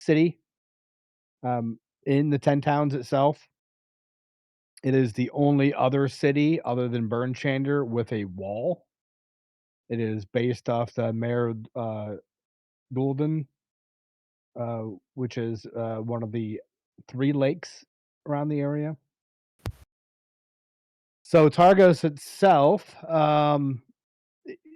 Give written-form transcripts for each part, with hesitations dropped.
city, in the 10 towns itself. It is the only other city other than Bernchander with a wall. It is based off the Mare Gulden, which is, one of the 3 lakes around the area. So Targos itself,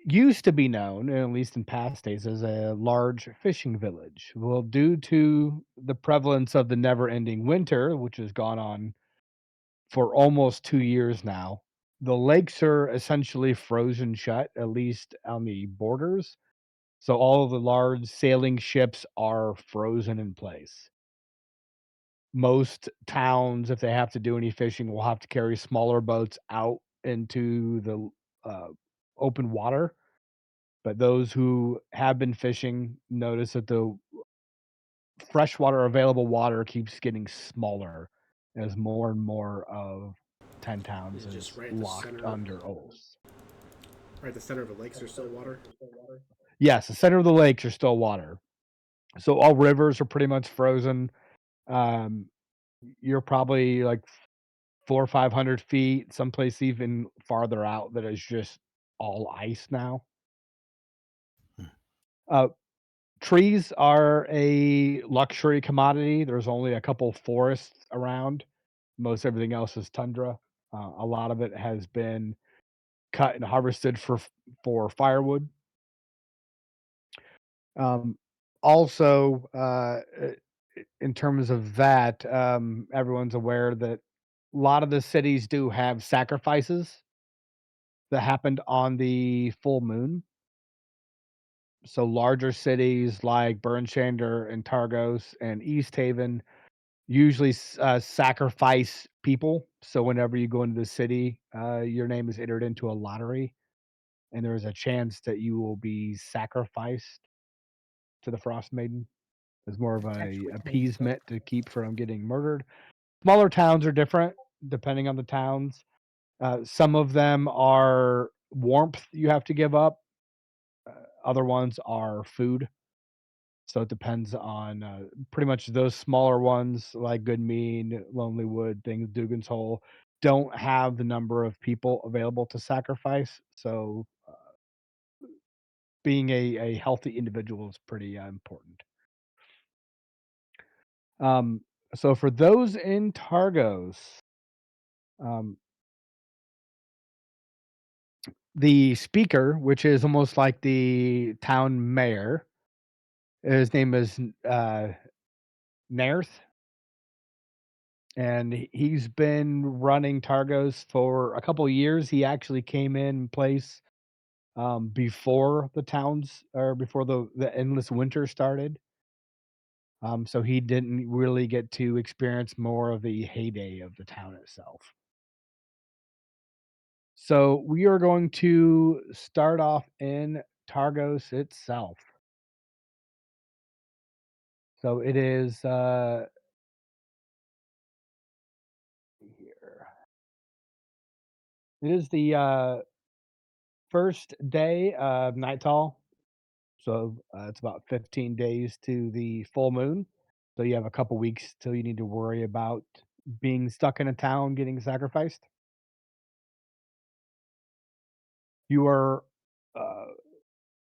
used to be known, at least in past days, as a large fishing village. Well, due to the prevalence of the never-ending winter, which has gone on for almost 2 years now, the lakes are essentially frozen shut, at least on the borders. So all of the large sailing ships are frozen in place. Most towns, if they have to do any fishing, will have to carry smaller boats out into the uh, open water. But those who have been fishing notice that the freshwater available water keeps getting smaller as more and more of 10 towns Is it just is right at the locked center, under oaths. right at the center of the lakes? There's still water. Yes, the center of the lakes are still water. So all rivers are pretty much frozen. Um, you're probably like 400 or 500 feet, someplace even farther out that is just all ice now. Hmm. Uh, Trees are a luxury commodity. There's only a couple forests around. Most everything else is tundra. A lot of it has been cut and harvested for firewood. Um, Also, in terms of that, everyone's aware that a lot of the cities do have sacrifices that happened on the full moon. So larger cities like Bernchander and Targos and East Haven usually sacrifice people. So whenever you go into the city, your name is entered into a lottery, and there is a chance that you will be sacrificed to the Frost Maiden as more of a appeasement to keep from getting murdered. Smaller towns are different depending on the towns. Some of them are warmth you have to give up. Other ones are food. So it depends on, pretty much those smaller ones like Goodmead, Lonely Wood, things, Dugan's Hole, don't have the number of people available to sacrifice. So being a healthy individual is pretty, important. Um, so for those in Targos, um, the speaker, which is almost like the town mayor, his name is, Nairth, and he's been running Targos for a couple years. He actually came in place, before the towns or before the endless winter started. So he didn't really get to experience more of the heyday of the town itself. So we are going to start off in Targos itself. So it is, here. It is the, first day of Nighthall. So, it's about 15 days to the full moon. So you have a couple weeks till you need to worry about being stuck in a town getting sacrificed. You are, uh,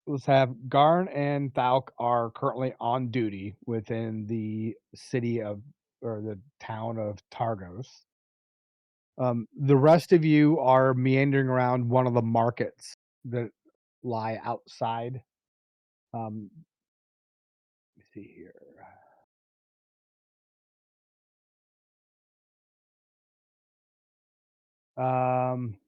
let's have Garn and Thauk are currently on duty within the city of or the town of Targos. The rest of you are meandering around one of the markets that lie outside. Let me see here.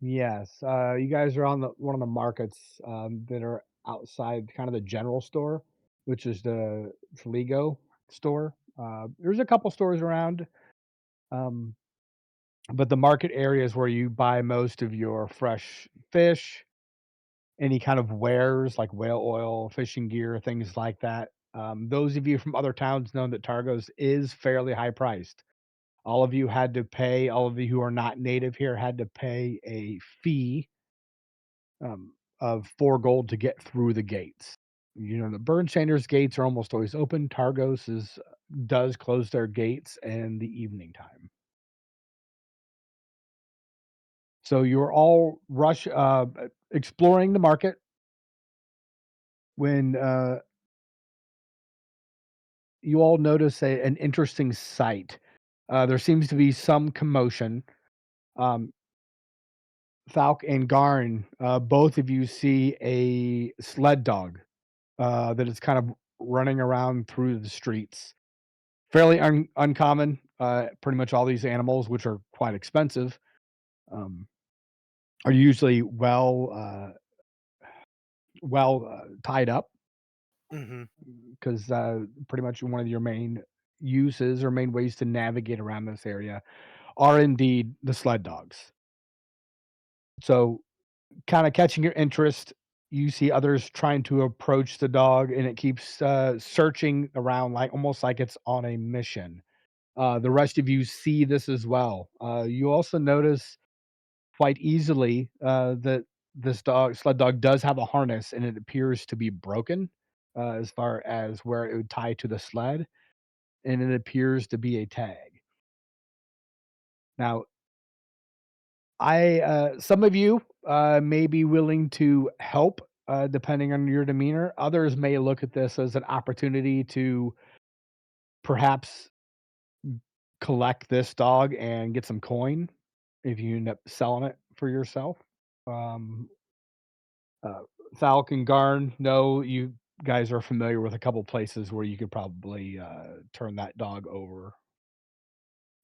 Yes, you guys are on the one of the markets, that are outside kind of the general store, which is the Fligo store. There's a couple stores around, um, but the market area is where you buy most of your fresh fish, any kind of wares like whale oil, fishing gear, things like that. Those of you from other towns know that Targos is fairly high priced. All of you who are not native here had to pay a fee, of 4 gold to get through the gates. You know, the Burn Sanders gates are almost always open. Targos is does close their gates in the evening time. So you're all exploring the market when, you all notice an interesting sight. There seems to be some commotion. Um, Falk and Garn, both of you see a sled dog, that is kind of running around through the streets. Fairly uncommon. Pretty much all these animals, which are quite expensive, um, are usually tied up Mhm. because pretty much one of your main uses or main ways to navigate around this area are indeed the sled dogs. So, kinda catching your interest, you see others trying to approach the dog, and it keeps, searching around like almost like it's on a mission. The rest of you see this as well. You also notice quite easily, that this sled dog does have a harness, and it appears to be broken, as far as where it would tie to the sled, and it appears to be a tag. Now, some of you, may be willing to help, depending on your demeanor. Others may look at this as an opportunity to perhaps collect this dog and get some coin if you end up selling it for yourself. Um, uh, Falcon Garn, no, you guys are familiar with a couple places where you could probably, turn that dog over,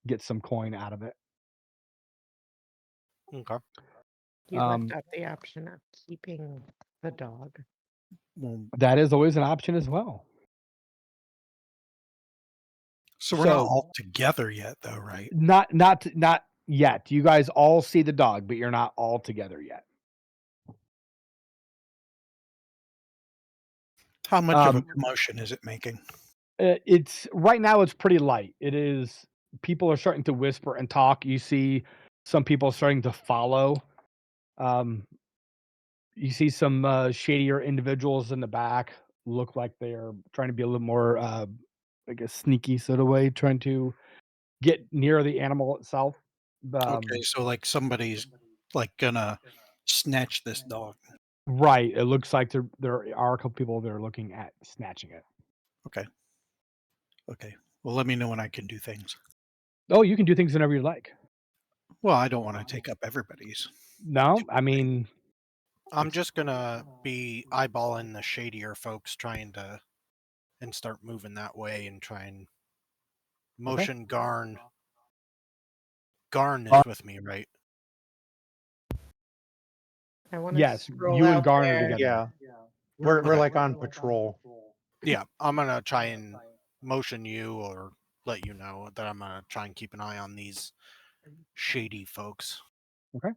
get some coin out of it. Okay. You left Um, out the option of keeping the dog. Well, that is always an option as well. So we're not So all together yet though, right? not yet. You guys all see the dog, but you're not all together yet. How much of a Um, commotion is it making? it's right now it's pretty light. It is people are starting to whisper and talk. You see some people starting to follow. Um, you see some shadier individuals in the back look like they're trying to be a little more I guess sneaky sort of way, trying to get near the animal itself. Okay, Um, so, like, somebody's, like, gonna snatch this dog. right. It looks like there are a couple people that are looking at snatching it. Okay, okay. Well, let me know when I can do things. Oh, you can do things whenever you like. Well, I don't wanna take up everybody's No, I doing thing. mean, I'm Like just gonna be eyeballing the shadier folks trying to and start moving that way and try and okay. motion Garn. Garn Uh, is with me, right? I want to yes, stroll you and out Garn are there. together. Yeah, we're Okay. like on patrol. Yeah, I'm gonna try and motion you or let you know that I'm gonna try and keep an eye on these shady folks. Okay.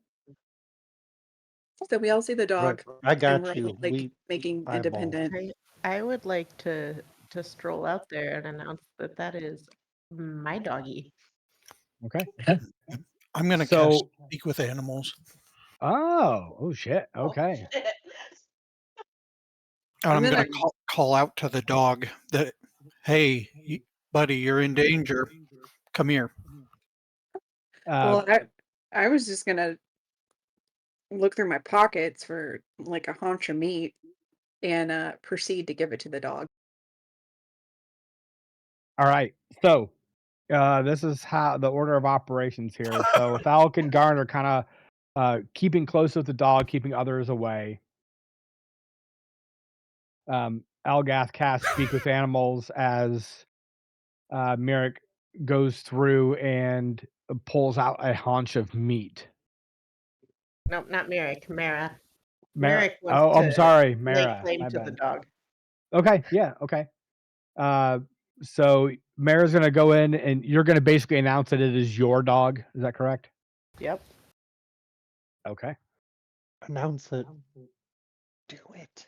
So we all see the But dog I and got we're you. like We making eyeball. independent. I would like to stroll out there and announce that that is my doggy. Okay. I'm gonna cast So speak with animals, oh shit. Okay. and I'm I'm gonna gonna call out to the dog that, "Hey, buddy, you're in danger. Come here." Uh well I was just gonna look through my pockets for like a haunch of meat and proceed to give it to the dog. all right. So this is how the order of operations here. So Falcon Garn are kind of keeping close with the dog, keeping others away. Algath casts speak with animals as Merrick goes through and pulls out a haunch of meat. Nope, not Merrick. Mara. Mara Merrick wants oh, I'm to sorry, lay Mara, claim my to the bad. dog. Okay, yeah, okay. Uh, so Mara's gonna go in, and you're gonna basically announce that it is your dog. Is that correct? Yep. Okay. Announce it. Do it.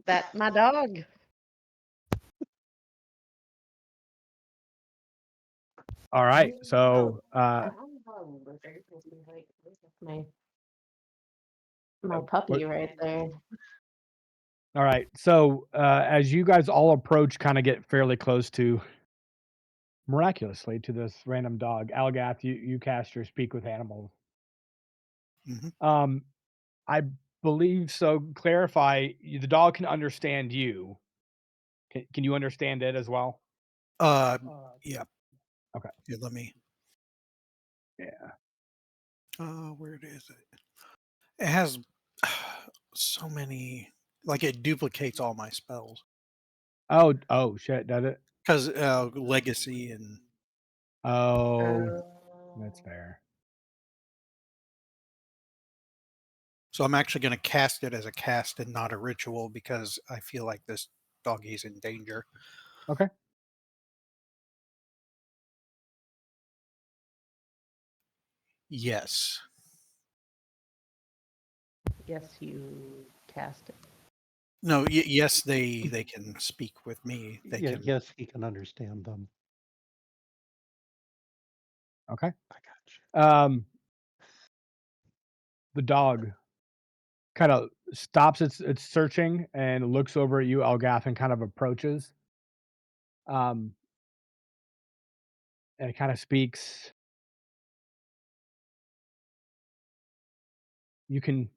That my dog. All right. So, My my puppy what right there. all right. So, as you guys all approach, kinda get fairly close to miraculously to this random dog. Algath, you cast your speak with animals. Mhm. I believe so. Clarify. The dog can understand you. Can you understand it as well? Uh, yeah. Okay. Here, let me. Yeah. Where is it? It has so many. Like it duplicates all my spells Oh shit. Does it? because legacy and Oh, that's Oh, fair. so I'm actually going to cast it as a cast and not a ritual because I feel like this doggie's in danger. Okay. Yes. yes, you cast it. No. Yes, they can speak with me. They Yeah, can. yes, he can understand them. Okay. I got you. The dog kind of stops its searching and looks over at you, Algath, and kind of approaches. Um, and it kind of speaks. You can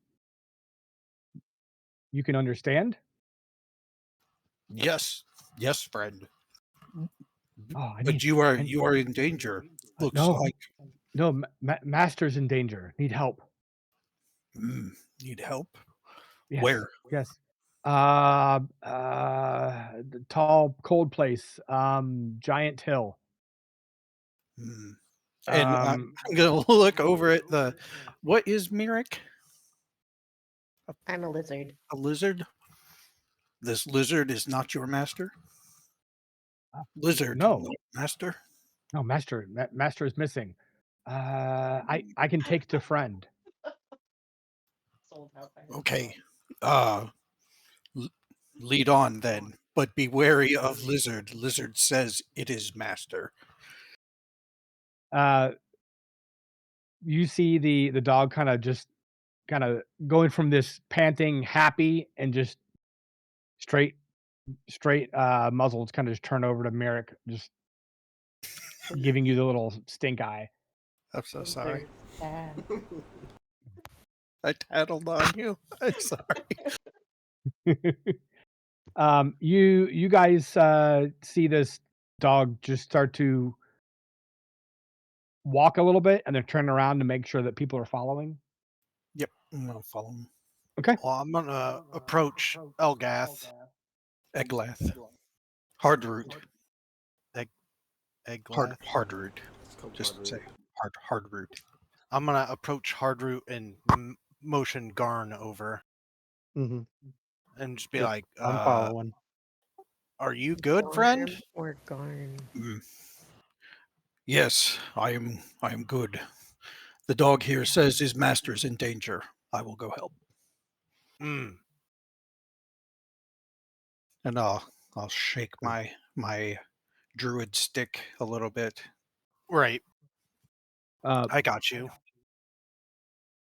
understand. Yes. Yes, friend. Oh, I But need. you are in danger. Looks No, like. no, master's in danger. Need help. Mm, need help. Yes, Where? yes. The tall, cold place. Giant hill. Mm. And Um, I'm gonna look over at the. What is Merrick? I'm a lizard. A lizard? This lizard is not your master? Lizard, no, not master? no, master is missing. I can take to friend. Sold out by his Okay. dog. Uh, l- lead on then, but be wary of lizard. Lizard says it is master. Uh, you see the dog kind of going from this panting happy and just straight muzzles kind of just turn over to Merrick, just giving you the little stink eye. I'm so Those sorry. are sad. I tattled on you. I'm sorry. You guys see this dog just start to walk a little bit and then turn around to make sure that people are following. Yep, I'm gonna follow him. Okay. Well, I'm gonna approach Elgath. Eglath. Hard root. Eglath. Hard root. Just say hard root. I'm gonna approach Hardroot and motion Garn over Hmm. and just be Yep, like, I'm following. "Are you good, friend?" Garm or garn? Mm. Yes, I am good. The dog here says his master's in danger. I will go help. Mm. And I'll shake my druid stick a little bit. Right. Uh, I got you.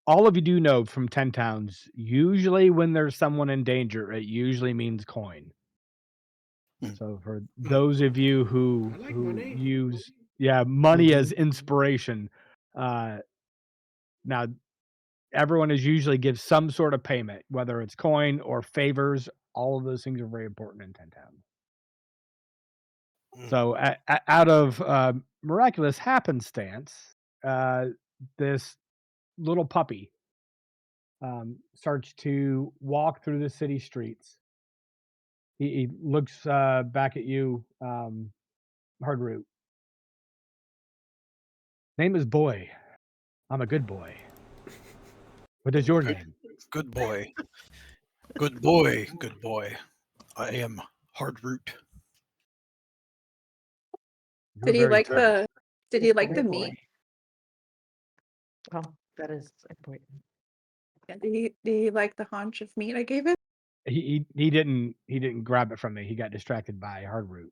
all of you do know from 10 towns, usually when there's someone in danger, it usually means coin. Mm. So for those of you I like who money. use money as inspiration, now everyone is usually gives some sort of payment, whether it's coin or favors. All of those things are very important in 10 towns. Mm. So out of miraculous happenstance, this little puppy starts to walk through the city streets. He looks back at you, Hardroot. Name is Boy. I'm a good boy. What is your Good name? good boy. Good boy. Good boy. I am hard root. You're Did he very like good. the did he like Good the boy. meat? Well, that is important. Yeah, did he like the haunch of meat I gave him? He didn't grab it from me. He got distracted by Hardroot.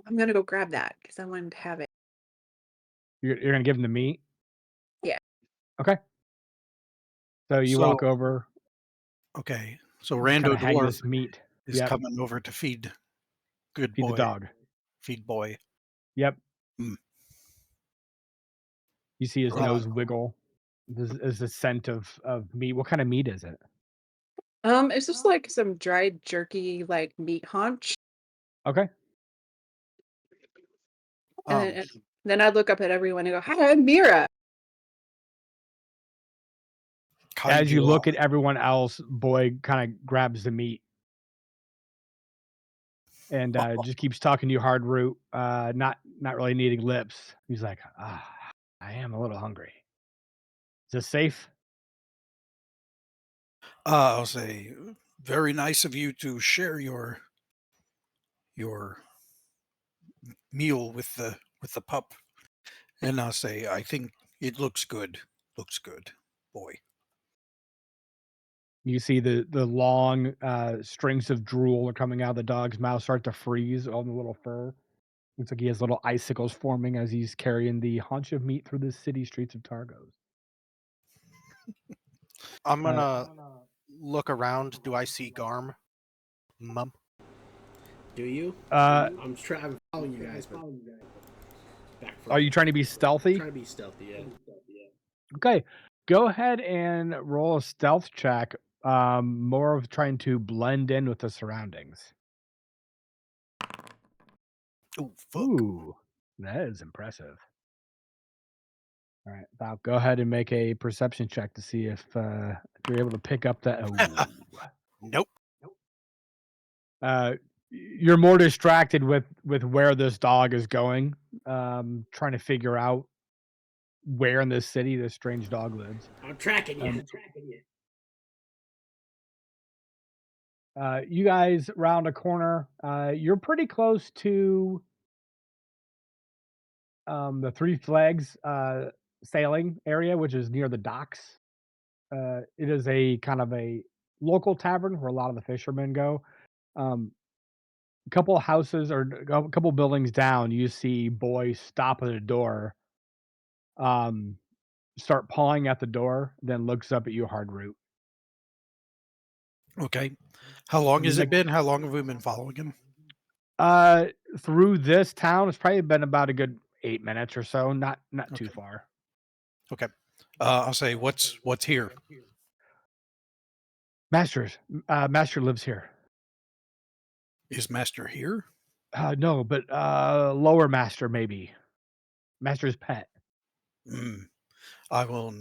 I'm gonna go grab that because I wanted to have it. You're gonna give him the meat. Yeah. Okay. So you So walk over, okay. So kind Rando of hang Dwarf this meat. is Yep. coming over to feed good Feed the boy. dog. Feed boy. Yep. Mm. You see his Uh, nose wiggle. This is the scent of meat. What kind of meat is it? It's just like some dried jerky, like meat haunch, Okay. and um, then I look up at everyone and go, "Hi, I'm Mira." As Kind you you look are. at everyone else, Boy kind of grabs the meat and just keeps talking to you hard root, not really needing lips. He's like, I am a little hungry. Is this safe? I'll say, very nice of you to share your meal with the pup. And I'll say, I think it looks good. Looks good, boy. You see the long strings of drool are coming out of the dog's mouth start to freeze on the little fur. Looks like he has little icicles forming as he's carrying the haunch of meat through the city streets of Targos. I'm Uh, gonna look around. Do I see Garm? Mum. Do you? uh, I'm following you guys, but back are further. you trying to be stealthy? Trying to be stealthy, yeah. Okay, go ahead and roll a stealth check. More of trying to blend in with the surroundings. Oh, fuck. Ooh, that is impressive. All right, Val, go ahead and make a perception check to see if you're able to pick up that. Ooh. Nope. You're more distracted with where this dog is going, trying to figure out where in this city this strange dog lives. I'm tracking you. Um, you guys round a corner. You're pretty close to the Three Flags sailing area, which is near the docks. It is a kind of a local tavern where a lot of the fishermen go. Um, a couple of houses or a couple buildings down, you see boys stop at a door, um, start pawing at the door, then looks up at you hard root. Okay. How long You has it make been? How long have we been following him? uh through this town, it's probably been about a good 8 minutes or so, not too Okay. far. Okay. I'll say, what's here? Master lives here. Is Master here? No, but lower master maybe. Master's pet. Mm. I will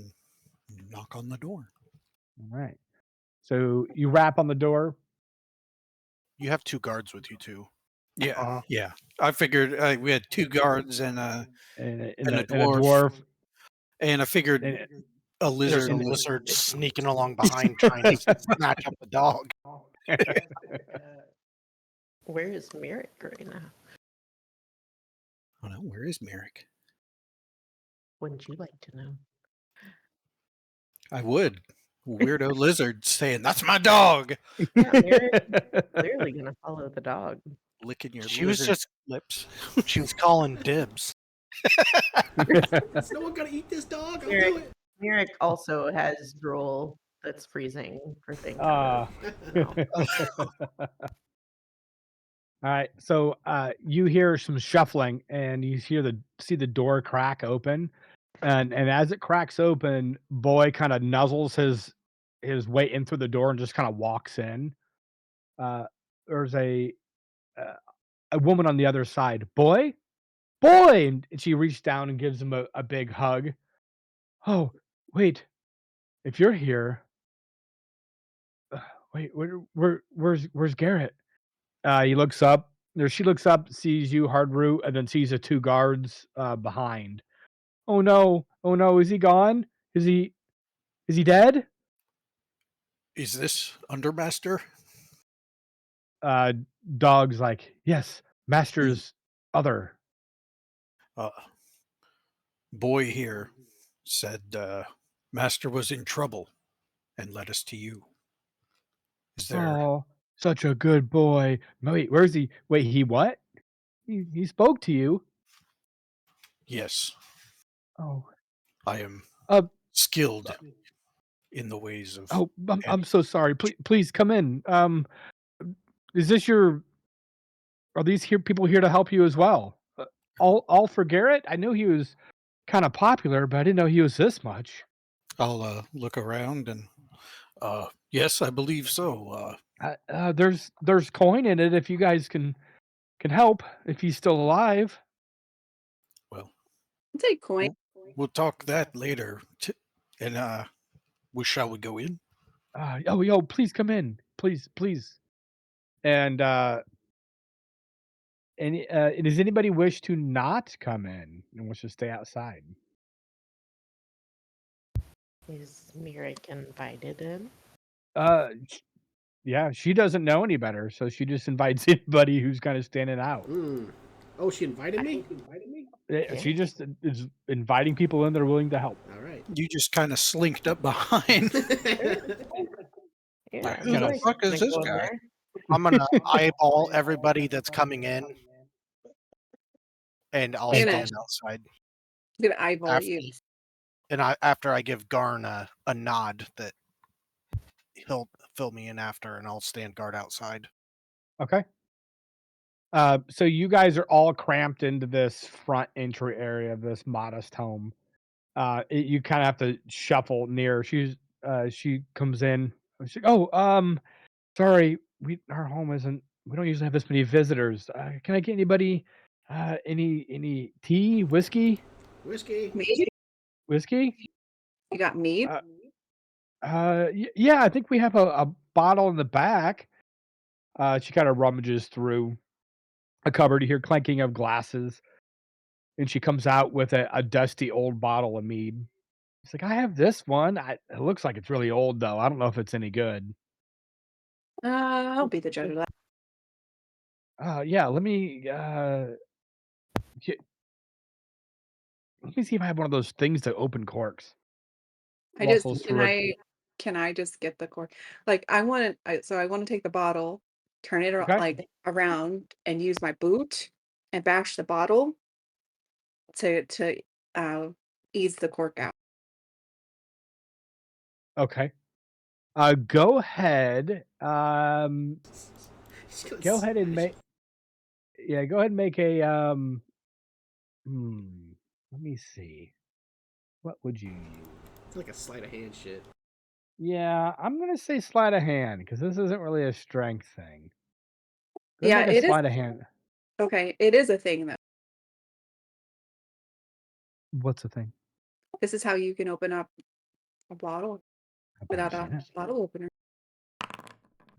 knock on the door. All right. So you rap on the door. You have 2 guards with you too. Yeah, Uh, yeah. I figured we had 2 guards And and a a dwarf, dwarf. and I figured And, a there's lizard a and would. lizard sneaking along behind trying to snatch up the dog. Where is Merrick right now? Oh no, where is Merrick? Wouldn't you like to know? I would. Weirdo lizard saying, "That's my dog," Yeah, Merrick clearly gonna follow the dog. licking your She was lizard just lips. she was calling dibs. Is no one gonna eat this dog? I'll do Merrick, it. Merrick also has drool that's freezing for thing Ah. no. All right. So you hear some shuffling and you see the door crack open. And as it cracks open, Boy kind of nuzzles his way in through the door and just kind of walks in. There's uh, a woman on the other side. Boy, boy, and she reached down and gives him a big hug. Oh, wait, if you're here, wait, where's Garrett? He looks up. Or she looks up, sees you, hard root, and then sees the two guards behind. Oh no! Oh no! Is he gone? Is he dead? Is this Undermaster? Uh, Dog's like, yes, Mm. master's other. Uh, Boy here said Master was in trouble and led us to you. Is there? Oh, such a good boy. Wait, where's he? Wait, he what? He spoke to you. Yes, Oh, I am uh, skilled in the ways of. oh, I'm And so sorry. Please come in. Is this your? Are these here people here to help you as well? all for Garrett? I knew he was kinda popular, but I didn't know he was this much. I'll look around and yes, I believe so. There's coin in it if you guys can help, if he's still alive. Well, I'll take coin. we'll talk that later. And shall we go in? Oh, yo, please come in. Please, please. And, does anybody wish to not come in and wish to stay outside? Is Mirik invited in? Sh Yeah, she doesn't know any better, so she just invites anybody who's kinda standing out. Oh, she invited I me? Yeah. She just is inviting people in that are willing to help. All right. You just kind of slinked up behind. Yeah, Who I'm the like, fuck is gonna this go in guy? there. I'm gonna eyeball everybody that's coming in, and I'll I'm gonna, stand outside. gonna eyeball After, you. and after I give Garn a nod that he'll fill me in after, and I'll stand guard outside. Okay. So you guys are all cramped into this front entry area of this modest home. You kinda have to shuffle near. She comes in. She's like, "Oh, sorry, our home isn't we don't usually have this many visitors. Can I get anybody, any tea, whiskey? Whiskey. Mead? Whiskey? You got mead? Uh, yeah, I think we have a bottle in the back." She kinda rummages through a cupboard. You hear clanking of glasses, and she comes out with a dusty old bottle of mead. She's like, "I have this one. It looks like it's really old, though. I don't know if it's any good." I'll be the judge of that. Yeah, y let me see if I have one of those things that open corks. I just Rustles through it. can I just get the core? Like I want to take the bottle, turn it Okay, like around, and use my boot and bash the bottle to uh, ease the cork out. okay. Go ahead, He's gonna go ahead and smash make it. yeah, go ahead and make a, hmm, let me see. What would you use? It's like a sleight of hand shit. Yeah, I'm gonna say sleight of hand because this isn't really a strength thing. Go ahead and Yeah, make a it is sleight of hand. okay. It is a thing though. What's the thing? This is how you can open up a bottle I've never without a seen it. bottle opener.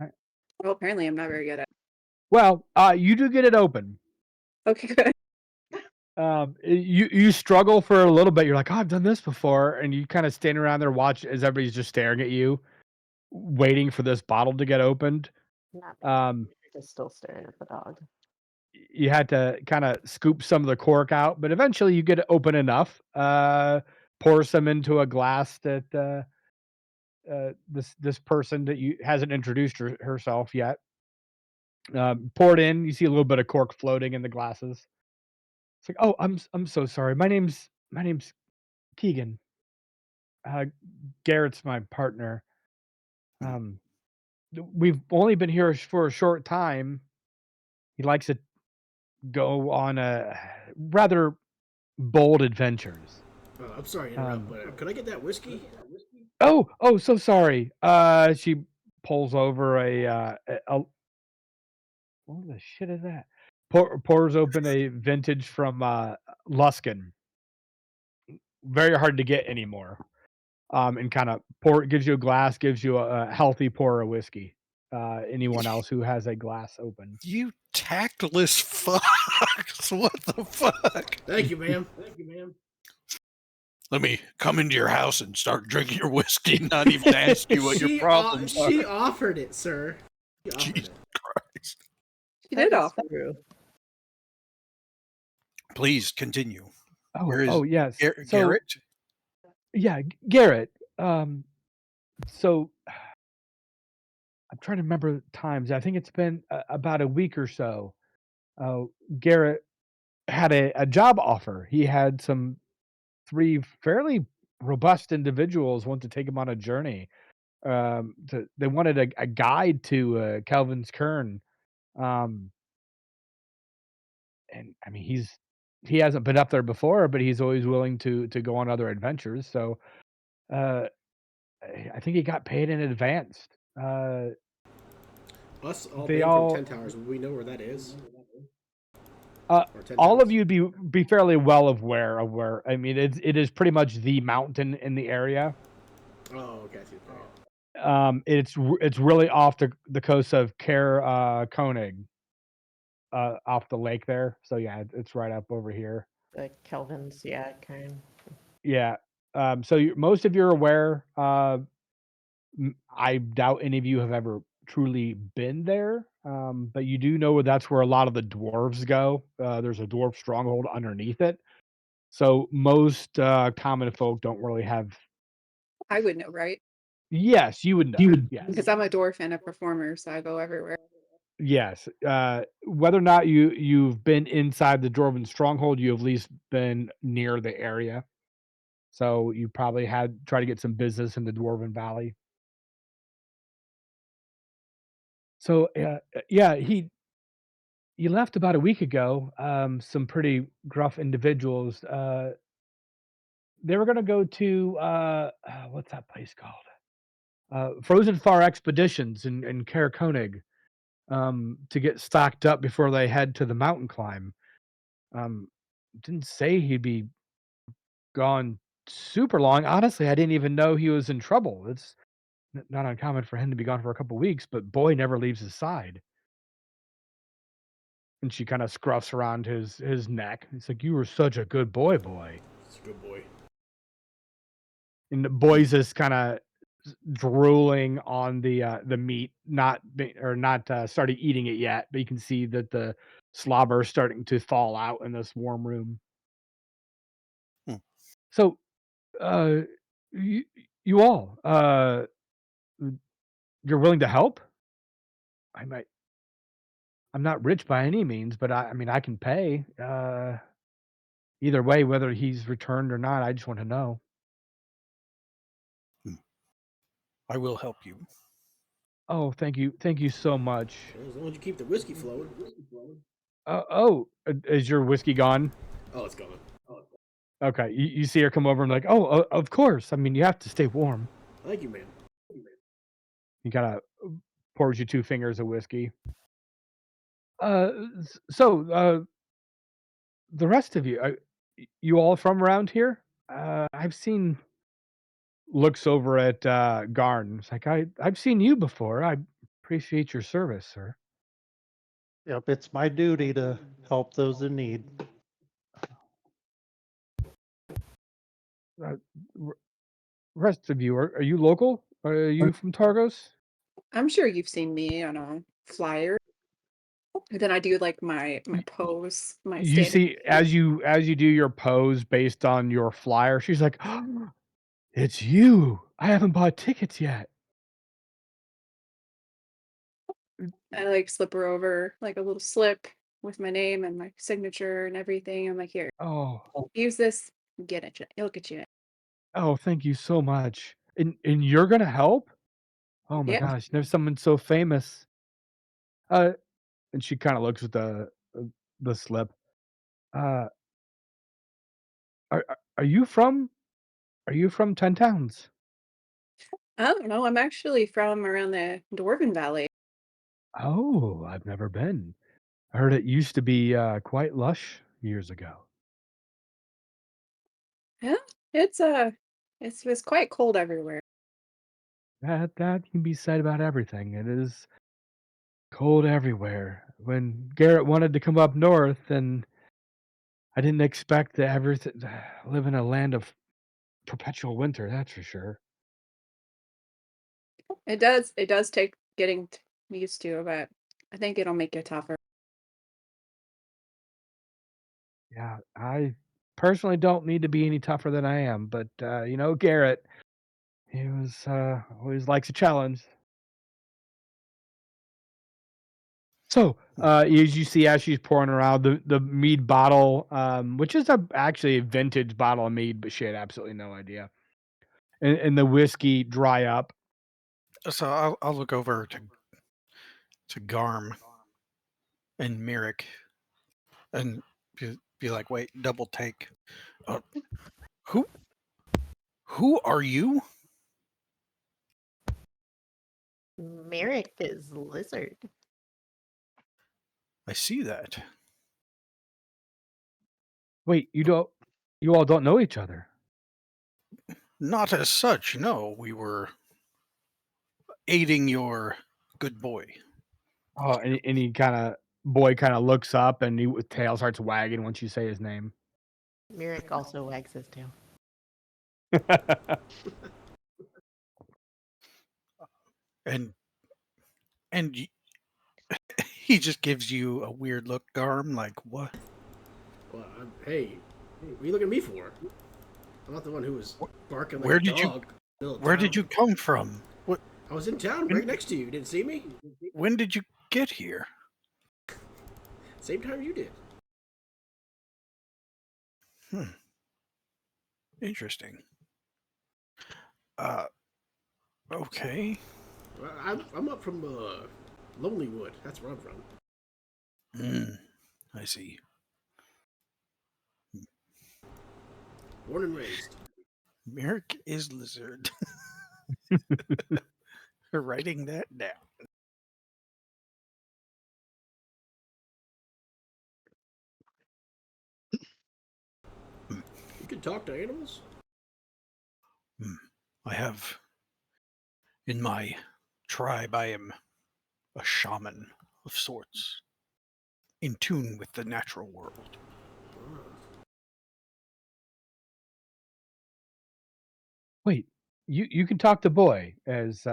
Alright. Well, apparently I'm not very good at. Well, you do get it open. Okay, good. You struggle for a little bit. You're like, "Oh, I've done this before," and you kinda stand around there, watch as everybody's just staring at you, waiting for this bottle to get opened. Not me. Um, Just still staring at the dog. you had to kinda scoop some of the cork out, but eventually you get it open enough, pour some into a glass that, this person that you hasn't introduced herself yet, pour it in, you see a little bit of cork floating in the glasses. It's like, "Oh, I'm so sorry. My name's Keegan. Uh, Garrett's my partner. Um, we've only been here for a short time. He likes to go on a rather bold adventures." I'm sorry to interrupt, Um, but could I get that whiskey? oh, so sorry. She pulls over what the shit is that? Pours open a vintage from Luskin. Very hard to get anymore. And kind of gives you a glass, gives you a healthy pour of whiskey. Anyone else who has a glass open. You tactless fucks. What the fuck? Thank you, ma'am. Let me come into your house and start drinking your whiskey, not even ask you what your problems are. She offered it, sir. She offered Jesus it. Christ. She That did is offer. true. Please continue. Oh, Where is yes. So, Garrett? yeah, Garrett. So I'm trying to remember times. I think it's been about a week or so. Uh, Garrett had a job offer. He had some three fairly robust individuals want to take him on a journey. They wanted a guide to Calvin's Kern. Um, and I mean, he's he hasn't been up there before, but he's always willing to go on other adventures. So uh, I think he got paid in advance. Us all They being from all 10 Towers, we know where that is. uh, Or 10 all of Towns. you be fairly well aware of where. I mean, it is pretty much the mountain in the area. Oh, okay. I see. Okay. It's really off the coast of Koenig, off the lake there. So yeah, it's right up over here. The Kelvins, yeah, kind. Yeah. So most of you are aware. I doubt any of you have ever truly been there, but you do know that's where a lot of the dwarves go. There's a dwarf stronghold underneath it. So most common folk don't really have. I would know, right? Yes, you would know. Yes. Because I'm a dwarf and a performer, so I go everywhere. Yes. Whether or not you've been inside the dwarven stronghold, you have at least been near the area. So you probably had try to get some business in the Dwarven Valley. So yeah, he left about a week ago. Some pretty gruff individuals. They were going to go to what's that place called? Frozen Far Expeditions in Caer Koenig, to get stocked up before they head to the mountain climb. Um, didn't say he'd be gone super long. Honestly, I didn't even know he was in trouble. It's not uncommon for him to be gone for a couple weeks, but boy never leaves his side. And she kind of scruffs around his neck. It's like, you were such a good boy. It's a good boy. And the boy's just kind of drooling on the meat, not started eating it yet, but you can see that the slobber is starting to fall out in this warm room. Hmm. So, uh, you, you all, you're willing to help? I might. I'm not rich by any means, but I mean, I can pay. Either way, whether he's returned or not, I just want to know. I will help you. Oh, thank you so much. Well, as long as you keep the whiskey flowing. Is your whiskey gone? Oh, it's gone. Okay, you see her come over and like, oh, of course. I mean, you have to stay warm. Thank you, man. He kind of pours you 2 fingers of whiskey. Uh, so the rest of you, you all from around here? I've seen. Looks over at Garn. It's like I've seen you before. I appreciate your service, sir. Yep, it's my duty to help those in need. Uh, r- Rest of you, are you local? Are you from Targos? I'm sure you've seen me on a flyer. And then I do like my Y- pose, my You standing. see, as you do your pose based on your flyer, she's like, oh, "It's you! I haven't bought tickets yet." I like slip her over like a little slip with my name and my signature and everything. I'm like, here, Oh, use this, get it. It'll get you in. oh, thank you so much. And you're gonna help? Oh my Yeah. gosh, there's someone so famous. Uh, and she kind of looks at the slip. Uh, are you from? Are you from 10 Towns? I don't know. I'm actually from around the Dwarven Valley. Oh, I've never been. I heard it used to be quite lush years ago. Yeah. It's quite cold everywhere. That can be said about everything. It is cold everywhere. When Garrett wanted to come up north, and I didn't expect to ever live in a land of perpetual winter. That's for sure. It does take getting used to, but I think it'll make you tougher. Yeah, I personally don't need to be any tougher than I am, but Garrett, he was always likes a challenge. So, as you see, as she's pouring around the mead bottle, which is actually a vintage bottle of mead, but she had absolutely no idea, and the whiskey dry up. So I'll look over to Garm and Merrick and be be like, wait, double take. Uh, who who are you? Merrick is lizard. I see that. Wait, you all don't know each other. Not as such, no. We were aiding your good boy. Oh, and he boy kind of looks up and his tail starts wagging once you say his name. Merrick also wags his tail. And and he just gives you a weird look, Garm, like, what? Well, hey, what are you looking at me for? I'm not the one who was barking like Where a did you dog. Middle of where did town. you come from? What I was in town right next to you. You didn't see me? when did you get here? Same time you did. Interesting. Okay. Well, I'm up from Lonelywood. That's where I'm from. I see. Born and raised. Merrick is lizard. Writing that down. You can talk to animals? I have in my tribe I am a shaman of sorts, in tune with the natural world. Wait, you can talk to boy as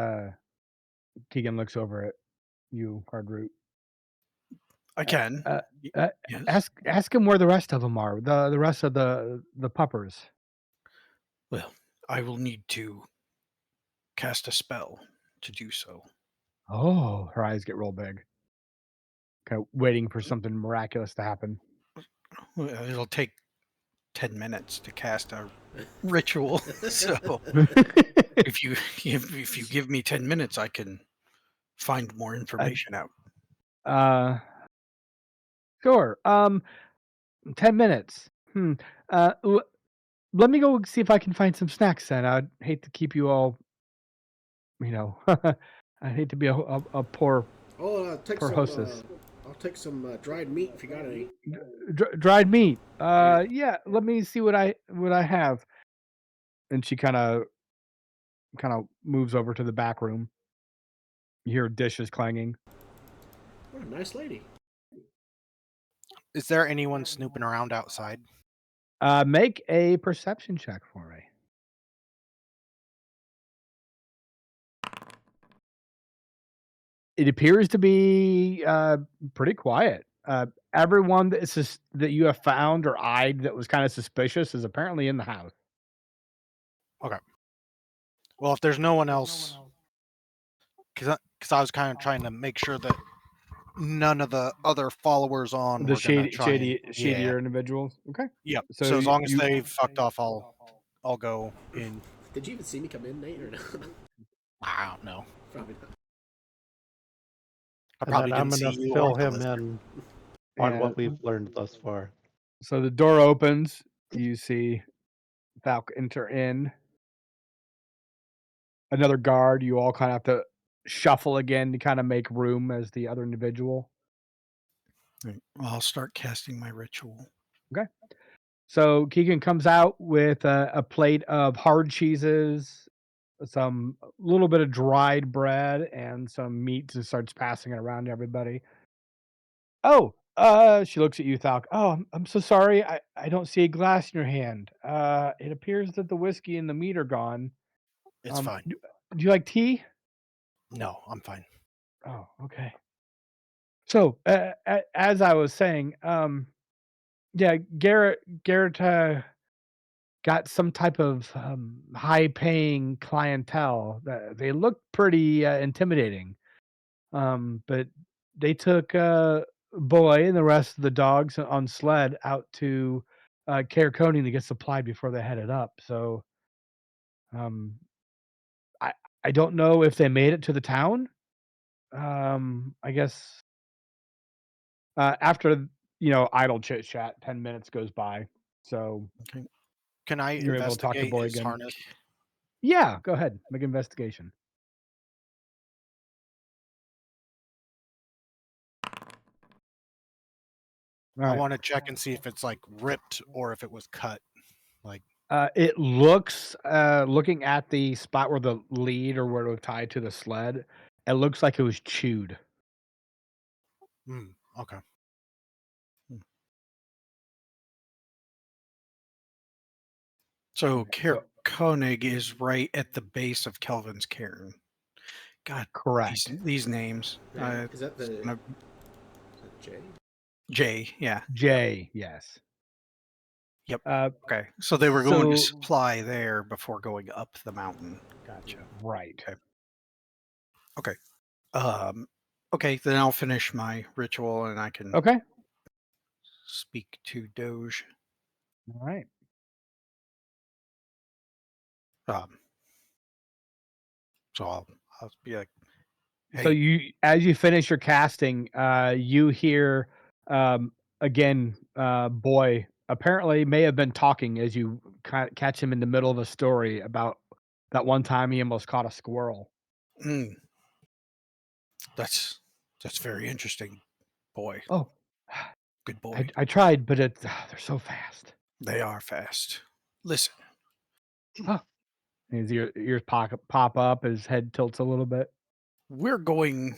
Keegan looks over at you, Hardroot. I Uh, can. uh, Y- uh, yes. ask him where the rest of them are. The rest of the puppers. Well, I will need to cast a spell to do so. Oh, her eyes get real big. Kind of waiting for something miraculous to happen. Well, it'll take 10 minutes to cast a ritual. So if you give me 10 minutes, I can find more information out. uh, sure. 10 minutes. Uh, l- Let me go see if I can find some snacks. Then I'd hate to keep you all. You know, I hate to be a poor I'll take some. hostess. I'll take some dried meat if you got any. Dried meat. Yeah. Yeah. Let me see what I have. And she kind of moves over to the back room. You hear dishes clanging. What a nice lady. Is there anyone snooping around outside? Make a perception check for me. It appears to be pretty quiet. Everyone that you have found or eyed that was kind of suspicious is apparently in the house. Okay. Well, if there's no one else, because I was kind of trying to make sure that none of the other followers on The were gonna try and shadier individuals. Okay. Yep. So So as long as you they fucked off, I'll go in. Did you even see me come in, Nate, or not? I don't know. Probably not. I And probably then I'm didn't going see to you fill or the him lizard. in on and what we've learned thus far. so the door opens. You see Falk enter in. Another guard. You all kind of have to shuffle again to kind of make room as the other individual. Right. I'll start casting my ritual. Okay. So Keegan comes out with a plate of hard cheeses, some a little bit of dried bread, and some meat, and starts passing it around to everybody. Oh, she looks at you, Falk. Oh, I'm so sorry. I don't see a glass in your hand. It appears that the whiskey and the meat are gone. It's fine. Do you like tea? No, I'm fine. Oh, okay. So, as I was saying, yeah, Garrett got some type of high-paying clientele. They look pretty intimidating, but they took Boy and the rest of the dogs on sled out to Caracony to get supplied before they headed up. So, um, I I don't know if they made it to the town. I guess after idle chit chat. 10 minutes goes by, so Okay. Can I you're able to talk to investigate Boy his again. harness? Yeah, go ahead, make an investigation. All I right. want to check and see if it's like ripped or if it was cut. Like, It looks, looking at the spot where the lead or where it was tied to the sled, it looks like it was chewed. okay. So So Koenig is right at the base of Kelvin's cairn. God, correct. these names. Man, is that the No, is that Jay? J, yeah. J, yes. Yep. Uh, Okay. So they were going to so supply there before going up the mountain. Gotcha. right. Okay. Okay. Um, okay, then I'll finish my ritual and I can Okay. speak to Doge. All right. Um, so I'll be like, So hey, as you finish your casting, you hear again, Boy apparently may have been talking as you catch him in the middle of a story about that one time he almost caught a squirrel. mm, that's very interesting, boy. Oh, Good boy. I tried, but they're so fast. They are fast. Listen, Oh. His ears pop up, his head tilts a little bit. we're going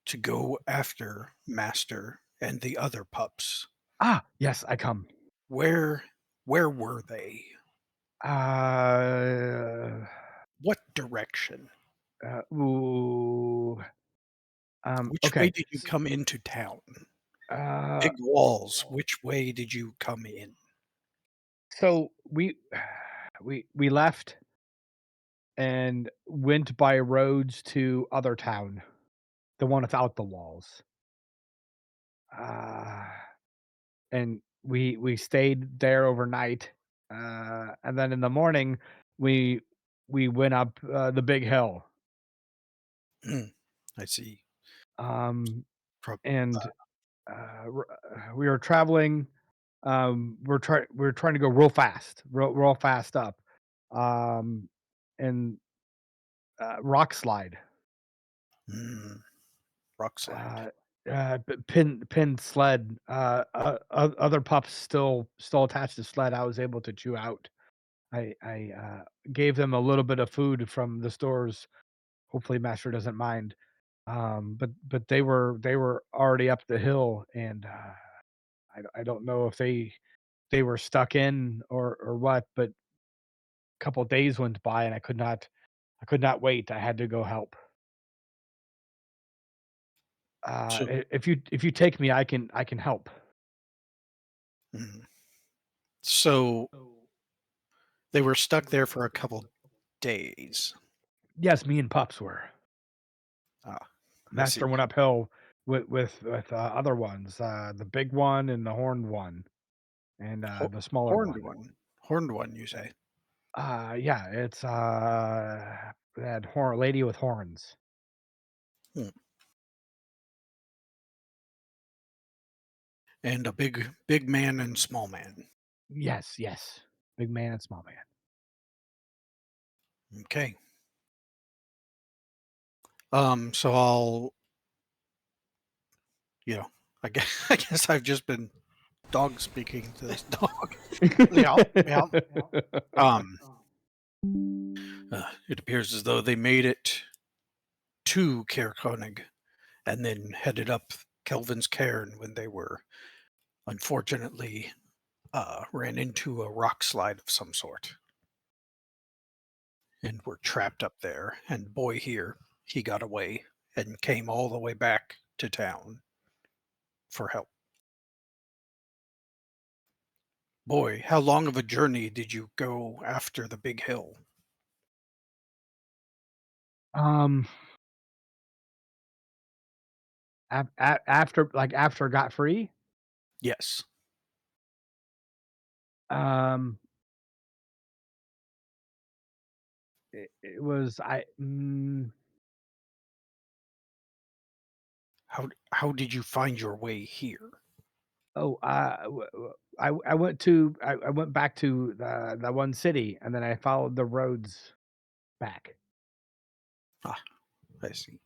to go after Master and the other pups. Ah, yes, I come. Where were they? Uh, What direction? ooh. Which way Okay. did you come into town? Uh, Big walls. Which way did you come in? so we left and went by roads to other town, the one without the walls. Uh, and we stayed there overnight. And then in the morning we we went up the big hill. I see. Um, Prob- and we were traveling. We're trying to go real fast, real fast up. Um, and rock slide. mm, rock slide. Uh, pin sled. Other pups still attached to sled. I was able to chew out. I gave them a little bit of food from the stores. Hopefully, Master doesn't mind. But they were already up the hill, and I don't know if they were stuck in or what. But a couple days went by, and I could not wait. I had to go help. So, If you take me, I can help. mm. So they were stuck there for a couple days. Yes, me and pups were. Ah, I see. Master went uphill with other ones, the big one and the horned one, and the smaller Horned one. one. Horned one, you say? Yeah, it's that horn lady with horns. Hmm. And a big man and small man. Yes, yes, big man and small man. Okay. So I'll, you know, I guess I guess I've just been dog speaking to this dog. Yeah, yeah. Um, it appears as though they made it to Caer Koenig and then headed up Kelvin's cairn when they were unfortunately ran into a rock slide of some sort and were trapped up there. And boy here, he got away and came all the way back to town for help. Boy, how long of a journey did you go after the big hill? Um, after I got free, Yes. um, it was How did you find your way here? Oh, I went back to the one city, and then I followed the roads back. Ah, I see.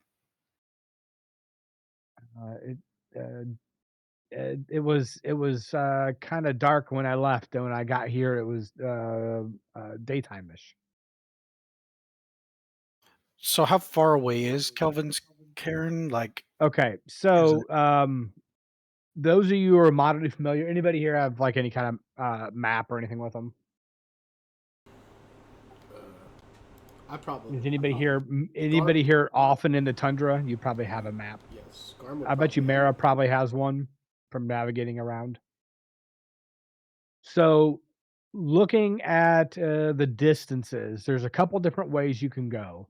It uh, it was kind of dark when I left, and when I got here, it was daytime-ish. So how far away is Kelvin's Cairn? Like, Okay, is it? so those of you who are moderately familiar, anybody here have like any kind of map or anything with them? I probably. Is I probably. Gar. anybody here often in the tundra? You probably have a map. Yes, Garm would I bet you probably have Mara it. probably has one from navigating around. So, looking at the distances, there's a couple different ways you can go.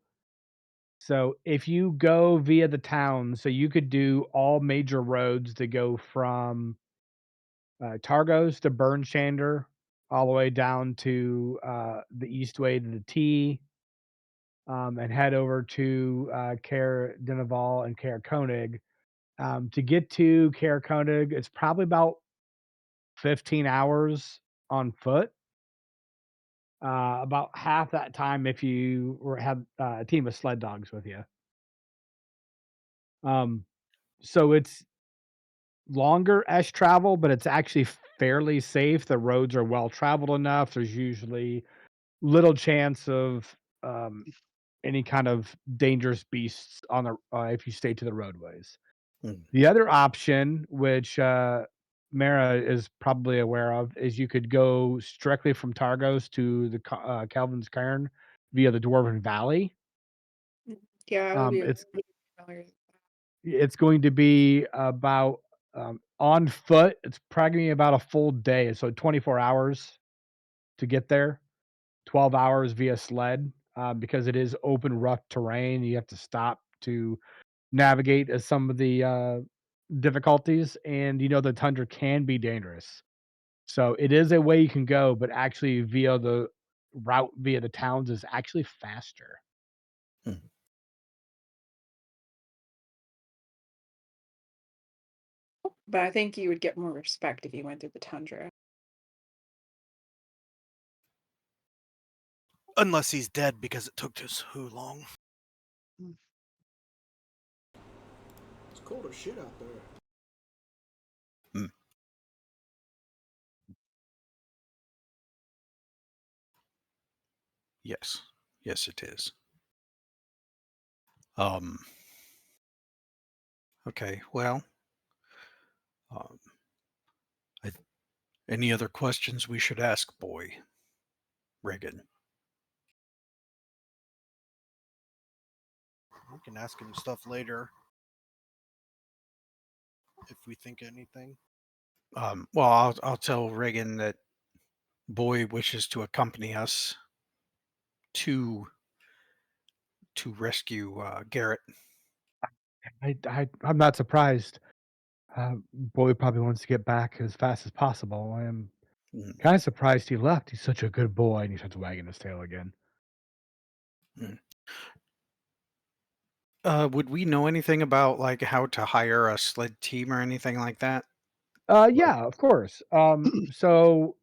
So, if you go via the town, so you could do all major roads that go from Targos to Bernschander, all the way down to the Eastway to the T, and head over to Caer Dineval and Caer Koenig. To get to Caer Koenig, it's probably about 15 hours on foot. About half that time if you have a team of sled dogs with you. Um, so it's longer S travel, but it's actually fairly safe. The roads are well traveled enough. There's usually little chance of any kind of dangerous beasts on the if you stay to the roadways. Mm, The other option, which Mara is probably aware of, is you could go directly from Targos to the Calvin's Cairn via the Dwarven Valley. Yeah, I would be It's familiar. it's going to be about on foot. It's probably gonna be about a full day, so 24 hours to get there. 12 hours via sled because it is open, rough terrain. You have to stop to navigate some of the difficulties, and the tundra can be dangerous. So it is a way you can go, but actually via the route via the towns is actually faster. mm. But I think you would get more respect if you went through the tundra. Unless he's dead because it took so long. It's cold as shit out there. Mm. Yes. Yes, it is. Um, okay, well, um, I, any other questions we should ask Boy Reagan? We can ask him stuff later if we think anything. Well, I'll tell Reagan that Boy wishes to accompany us to rescue Garrett. I'm not surprised. Boy probably wants to get back as fast as possible. I am Mm, kind of surprised he left. He's such a good boy, and he starts wagging his tail again. mm. Would we know anything about like how to hire a sled team or anything like that? Like, Yeah, of course. So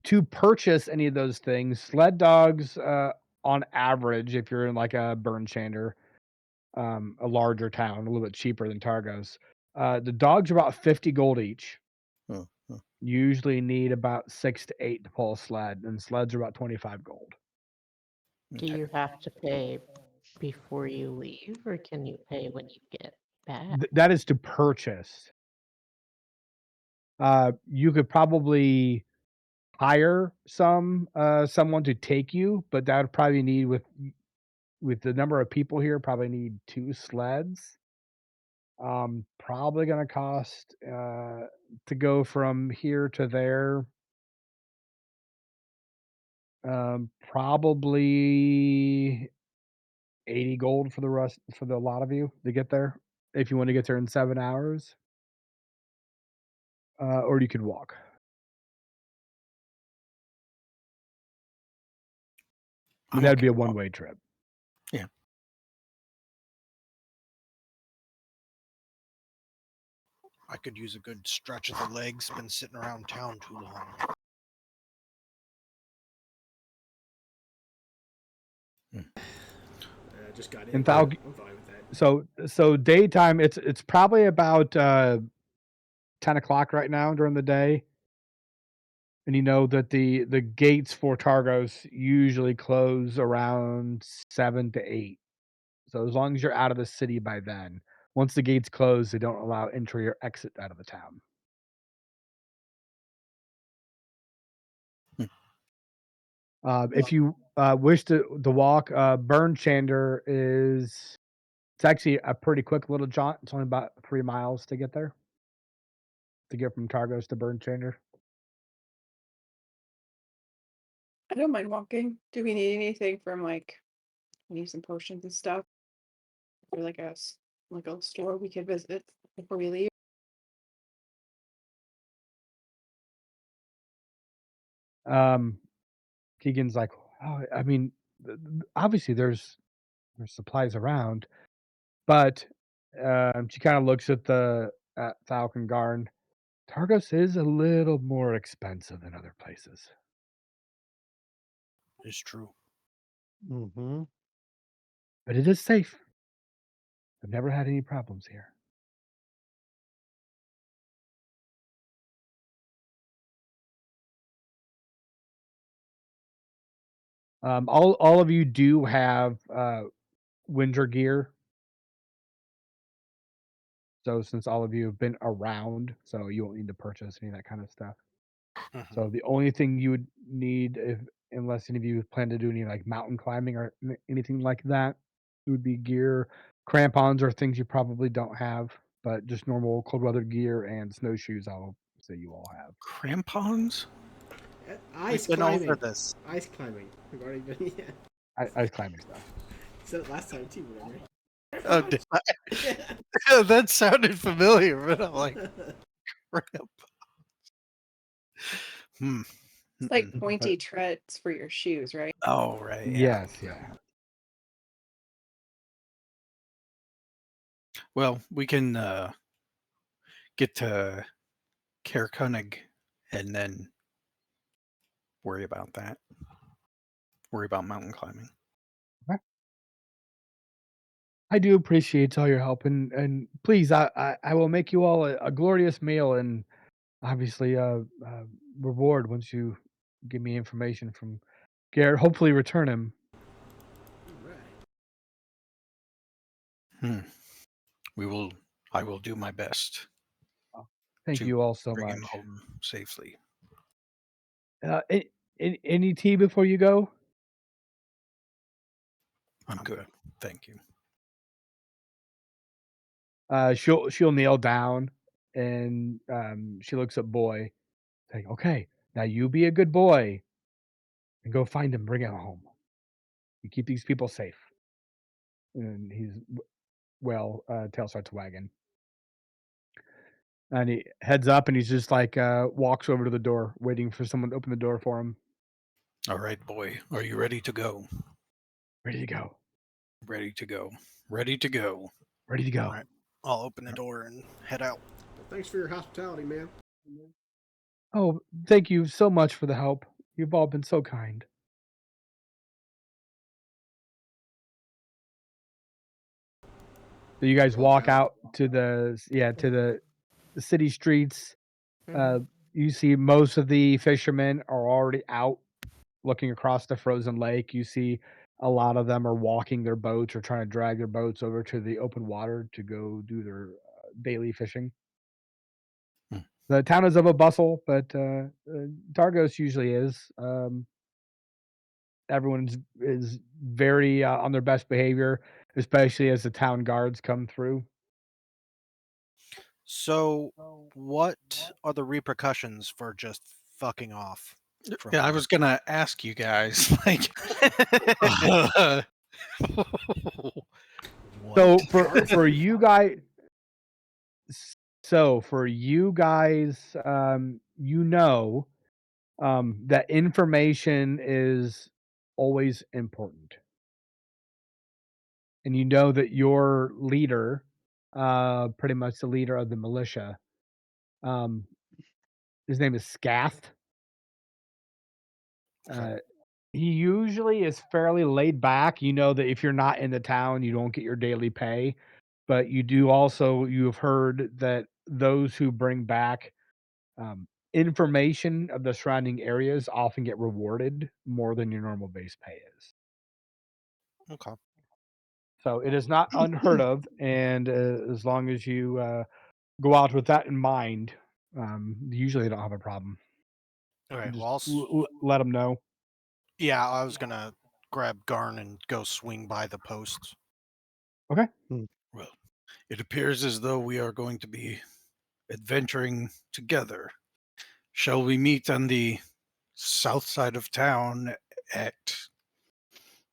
to purchase any of those things, sled dogs, on average, if you're in like a Bernschander, a larger town, a little bit cheaper than Targos, the dogs are about 50 gold each. huh, huh, Usually need about 6 to 8 to pull a sled, and sleds are about 25 gold. Do okay. you have to pay before you leave, or can you pay when you get back? That is to purchase. You could probably hire someone to take you, but that would probably need with the number of people here, probably need 2 sleds. Probably gonna cost, to go from here to there, probably 80 gold for the lot of you to get there, if you wanna get there in 7 hours, or you could walk. I mean, I'm that'd okay be a to walk. one-way trip. Yeah. I could use a good stretch of the legs. Been sitting around town too long. Just got in. And I'm Falcon, fine with that. so daytime, it's probably about 10 o'clock right now during the day. And you know that the gates for Targos usually close around 7 to 8. So as long as you're out of the city by then, once the gates close, they don't allow entry or exit out of the town. If you wish to walk, Burn Chander is it's actually a pretty quick little jaunt. It's only about 3 miles to get there. To get from Targos to Burn Chander. I don't mind walking. Do we need anything from like we need some potions and stuff? Or like like a store we could visit before we leave? Keegan's like, oh, I mean, obviously there's supplies around, but she kind of looks at the at Falcon Garn. Targos is a little more expensive than other places, It's true. Mm-hmm. but it is safe. I've never had any problems here. All of you do have winter gear. So since all of you have been around, so you won't need to purchase any of that kind of stuff. Mhm. So the only thing you would need, if unless any of you plan to do any like mountain climbing or anything like that, it would be gear. Crampons are things you probably don't have, but just normal cold weather gear and snowshoes. I'll say you all have. Crampons? Ice We've been over climbing. this. Ice climbing. We've already been. Yeah. Ice climbing stuff. Said it last time too. Remember? Oh, did I? Yeah. That sounded familiar, but I'm like, crap. Hmm. It's like Mm-mm. pointy treads for your shoes, right? Oh, right. Yeah. Yes, yeah. Well, we can get to Caerkonig and then worry about that. Worry about mountain climbing. I do appreciate all your help, and please, I will make you all a glorious meal, and obviously reward once you give me information from Garrett. Hopefully, return him. Right. Hmm. We will. I will do my best Thank to you all so bring him much. home safely. Any tea before you go? I'm good. Thank you. She'll kneel down, and she looks at Boy, saying, "Okay, now you be a good boy and go find him, bring him home. You keep these people safe." And tail starts wagging. And he heads up and he's just like walks over to the door, waiting for someone to open the door for him. All right, boy. Are you ready to go? Ready to go. Ready to go. Ready to go. Ready to go. All right, I'll open the door and head out. Well, thanks for your hospitality, man. Oh, thank you so much for the help. You've all been so kind. So you guys You're walk welcome. out to the city streets. Mhm. You see most of the fishermen are already out looking across the frozen lake. You see a lot of them are walking their boats or trying to drag their boats over to the open water to go do their daily fishing. Hmm. The town is of a bustle, but Targos usually is. Everyone is very on their best behavior, especially as the town guards come through. So, what are the repercussions for just fucking off from Yeah, I here? was gonna ask you guys, like, So what? for you guys, you know that information is always important, and you know that your leader, pretty much the leader of the militia, Um, his name is Scath. Okay. Uh, he usually is fairly laid back. You know that if you're not in the town, you don't get your daily pay, but you've heard that those who bring back information of the surrounding areas often get rewarded more than your normal base pay is. Okay. So it is not unheard of, and as long as you go out with that in mind, usually they don't have a problem. Okay. Just Well, let them know. yeah, I was gonna grab Garn and go swing by the posts. Okay. Well, it appears as though we are going to be adventuring together. Shall we meet on the south side of town at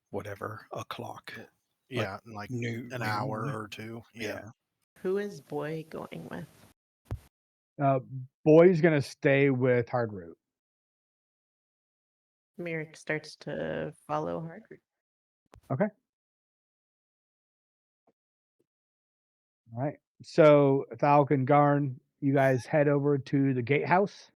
whatever o'clock? Like Yeah, in like an hour noon? or two. Yeah. Yeah. Who is Boy going with? Uh, Boy's gonna stay with Hardroot. Merrick starts to follow Hardroot. Okay. All right. So Falcon Garn, you guys head over to the gatehouse,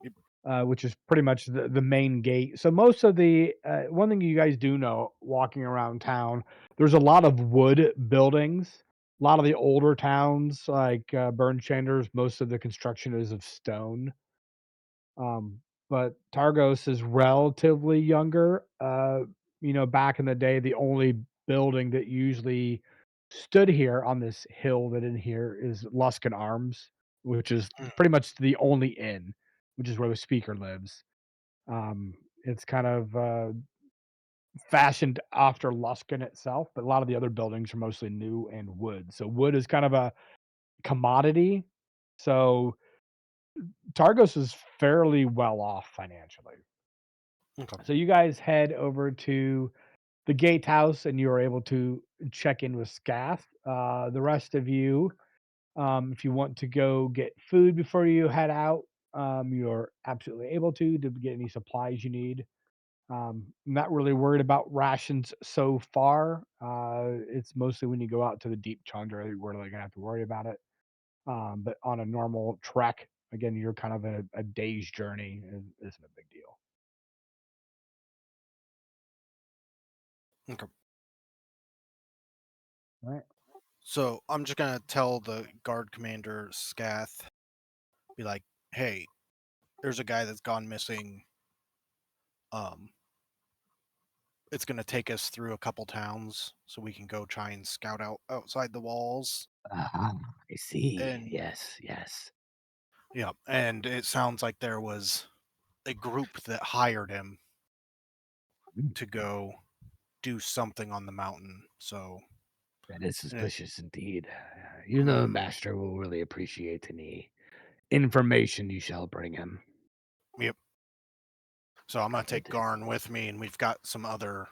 Yep. which is pretty much the main gate. So most of the one thing you guys do know walking around town, there's a lot of wood buildings. A lot of the older towns like Burn Chanders, most of the construction is of stone. Um, but Targos is relatively younger. Back in the day, the only building that usually stood here on this hill that in here is Luskin Arms, which is Mm. pretty much the only inn, which is where the speaker lives. It's kind of fashioned after Luskin itself, but a lot of the other buildings are mostly new and wood. So wood is kind of a commodity. So Targos is fairly well off financially. Okay. So you guys head over to the gatehouse and you are able to check in with Scath. The rest of you, if you want to go get food before you head out, you're absolutely able to get any supplies you need. I'm not really worried about rations so far. It's mostly when you go out to the deep tundra we're really gonna have to worry about it. But on a normal trek, again, you're kind of a day's journey. It isn't a big deal. Okay. All right. So I'm just gonna tell the guard commander Scath, be like, "Hey, there's a guy that's gone missing. Um, it's gonna take us through a couple towns so we can go try and scout out outside the walls." Ah, I see. And Yes, yes. yeah, and it sounds like there was a group that hired him Mm, to go do something on the mountain. So, that is and it, suspicious indeed. You know, the master will really appreciate any information you shall bring him. yep. So I'm gonna take Good. Garn with me, and we've got some other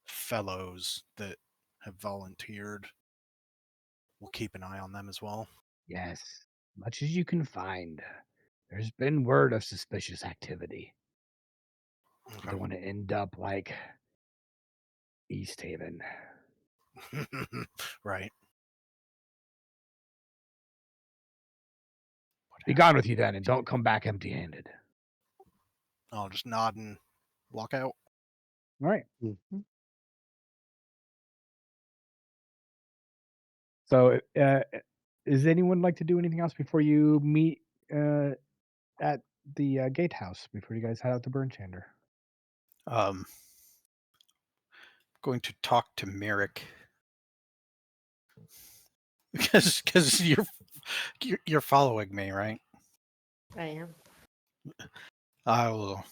fellows that have volunteered. We'll keep an eye on them as well. Yes, much as you can find. There's been word of suspicious activity. You Okay. don't want to end up like East Haven. Right. Be gone with you then, and don't come back empty-handed. I'll just nod and walk out. All right. Mhm. So, does anyone like to do anything else before you meet at the gatehouse before you guys head out to Burnchander? Um, going to talk to Merrick because you're following me, right? I am. I will.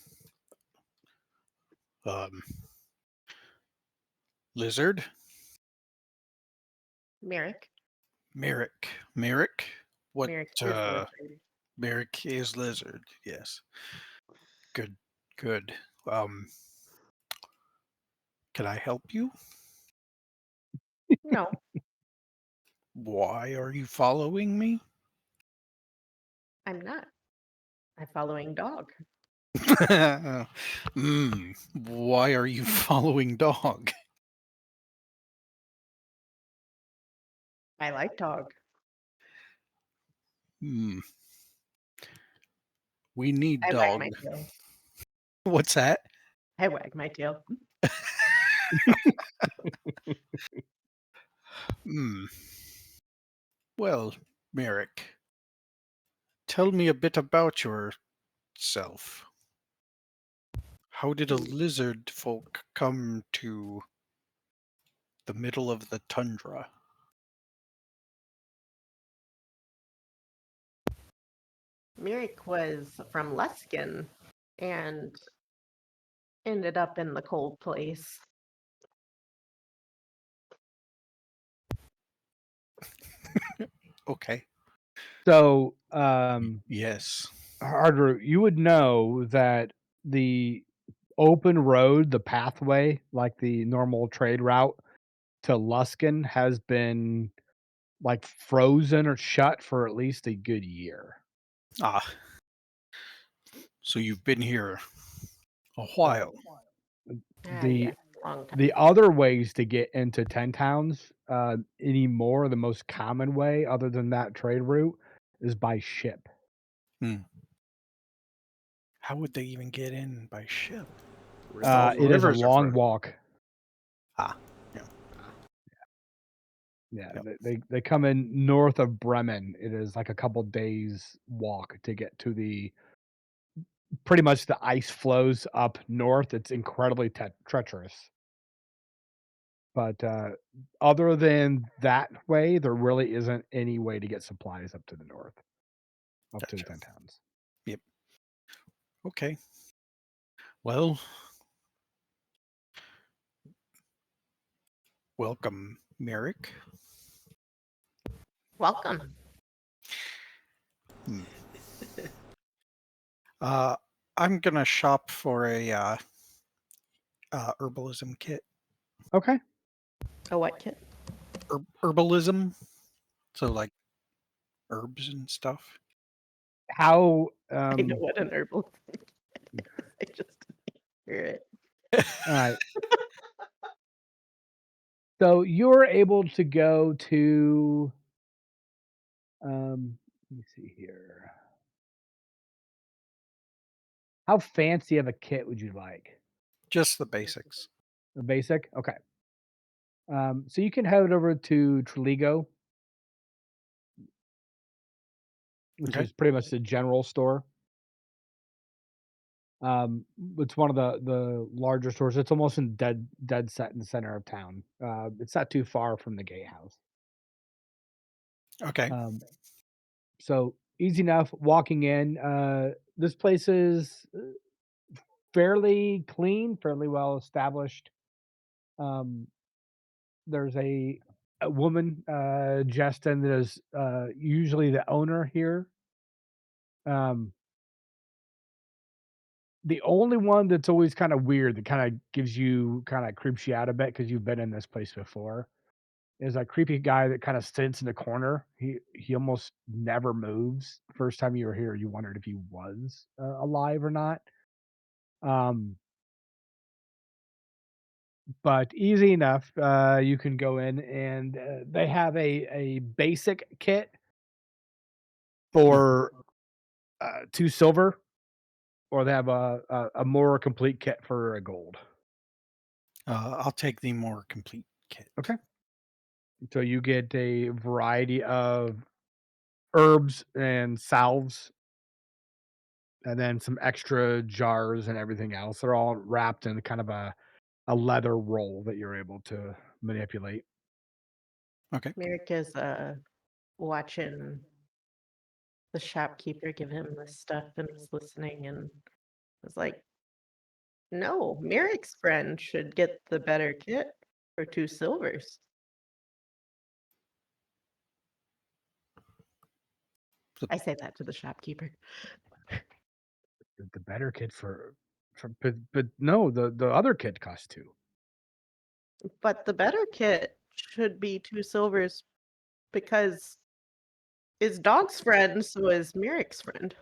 Um, Lizard, Merrick. Merrick. What? Merrick is lizard. Merrick is lizard. Yes. Good. Good. Um, can I help you? No, Why are you following me? I'm not. I'm following dog. Why are you following dog? I like dog. Hmm. We need I wag dog. my tail. What's that? I wag my tail. Hmm. Well, Merrick, tell me a bit about yourself. How did a lizard folk come to the middle of the tundra? Mirik was from Luskin and ended up in the cold place. Okay. So, Yes. Hardru, you would know that the open road, the pathway, like the normal trade route to Luskin has been, like, frozen or shut for at least a good year. Ah, so you've been here a Uh, while. the Yeah, long time. the other ways to get into 10 towns, anymore, the most common way other than that trade route is by ship. Hmm. How would they even get in by ship? River. All the It is a rivers are long frozen. walk. Ah, yeah. Yeah, Yep. they come in north of Bremen. It is like a couple days walk to get to the pretty much the ice flows up north. It's incredibly treacherous. But other than that way, there really isn't any way to get supplies up to the north, up to the Gotcha. 10 towns. Yep. Okay. Well, welcome, Merrick. Welcome. Hmm. Uh, I'm gonna shop for a herbalism kit. Okay. A what kit? Herbalism, so like herbs and stuff. How I know what an herbal is. I just didn't hear it. all right. So you're able to go to let me see here. How fancy of a kit would you like? Just the basics. A basic? Okay. So you can head over to Treligo, which Okay. is pretty much the general store. It's one of the larger stores. It's almost in dead set in the center of town. It's not too far from the gatehouse. Okay. Um, so easy enough walking in. This place is fairly clean, fairly well established. Um, there's a woman, Justin, that is usually the owner here. Um, the only one that's always kind of weird that kind of gives you kind of creeps you out a bit because you've been in this place before is a creepy guy that kind of sits in the corner. He almost never moves. First time you were here, you wondered if he was alive or not. Um, but easy enough. You can go in and they have a basic kit Mhm. for 2 silver, or they have a more complete kit for a gold. I'll take the more complete kit. Okay. So you get a variety of herbs and salves, and then some extra jars and everything else. They're all wrapped in kind of a leather roll that you're able to manipulate. Okay. Mirik is watching the shopkeeper give him this stuff and was listening and was like, no, Mirik's friend should get the better kit for 2 silvers. I say that to the shopkeeper. The better kit but no, the other kit costs 2. But the better kit should be 2 silvers because is dog's friend, so is Mirik's friend.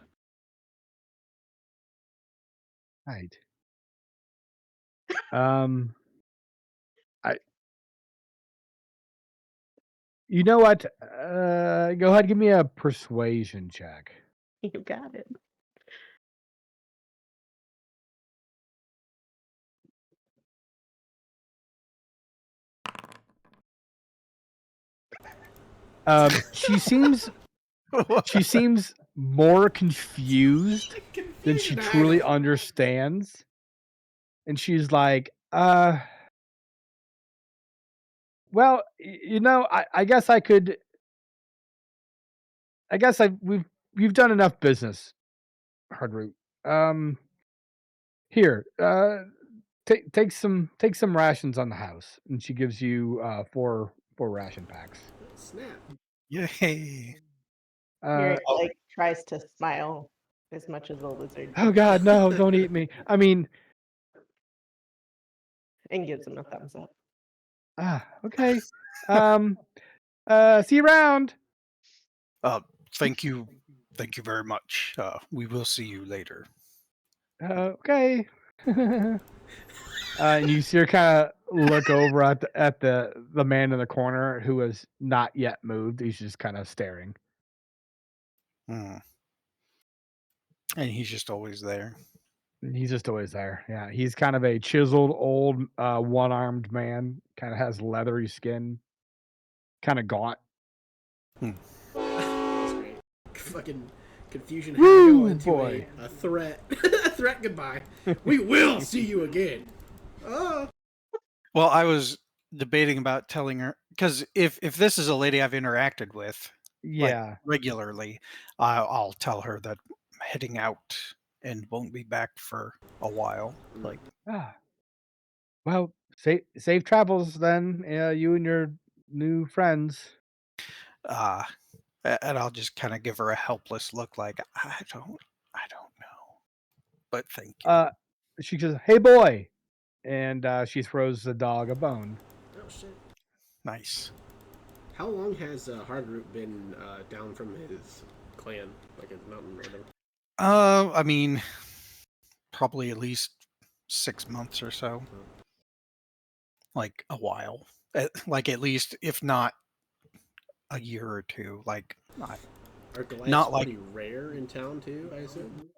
Right. Um, I You know what? Go ahead, give me a persuasion check. You got it. She seems more confused than she Confusion truly haggle. understands, and she's like, well, you know, I guess I could. I guess I we've done enough business, hard root. Um, here, take some rations on the house, and she gives you four ration packs. Snap. Yay. Mary Oh, like tries to smile as much as the lizard oh can God, no! Don't eat me. I mean, and gives him a thumbs up. okay. Um, see you around. Uh, thank you. Thank you very much. We will see you later. Okay. And you see her kind of look over at the man in the corner who has not yet moved. He's just kind of staring. Hmm. And he's just always there. He's just always there. Yeah, he's kind of a chiseled old one-armed man. Kind of has leathery skin. Kind of gaunt. That's great. Fucking confusion haggle Woo into boy. a threat. A threat goodbye. We will see you again. Oh. Well, I was debating about telling her because if this is a lady I've interacted with like Yeah. regularly, I'll tell her that I'm heading out and won't be back for a while. Like, Ah, well, safe travels then. You and your new friends. uh, and I'll just kind of give her a helpless look, like I don't know, but thank you. She says, "Hey boy," and she throws the dog a bone. Oh shit. Nice. How long has Hardroot been down from his clan, like a mountain or whatever? I mean, probably at least 6 months or so, like a while. Like at least, if not a year or two. Like, Are Goliaths not like pretty rare in town too? I assume.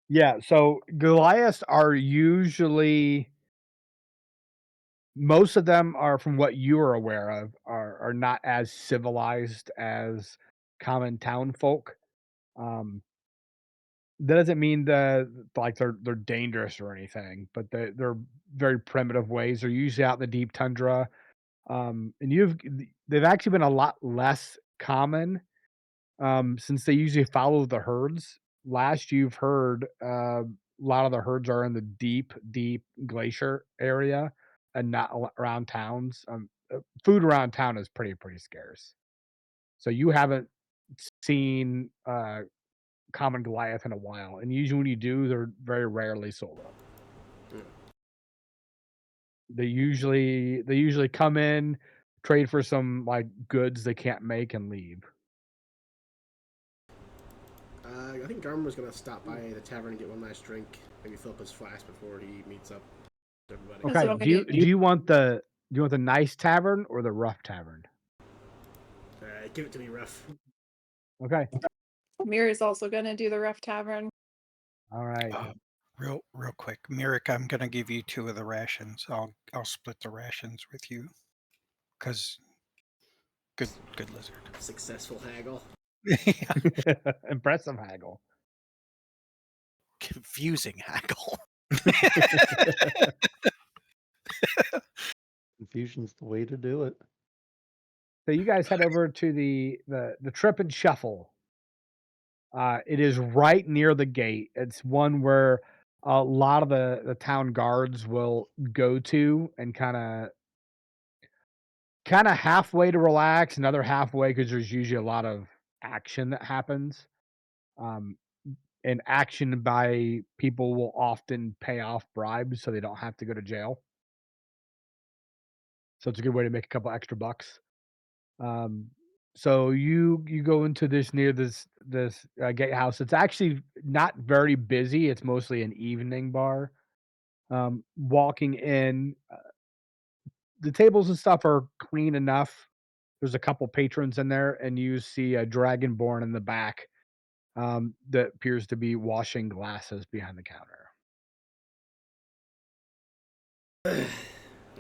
Yeah, so Goliaths are usually most of them are from what you are aware of are not as civilized as common town folk. Um, that doesn't mean that like they're dangerous or anything, but they're very primitive ways. They're usually out in the deep tundra. And they've actually been a lot less common since they usually follow the herds. Last you've heard, a lot of the herds are in the deep glacier area and not around towns. Food around town is pretty scarce. So you haven't seen common Goliath in a while, and usually when you do, they're very rarely solo. Hmm. They usually come in, trade for some like goods they can't make, and leave. I think Garmin was gonna stop by the tavern and get one last drink, maybe fill up his flask before he meets up with everybody. That's what Okay, I'm gonna do. do you want the nice tavern or the rough tavern? Give it to me, rough. Okay. Mira's also gonna do the rough tavern. All right. real quick, Mirik, I'm gonna give you 2 of the rations. I'll split the rations with you because good lizard. Successful haggle. Yeah. Impressive haggle. Confusing haggle. Confusion's the way to do it. So you guys head over to the Trip and Shuffle. It is right near the gate. It's one where a lot of the town guards will go to and kinda halfway to relax, another halfway because there's usually a lot of action that happens. Um, and action by people will often pay off bribes so they don't have to go to jail. So it's a good way to make a couple extra bucks. Um, so you go into this near this gatehouse. It's actually not very busy. It's mostly an evening bar. Walking in, the tables and stuff are clean enough. There's a couple patrons in there, and you see a dragonborn in the back that appears to be washing glasses behind the counter. I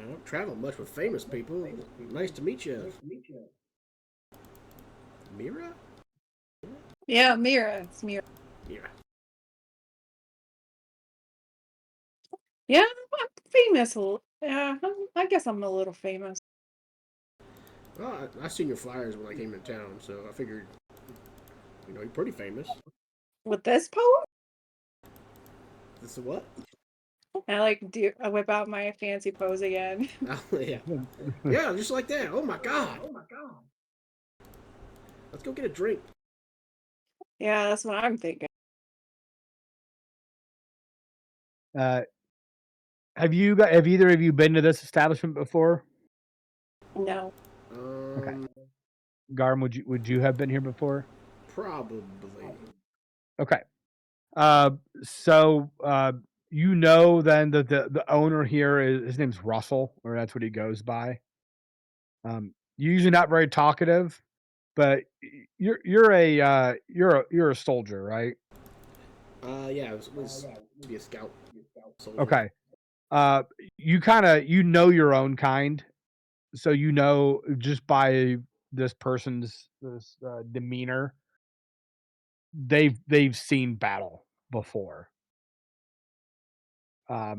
don't travel much with famous people. Nice to meet you. Mira? Yeah, Mira. It's Mira. Mira. Yeah, I'm famous. Yeah, I guess I'm a little famous. Well, I seen your flyers when I came in town, so I figured, you're pretty famous. With this poem, This is what? I whip out my fancy pose again. Oh, yeah. Yeah, just like that. Oh my god. Let's go get a drink. Yeah, that's what I'm thinking. Uh, have either of you been to this establishment before? No. Okay. Um, Garm, would you have been here before? probably. Okay. So you know then that the owner here is his name's Russell, or that's what he goes by. Usually not very talkative, but you're a soldier, right? Yeah, it was to be a scout soldier. Okay. Uh, you know your own kind, so you know just by this demeanor, they've seen battle before.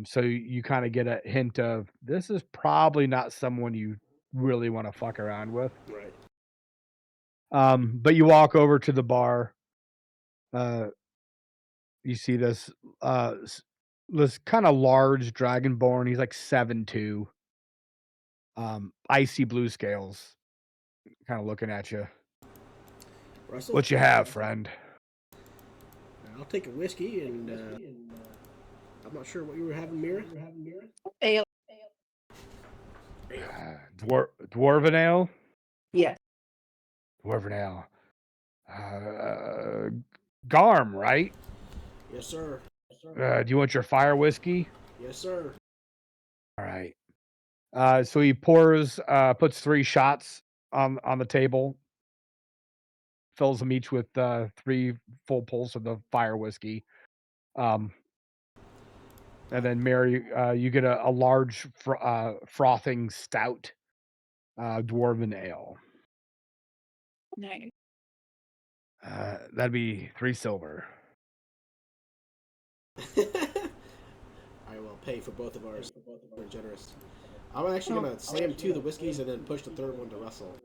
So you kind of get a hint of this is probably not someone you really want to fuck around with. Right. But you walk over to the bar. Uh, you see this kind of large dragonborn. He's like 7'2", icy blue scales, kind of looking at you. Russell? What you have, friend? I'll take a whiskey, and I'm not sure what you were having, Mira. Ale. Dwarven ale. Yeah. Dwarven ale. Uh, Garm, right? Yes, sir. Do you want your fire whiskey? Yes, sir. All right. So he puts 3 shots on the table, fills them each with 3 full pulls of the fire whiskey. Um, and then Mary, you get a large frothing stout dwarven ale. Nice. That'd be 3 silver. I will pay for both of ours. We're generous. I'm actually gonna slam 2 of the whiskeys and then push the third one to Russell.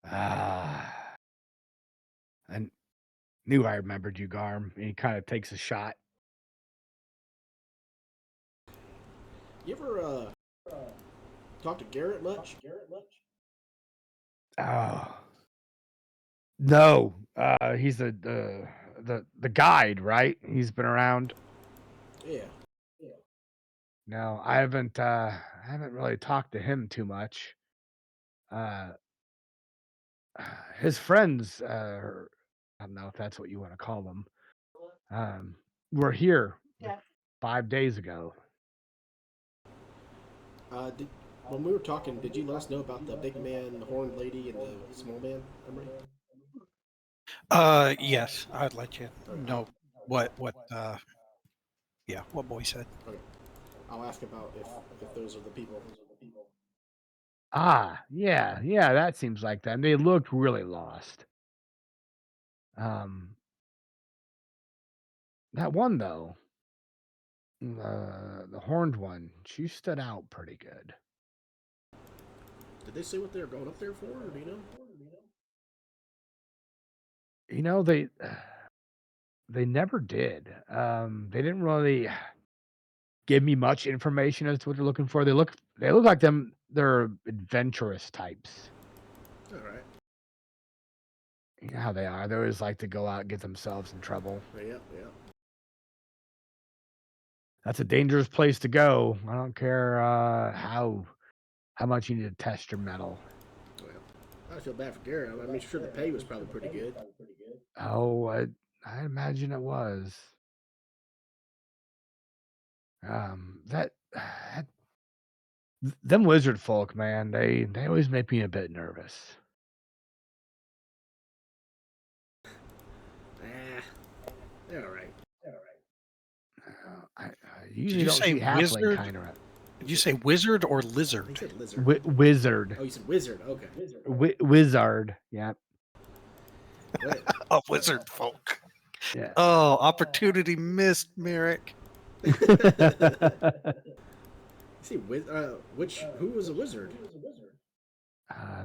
Ah, I knew I remembered you, Garm. And he kind of takes a shot. You ever talk to Garrett much? Oh no, he's the guide, right? He's been around. Yeah. No, I haven't really talked to him too much. Uh, his friends, I don't know if that's what you want to call them, were here like 5 days ago. Did when we were talking, did you let us know about the big man, the horned lady, and the small man? Remember? Yes, I'd let you Okay, know what what boy said. okay. I'll ask about if those are the people. Ah, yeah, yeah, that seems like them. They looked really lost. Um, that one though, the horned one, she stood out pretty good. Did they say what they were going up there for, or do you know? You know, they never did. They didn't really give me much information as to what they're looking for. They look like they're adventurous types. All right. You know how they are. They always like to go out and get themselves in trouble. Yeah, yeah. That's a dangerous place to go. I don't care how much you need to test your metal. Well, I feel bad for Garrett. I mean, sure, the pay was probably pretty good. Oh, I imagine it was. That Them lizard folk, man, they always make me a bit nervous. They're all right. I Did usually you don't say see halfling wizard? kind around. Did you say wizard or He lizard? said lizard. Wizard. Oh, you said wizard. Okay. Wizard. Yeah. What? A wizard folk. Yeah. Oh, opportunity missed, Merrick. See, who was a wizard?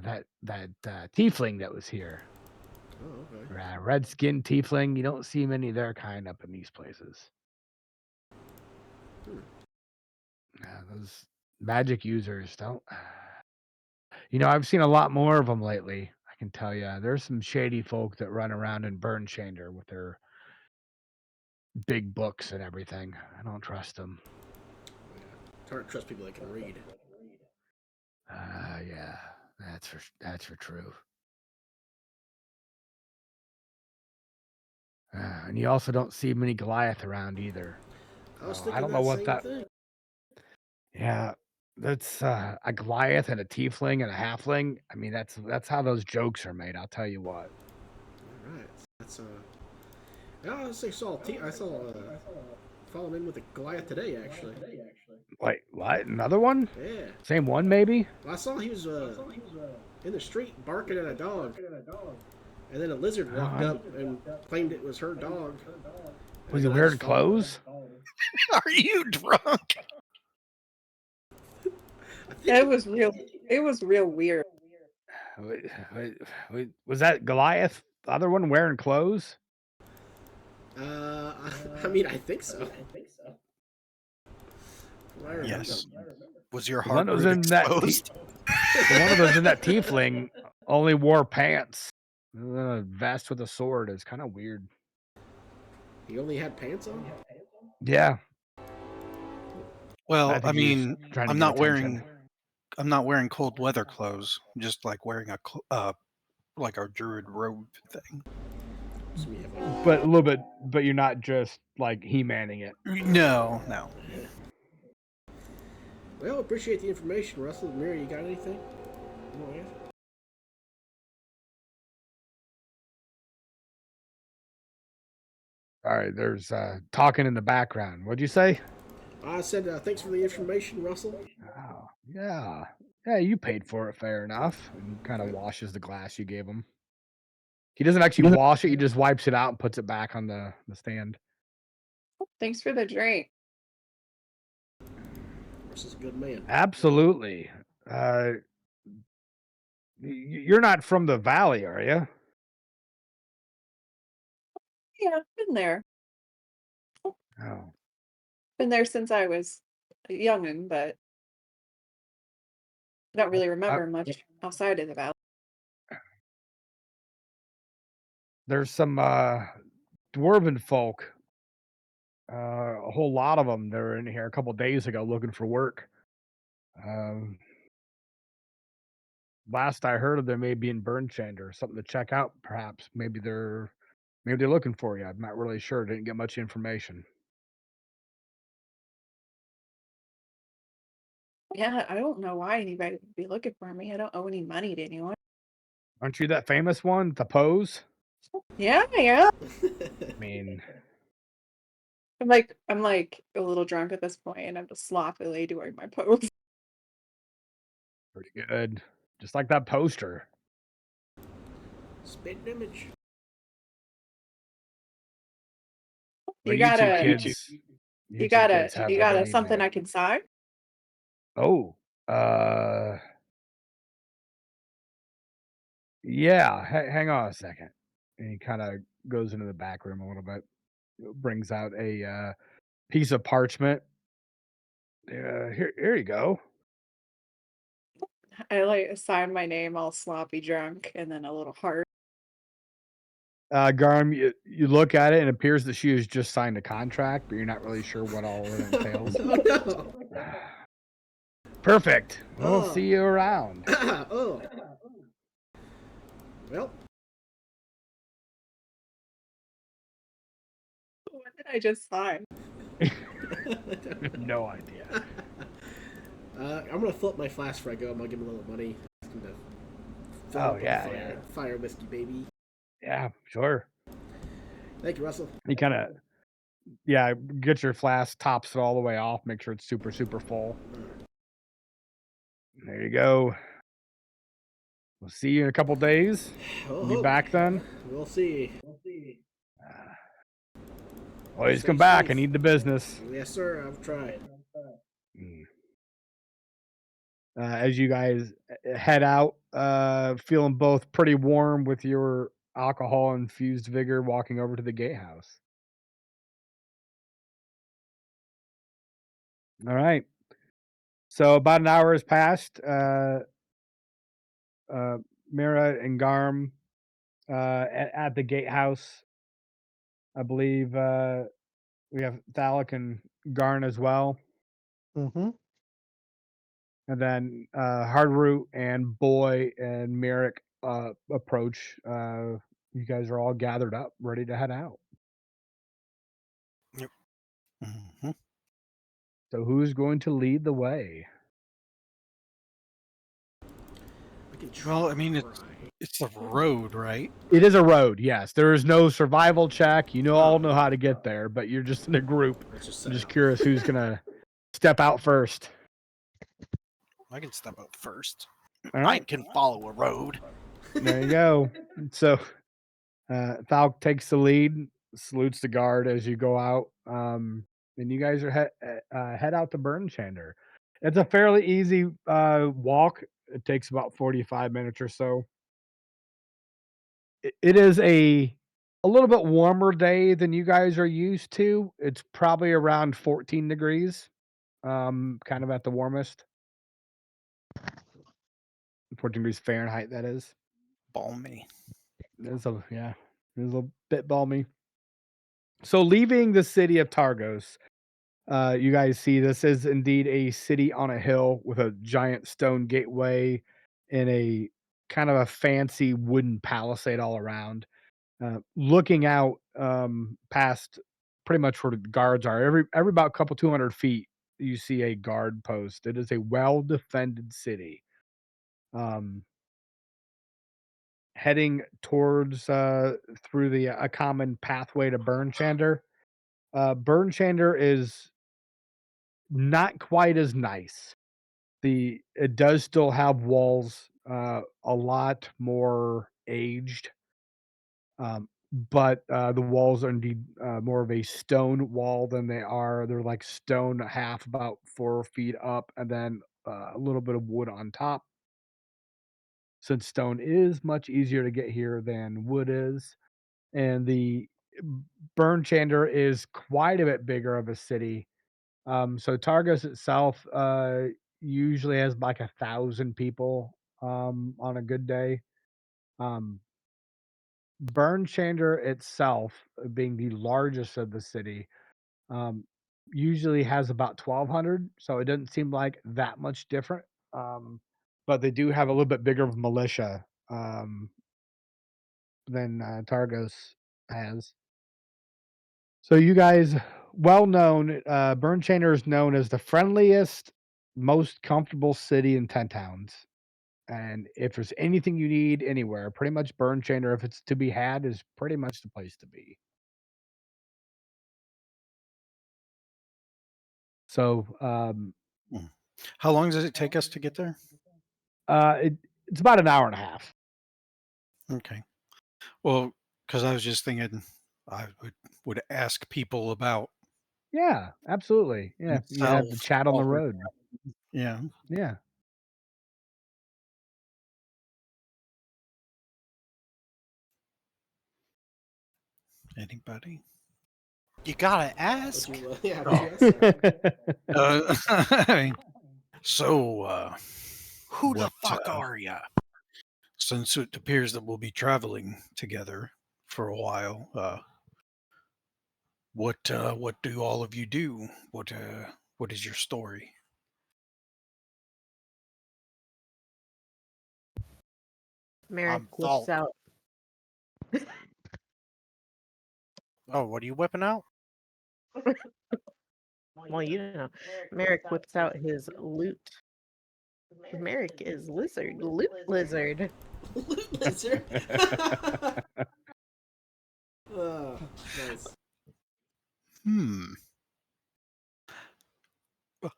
That tiefling that was here. Oh, okay. Red skinned tiefling. You don't see many of their kind up in these places. Those magic users don't. I've seen a lot more of them lately. I can tell you. There's some shady folk that run around in Burn Chamber with their big books and everything. I don't trust them. Yeah. It's hard to trust people that can read. Yeah, that's for true. And you also don't see many Goliath around either. I was I thinking don't know that what same that. thing. Yeah, that's a Goliath and a tiefling and a halfling. I mean, that's how those jokes are made. I'll tell you what. All right. That's I saw falling in with a Goliath today, actually. Wait, what? Another one? Yeah. Same one, maybe? Well, I saw he was in the street barking at a dog, and then a lizard walked up and claimed it was her dog. Was he And I wearing just followed clothes? Are you drunk? I think It was real. It was real weird. Was that Goliath? The other one wearing clothes? I mean, I think so. From what I remember. Yes. Was your The one heart that was root in that exposed? the one that was in that tiefling only wore pants. A vest with a sword is kind of weird. He only had pants on? Yeah, Well, I I think he was mean, trying to I'm get not attention. wearing cold weather clothes. Just like wearing like our druid robe thing. So we have But a little bit, but you're not just like He-Manning it. No. Well, appreciate the information, Russell. Mary, you got anything? You wanna add? All right, there's talking in the background. What'd you say? I said thanks for the information, Russell. Oh, yeah. Yeah, you paid for it, fair enough. And he kind of washes the glass you gave him. He doesn't actually wash it, he just wipes it out and puts it back on the stand. Thanks for the drink. Russell's a good man. Absolutely. You're not from the valley, are you? Yeah, I've been there. Oh. Been there since I was a youngin', but I don't really remember much outside of the valley. There's some dwarven folk. A whole lot of them. They were in here a couple days ago looking for work. Um, last I heard of them, may be in Burnchander. Something to check out, perhaps. Maybe they're looking for you. I'm not really sure. Didn't get much information. Yeah, I don't know why anybody would be looking for me. I don't owe any money to anyone. Aren't you that famous one, the pose? Yeah. I mean, I'm like a little drunk at this point, and I'm just sloppily doing my pose. pretty good. Just like that poster. Spit image. Well, You got a YouTube kids have you what got they a need, something man. I can sign? Oh, yeah. Hang on a second. And he kind of goes into the back room a little bit. Brings out a piece of parchment. Here you go. I like sign my name all sloppy drunk and then a little heart. Garm, you look at it and it appears that she has just signed a contract, but you're not really sure what all it entails. Oh no. Perfect. We'll Oh. see you around. Oh. Well, What did I just sign? No idea. I'm gonna flip my flask before I go. I'm gonna give him a little money. Ask him to fill Oh up on the yeah, fire. yeah, Fire whiskey, baby. yeah. Sure. Thank you, Russell. You kind of get your flask, tops it all the way off, make sure it's super super full. There you go. We'll see you in a couple days. We'll Be hope. back then. We'll see. Always Stay come back. I safe. need the business. Yes, sir. I've tried. Mm. As you guys head out, feeling both pretty warm with your alcohol infused vigor, walking over to the gatehouse. All right. So about an hour has passed. Mira and Garm at the gatehouse. I believe we have Thalic and Garn as well. Mm-hmm. And then Hardroot and Boy and Merrick approach. You guys are all gathered up, ready to head out. Mhm. So who's going to lead the way? We can Well, I mean, try. it's the road, right? It is a road, yes. There is no survival check. You Oh. all know how to get there, but you're just in a group. Let's just I'm set just out. curious who's gonna step out first. I can step up first. All I right, can follow a road. there you go. So Falk takes the lead, salutes the guard as you go out, and you guys are head out to Burnchander. It's a fairly easy walk. It takes about 45 minutes or so. It is a little bit warmer day than you guys are used to. It's probably around 14 degrees, kind of at the warmest. 14 degrees Fahrenheit, that is. Balmy. It's a bit balmy. So leaving the city of Targos, you guys see this is indeed a city on a hill with a giant stone gateway and a kind of a fancy wooden palisade all around. Looking out past pretty much where the guards are, every about couple 200 feet, you see a guard post. It is a well defended city. Um, Heading towards through the a common pathway to Burnchander. Burnchander is not quite as nice. It does still have walls, a lot more aged, but the walls are indeed more of a stone wall than they're like stone half about 4 feet up, and then a little bit of wood on top. Since stone is much easier to get here than wood is, and the Burnchander is quite a bit bigger of a city. So Targos itself usually has like 1,000 people on a good day. Um, Burnchander itself, being the largest of the city, um, usually has about 1,200. So it doesn't seem like that much different. Um, but they do have a little bit bigger of a militia than Targos has. So you guys, well known, Burnchander is known as the friendliest, most comfortable city in 10 towns. And if there's anything you need anywhere, pretty much Burnchander, if it's to be had, is pretty much the place to be. So Mm. How long does it take us to get there? it's about an hour and a half. Okay. Well, because I was just thinking I would ask people about Yeah, absolutely. Yeah, you have to themselves chat on while the we're road. yeah. Yeah. Anybody? You gotta Would ask. you, yeah, would you ask, sir? I mean, so Who the what fuck are ya? since it appears that we'll be traveling together for a while, what do all of you do? What is your story? Merrick I'm whips Thalt. out. Oh, what are you whipping out? Well, you know, Merrick whips out his lute Merrick is lizard, loot lizard. Loot lizard. Nice.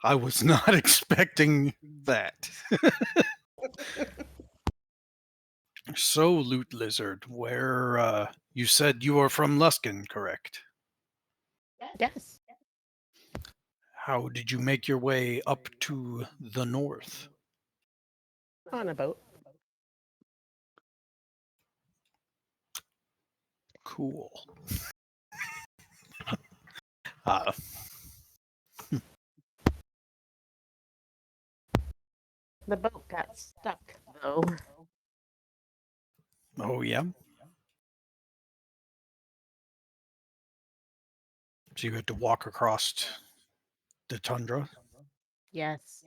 I was not expecting that. So, Loot Lizard, where you said you are from Luskin, correct? Yes. How did you make your way up to the north? On a boat. Cool. Uh, The boat got stuck, though. oh, yeah? So you had to walk across the tundra? Yes.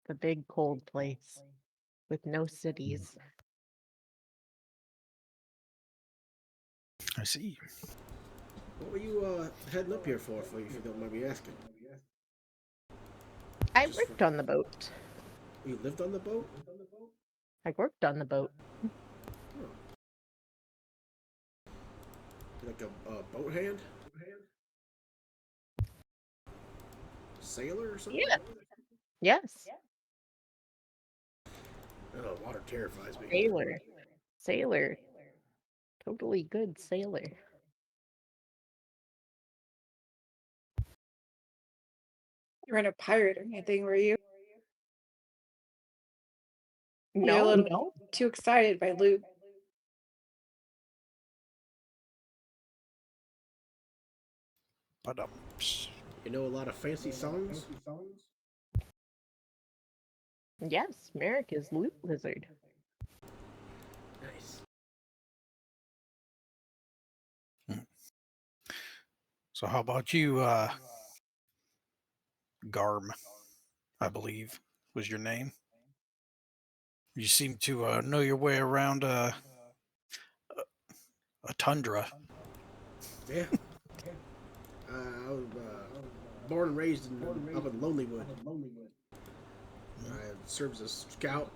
The big cold place with no cities. I see. What were you heading up here for, if you don't mind me asking? I Just worked on the boat. You lived on the boat? I worked on the boat. Like a boat hand? Sailor or something? Yeah. Yes. Oh, water terrifies me. Sailor. Sailor. Totally good sailor. You weren't a pirate or anything, were you? You're a No, little too excited by loot. But You know a lot of fancy songs? Yes, Merrick is loot lizard. Nice. so how about you, Garm, I believe was your name? You seem to know your way around a tundra. Yeah. I was born and raised up in Lonelywood. I served as a scout,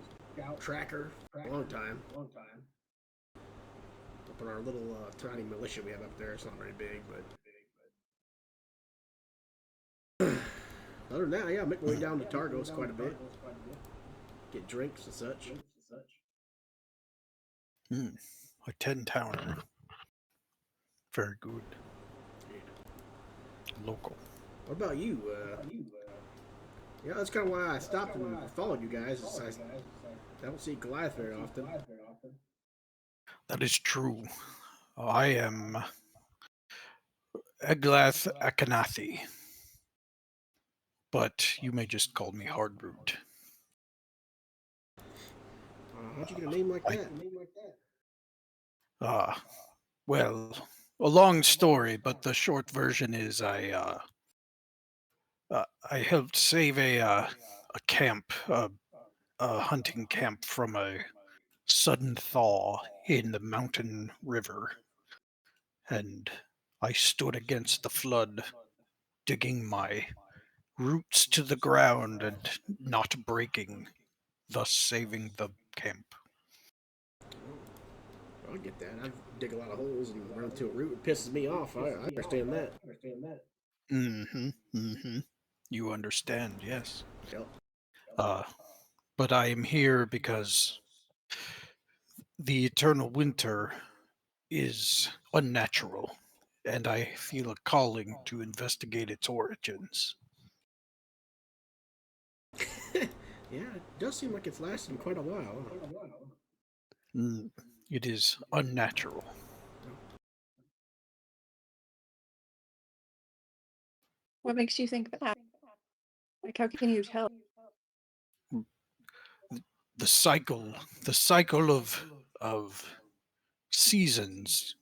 tracker, a long time. Up in our little tiny militia we have up there. It's not very big, but other than that, yeah, I make my way down to Targos quite a bit. Get drinks and such. A 10-towner. Very good. Local. What about you? Yeah, that's kind of why I stopped and followed you guys. I don't see Goliath very often. That is true. I am Eglath Akanathi. But you may just call me Hardroot. How'd you get a name like that? Well, a long story, but the short version is I helped save a camp, a hunting camp from a sudden thaw in the mountain river, and I stood against the flood, digging my roots to the ground and not breaking, thus saving the camp. I get that. I dig a lot of holes and run into a root. It pisses me off. I understand that. You understand, yes. Yep. But I am here because the eternal winter is unnatural, and I feel a calling to investigate its origins. Yeah, it does seem like it's lasting quite a while. It is unnatural. What makes you think that? Like, how can you tell? The cycle of seasons.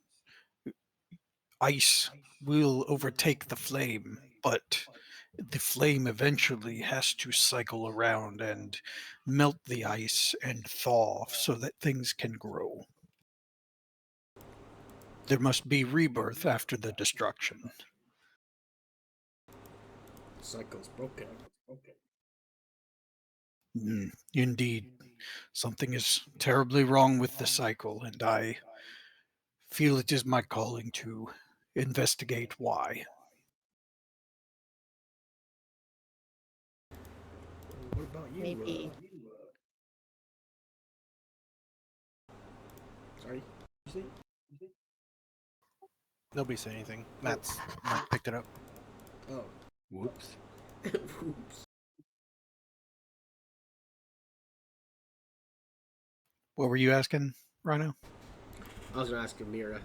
Ice will overtake the flame, but the flame eventually has to cycle around and melt the ice and thaw so that things can grow. There must be rebirth after the destruction. The cycle's broken. Indeed, something is terribly wrong with the cycle, and I feel it is my calling to investigate why. What about you? Maybe Sorry. You see? Nobody said anything. Matt picked it up. Oh. Whoops. Oops. What were you asking, Rhino? I was gonna ask you, Mira.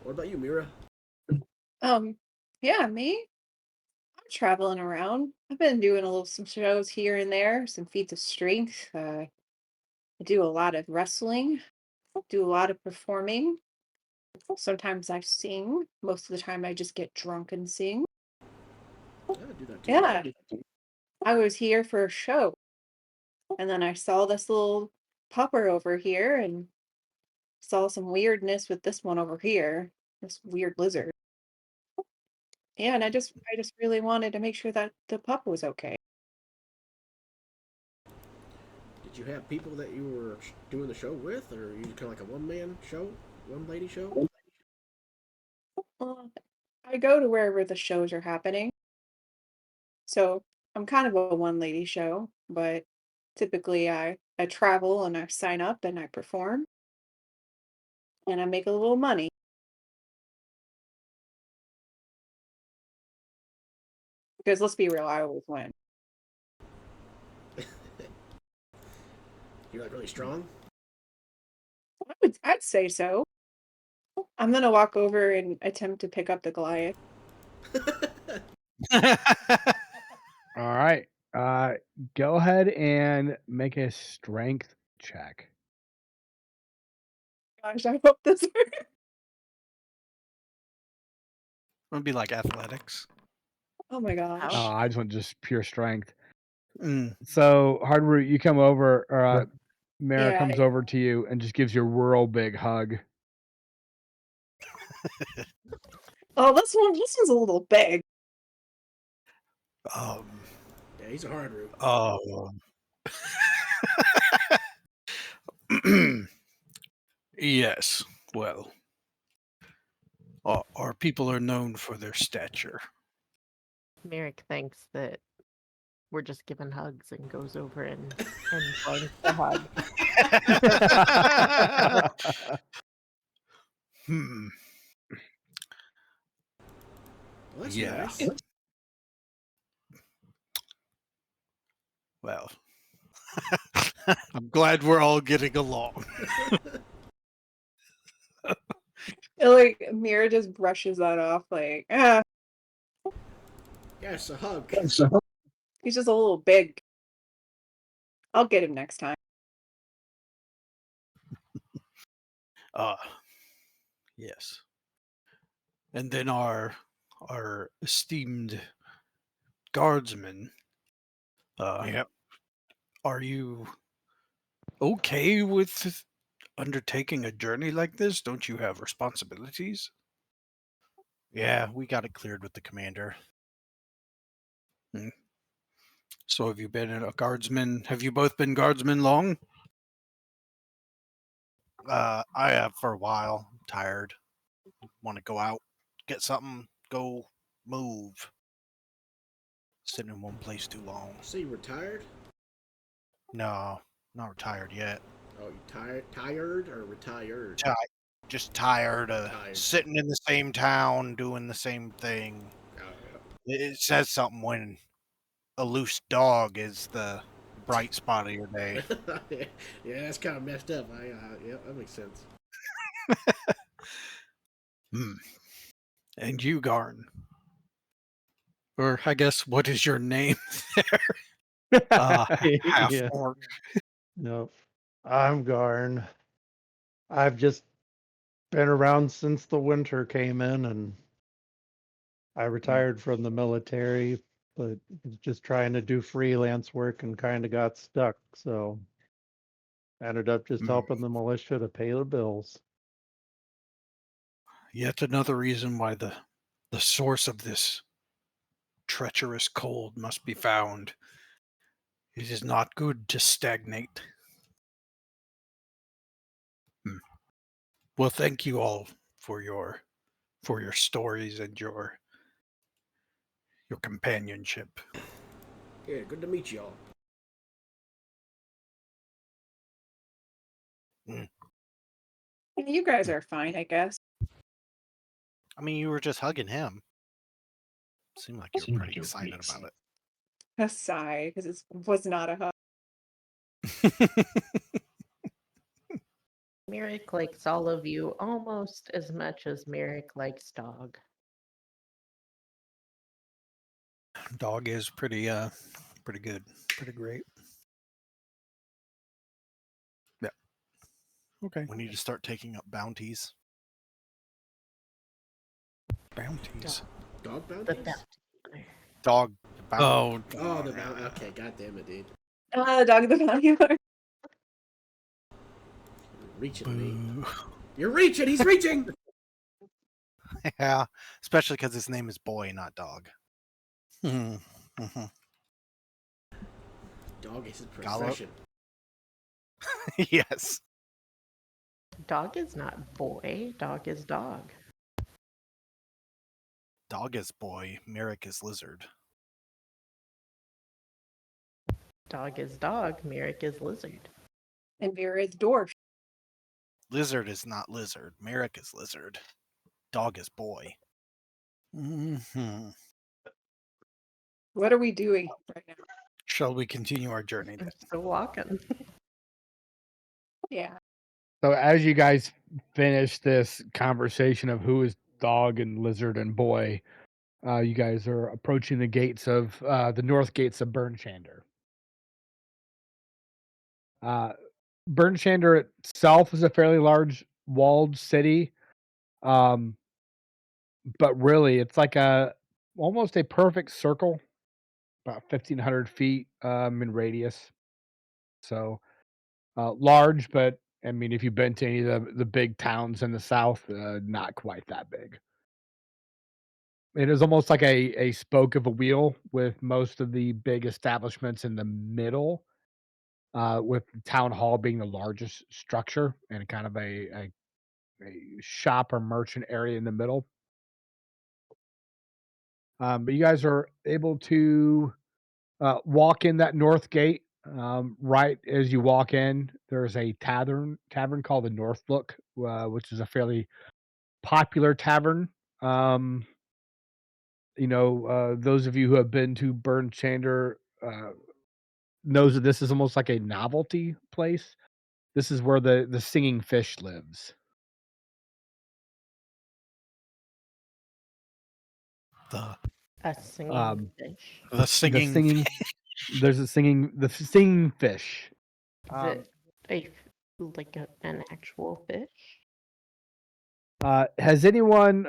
What about you, Mira? Yeah, me. I'm traveling around. I've been doing some shows here and there, some feats of strength. I do a lot of wrestling, do a lot of performing. Sometimes I sing. Most of the time, I just get drunk and sing. Yeah, I do that too. Yeah, I was here for a show, and then I saw this little pupper over here, and saw some weirdness with this one over here. This weird lizard. Yeah, and I just really wanted to make sure that the pup was okay. Did you have people that you were doing the show with, or are you kind of like a one-man show, one-lady show? Well, I go to wherever the shows are happening. So I'm kind of a one lady show, but typically I travel and I sign up and I perform and I make a little money. Because let's be real, I always win. You're like really strong. I'd say so. I'm gonna walk over and attempt to pick up the Goliath. All right. Go ahead and make a strength check. Gosh, I hope this works. It'd be like athletics. Oh my gosh. Ouch. I just want just pure strength. Mm. So, Hardroot, you come over, Mara Yeah. comes over to you and just gives you a real big hug. Oh, this one's a little big. Um, Yeah, he's a hard root. Yes. Well, our people are known for their stature. Merrick thinks that we're just giving hugs and goes over and joins the hug. Hmm. Well, that's Yeah. nice. Well, I'm glad we're all getting along. Like Mira just brushes that off like, Yes, a hug. he's just a little big. I'll get him next time. Yes. And then our esteemed guardsman. Yep. Are you okay with undertaking a journey like this? Don't you have responsibilities? Yeah, we got it cleared with the commander. So have you been a guardsman? Have you both been guardsmen long? I have for a while. I'm tired. Want to go out, get something, go move. Sitting in one place too long. So you retired? No, not retired yet. Oh, you tired or retired? Just tired of Tired. sitting in the same town doing the same thing. Oh, It says something when a loose dog is the bright spot of your day. yeah. Yeah, that's kind of messed up. Yeah, that makes sense. And you, Garn. Or I guess, what is your name there? Half Yeah. orc. No, I'm Garn. I've just been around since the winter came in, and I retired from the military, but was just trying to do freelance work and kind of got stuck. So ended up just helping the militia to pay the bills. Yet another reason why the source of this treacherous cold must be found. It is not good to stagnate. Well, thank you all for your stories and your companionship. Yeah, good to meet y'all. You guys are fine, I guess. I mean, you were just hugging him. Seemed like you were pretty excited about it. A sigh, because it was not a hug. Merrick likes all of you almost as much as Merrick likes Dog. Dog is pretty good, pretty great. Yeah. Okay. We need to start taking up bounties. Bounties. Dog The bounties? bounty. Dog bounty. Oh, the bounty. Okay, god damn it, dude. The dog the bounty hunter. Reaching me. Boo. You're reaching! He's reaching! Yeah, especially because his name is Boy, not Dog. Mhm. Mhm. Dog is his Gallop. profession. Yes. Dog is not boy. Dog is dog. Dog is Boy. Merrick is Lizard. Dog is dog. Merrick is lizard. And Vera is dwarf. Lizard is not Lizard. Merrick is Lizard. Dog is Boy. Mhm. What are we doing right now? Shall we continue our journey I'm then? still walking. Yeah. So as you guys finish this conversation of who is dog and lizard and boy, you guys are approaching the gates of the north gates of Burnchander. Burnchander itself is a fairly large walled city, um, but really it's like a almost a perfect circle, about 1,500 feet in radius. So large, but I mean, if you've been to any of the big towns in the south, not quite that big. It is almost like a spoke of a wheel with most of the big establishments in the middle, with the town hall being the largest structure and kind of a shop or merchant area in the middle. But you guys are able to walk in that north gate. Right as you walk in, there's a tavern called the North Look, which is a fairly popular tavern. Um, those of you who have been to Burnchander knows that this is almost like a novelty place. This is where the singing fish lives. The A singing Um, fish. the the singing. singing there's the singing fish. Is Um, it like an actual fish? has anyone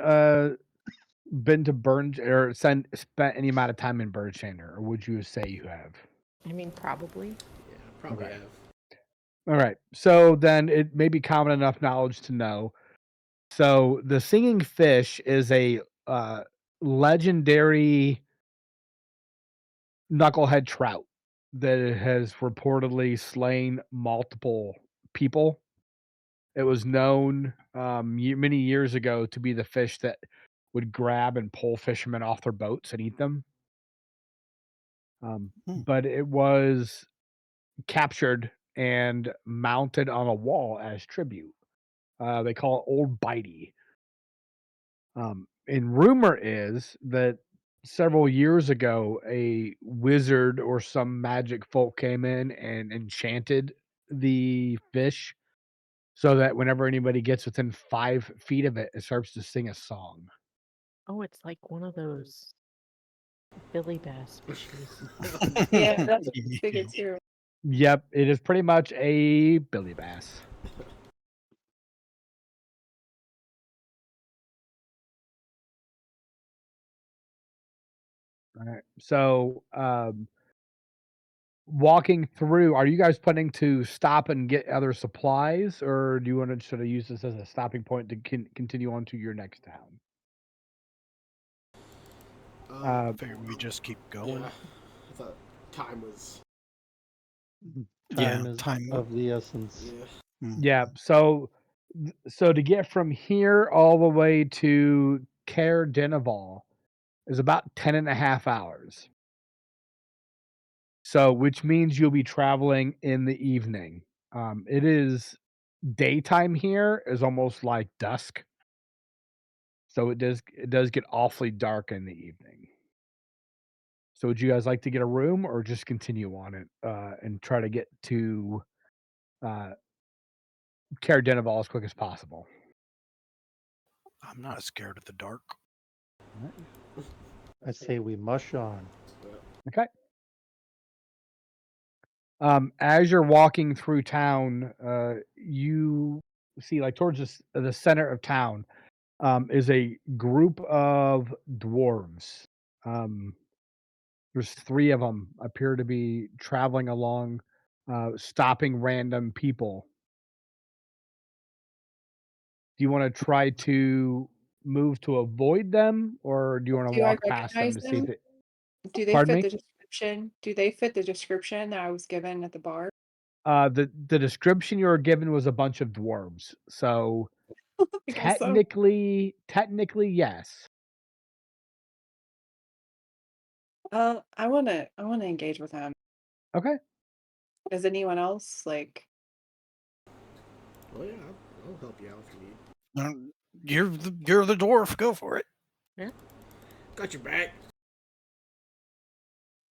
been to Burn or spent any amount of time in Burnchander, or would you say you have? I mean, probably. Yeah, probably Okay. have. All right. So then it may be common enough knowledge to know. So the singing fish is a legendary knucklehead trout that has reportedly slain multiple people. It was known many years ago to be the fish that would grab and pull fishermen off their boats and eat them. Hmm. But it was captured and mounted on a wall as tribute. They call it Old Bitey. And rumor is that several years ago, a wizard or some magic folk came in and enchanted the fish so that whenever anybody gets within 5 feet of it, it starts to sing a song. Oh, it's like one of those Billy Bass fishes. Yeah, that's what I figured too. Yep, it is pretty much a billy bass. All right. So, walking through, are you guys planning to stop and get other supplies, or do you want to sort of use this as a stopping point to continue on to your next town? Um, Uh, Figure we just keep yeah, going. I thought time was Time Yeah, is time. of the essence. Yeah. Yeah, so to get from here all the way to Caer Dineval is about 10 and a half hours. So, which means you'll be traveling in the evening. It is daytime here is almost like dusk. So it does get awfully dark in the evening. So would you guys like to get a room or just continue on it and try to get to uh, Caer Dineval as quick as possible? I'm not scared of the dark. I say we mush on. Okay. As you're walking through town, you see, like towards the center of town, is a group of dwarves. Um, there's three of them appear to be traveling along, stopping random people. Do you want to try to move to avoid them, or do you want to Do I walk past them recognize to see if them? they? Do they Pardon fit me. the description? Do they fit the description that I was given at the bar? The description you were given was a bunch of dwarves. So I guess so. technically, yes. I wanna engage with him. Okay. Does anyone else like? Oh yeah, I'll help you out if you need. You're the dwarf. Go for it. Got your back.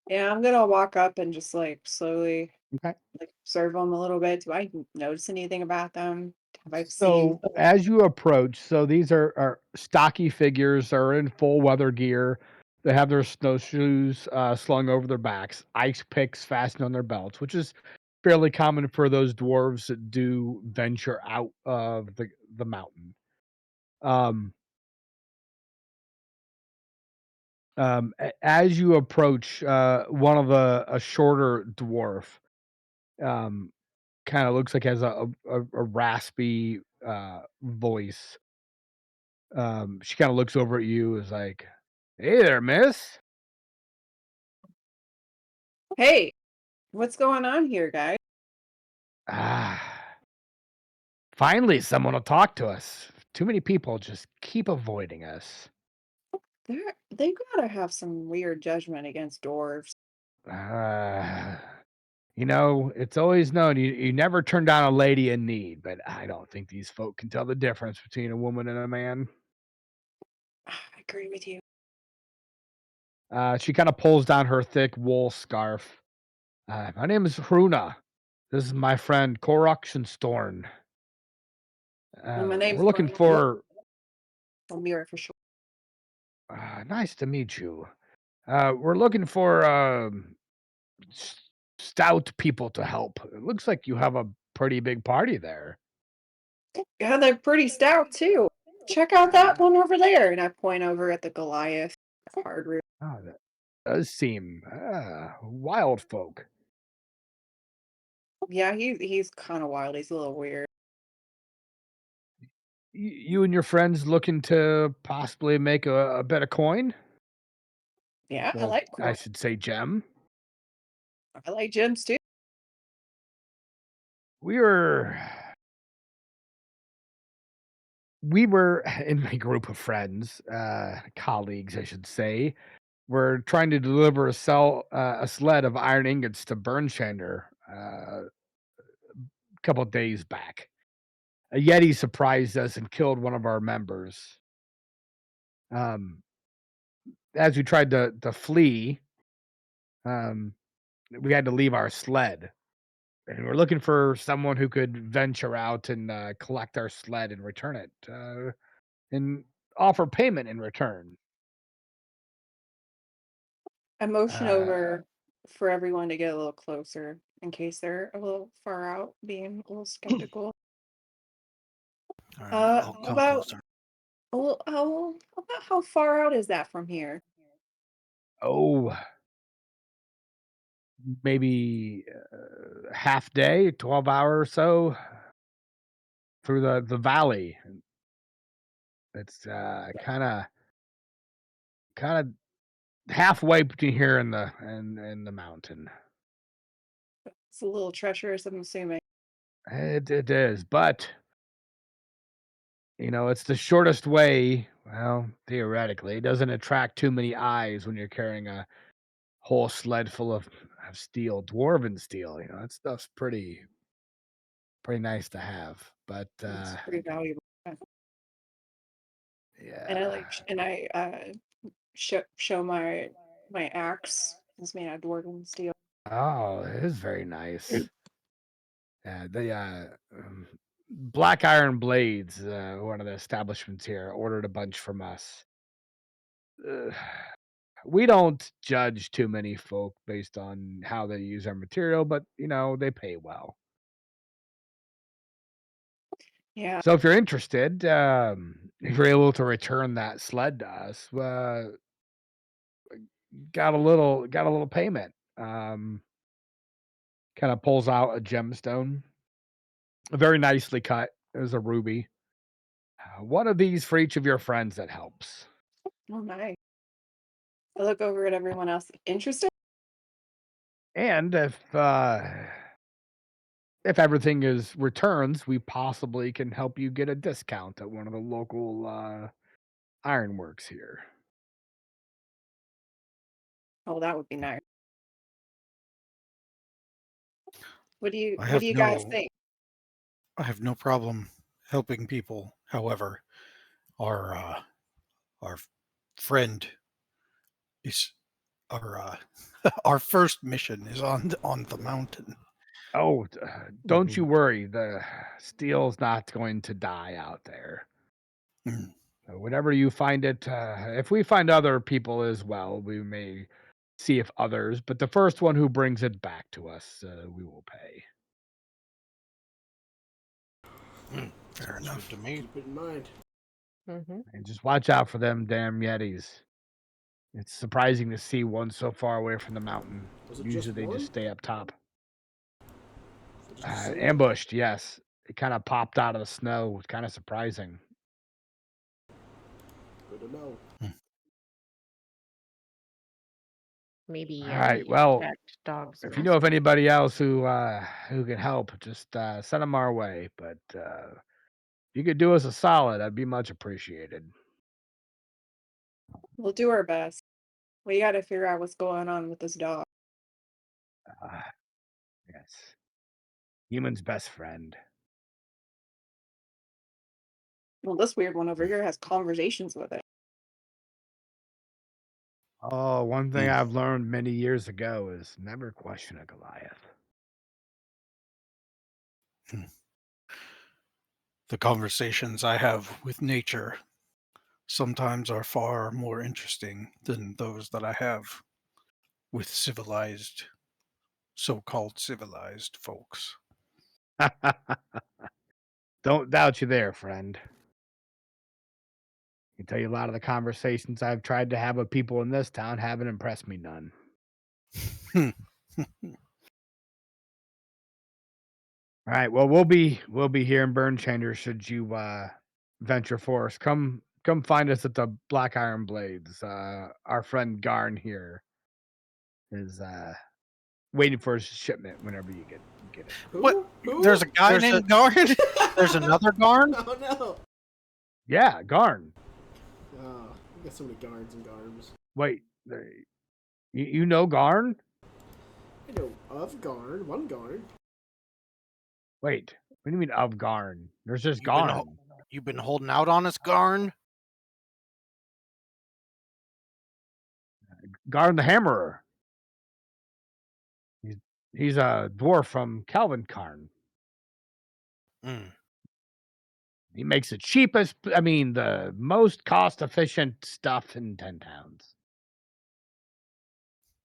Yeah, I'm gonna walk up and just like slowly Okay. like observe them a little bit. Do I notice anything about them? Have I seen? So as you approach, so these are stocky figures, are in full weather gear. They have their snowshoes slung over their backs, ice picks fastened on their belts, which is fairly common for those dwarves that do venture out of the mountain. Um, as you approach, one of a shorter dwarf, um, kind of looks like has a raspy voice. She kinda looks over at you, is like, "Hey there, miss." Hey, what's going on here, guys? "Ah, finally someone will talk to us. Too many people just keep avoiding us." They gotta have some weird judgment against dwarves. "Uh, it's always known you never turn down a lady in need, but I don't think these folk can tell the difference between a woman and a man." I agree with you. She kinda pulls down her thick wool scarf. "My name is Hruna. This is my friend Korok and Storn. And my We're name's looking Miranda. for." Or Mira for sure. Nice to meet you. We're looking for stout people to help. It looks like you have a pretty big party there. Yeah, they're pretty stout too. Check out that one over there. And I point over at the Goliath hard root. Oh, that does seem wild folk. Yeah, he's kind of wild. He's a little weird. You and your friends looking to possibly make a bit of coin? Yeah, I Well, like I corn. should say gem. I like gems too. We were we were in my group of friends, colleagues, I should say. We're trying to deliver a sled of iron ingots to Bernshander a couple days back. A Yeti surprised us and killed one of our members. Um, as we tried to flee, um, we had to leave our sled, and we're looking for someone who could venture out and collect our sled and return it, and offer payment in return. I motion Uh, over for everyone to get a little closer in case they're a little far out, being a little skeptical. All right, I'll come About closer. about how far out is that from here? oh, maybe half day, 12 hour or so through the valley. It's kind of halfway between here and the mountain. It's a little treacherous, I'm assuming. It is, but it's the shortest way. Well, theoretically, it doesn't attract too many eyes when you're carrying a whole sled full of steel, dwarven steel. That stuff's pretty nice to have. But It's pretty valuable. And I yeah. like, and I show my axe is made out of dwarven steel. Oh, it is very nice. Yeah, the Black Iron Blades, one of the establishments here, ordered a bunch from us. Uh, we don't judge too many folk based on how they use our material, but they pay well. Yeah. So if you're interested, if you're able to return that sled to us, got a little payment. Kind of pulls out a gemstone, very nicely cut. It was a ruby. One of these for each of your friends that helps. Oh, nice. I look over at everyone else. Interested? And if everything is returns, we possibly can help you get a discount at one of the local ironworks here. Oh, that would be nice. What do you I What have do you guys no think? I have no problem helping people. However, our friend is our our first mission is on the mountain. Oh, don't you Mhm. worry. The steel's not going to die out there. Mm. Whenever you find it, if we find other people as well, we may see if others. But the first one who brings it back to us, we will pay. Fair Sounds good enough. to me. Keep it in mind. Mm-hmm. And just watch out for them damn yetis. It's surprising to see one so far away from the mountain. Was it just Usually they just one? stay up top. So just a single? Ambushed, yes. It kind of popped out of the snow. It's kind of surprising. Good to know. Maybe All right. he Well, attacked dog's if you know of master. anybody else who can help, just send them our way. But if you could do us a solid, that'd be much appreciated. We'll do our best. We got to figure out what's going on with this dog. Uh, yes. Human's best friend. Well, this weird one over here has conversations with it. Oh, one thing Mm. I've learned many years ago is never question a Goliath. The conversations I have with nature sometimes are far more interesting than those that I have with so-called civilized folks. Don't doubt you there, friend. I can tell you a lot of the conversations I've tried to have with people in this town haven't impressed me none. Hmm. All right, well we'll be here in Burn Changer should you venture forth. Come find us at the Black Iron Blades. Our friend Garn here is waiting for his shipment whenever you get it. What? Who? There's a guy named Garn? There's another Garn? Oh no! Yeah, Garn. We got so many guards and garbs. Wait, you know Garn? I know of Garn, one Garn. Wait, what do you mean of Garn? There's just You've been Garn. you've been holding out on us, Garn. Garn the Hammerer. He's he's a dwarf from Calvin Karn. Mm. He makes the cheapest, I mean, the most cost efficient stuff in 10 towns.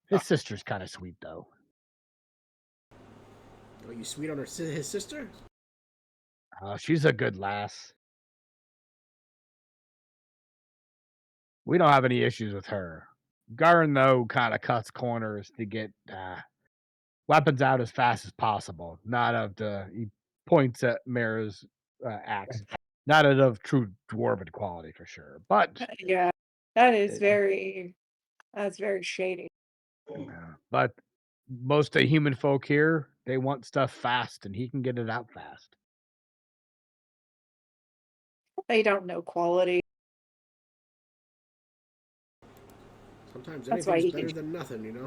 Ah. His sister's kind of sweet, though. Are you sweet on his sister? She's a good lass. We don't have any issues with her. Garn, though, kind of cuts corners to get weapons out as fast as possible. Not of the. He points at Mara's axe. Not of true dwarven quality for sure. But Yeah, that is uh, that's very shady. but most of the human folk here They want stuff fast, and he can get it out fast. They don't know quality. Sometimes That's why anything's he can. better than nothing, you know?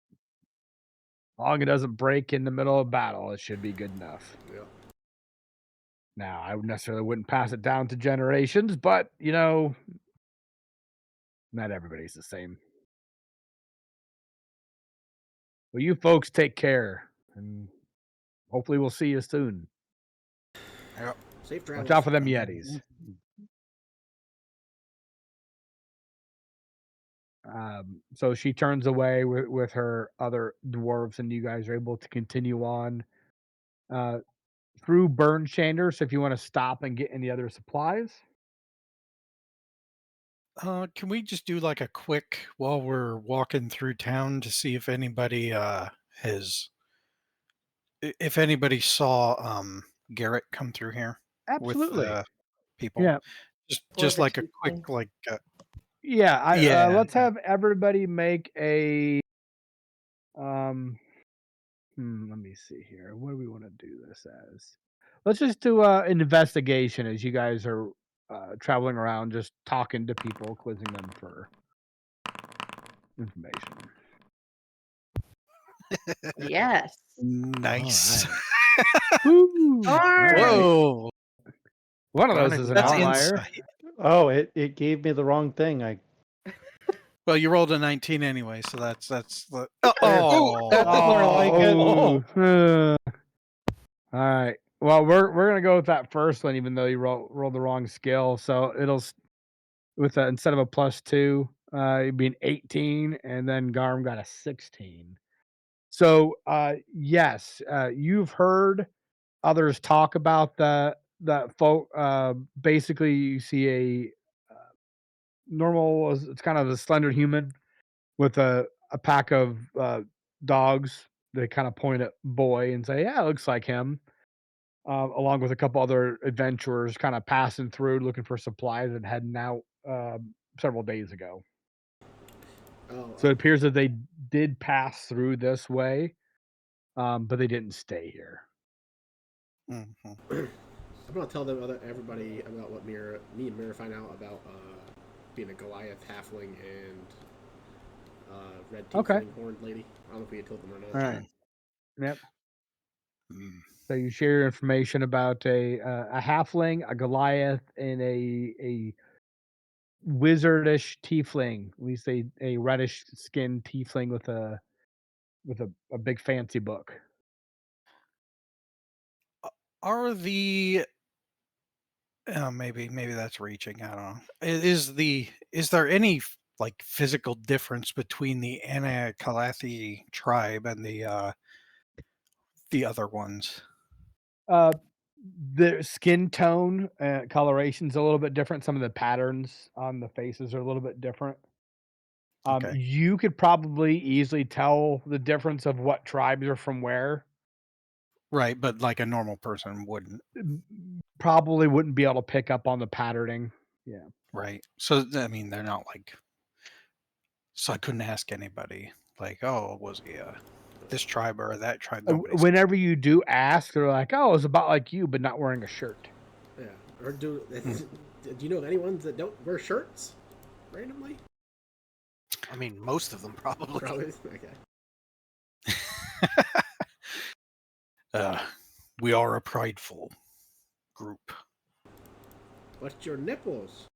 As long as it doesn't break in the middle of battle, it should be good enough. Yeah. Now, I necessarily wouldn't pass it down to generations, but, you know, not everybody's the same. Well, you folks take care, and hopefully we'll see you soon. Yep. Safe Watch travels. out for them Yetis. So she turns away with her other dwarves, and you guys are able to continue on through Burn Chandler. So if you want to stop and get any other supplies, Can we just do like a quick while we're walking through town to see if anybody has if anybody saw Garrett come through here with absolutely. people? Yeah, Or Just the like a quick tiefling. like yeah. yeah. Let's have everybody make a let me see here. What do we want to do this as? Let's just do an investigation as you guys are traveling around, just talking to people, quizzing them for information. Yes. Nice. All right. Woo! All right. Whoa, One of Garn those is an that's outlier. insight. Oh, it gave me the wrong thing. I Well, you rolled a 19 anyway, so that's the there. That's more like it. Oh, all right. Well, we're gonna go with that first one, even though you rolled the wrong skill. So with instead of a +2, it'd be an 18, and then Garm got a 16. So yes, you've heard others talk about that folk. Basically, you see a normal. It's kind of a slender human with a pack of dogs. They kind of point at Boy and say, "Yeah, it looks like him." Along with a couple other adventurers, kind of passing through looking for supplies and heading out several days ago. Oh, So it appears that they did pass through this way, but they didn't stay here. Mhm. I'm gonna tell everybody about what me and Mira find out about being a Goliath halfling and red Okay. tiefling horned lady. I don't know if we had told them or not. All right. Yep. Mm. So you share your information about a halfling, a Goliath, and a wizardish tiefling. We say a reddish skinned tiefling with a big fancy book. Are the maybe that's reaching. I don't know. Is there any like physical difference between the Anakalathi tribe and the other ones? Uh, the skin tone, coloration's a little bit different. Some of the patterns on the faces are a little bit different. Okay, You could probably easily tell the difference of what tribes are from where. right, but like a normal person wouldn't, Probably wouldn't be able to pick up on the patterning. Yeah. right? So I mean, they're not like. So I couldn't ask anybody like, oh, was he this tribe or that tribe? Nobody's. Whenever you do ask, they're like, "Oh, it's about like you, but not wearing a shirt." Yeah. Or do Hmm. do you know of any ones that don't wear shirts randomly? I mean, most of them probably. Probably. Okay. uh, we are a prideful group. What's your nipples?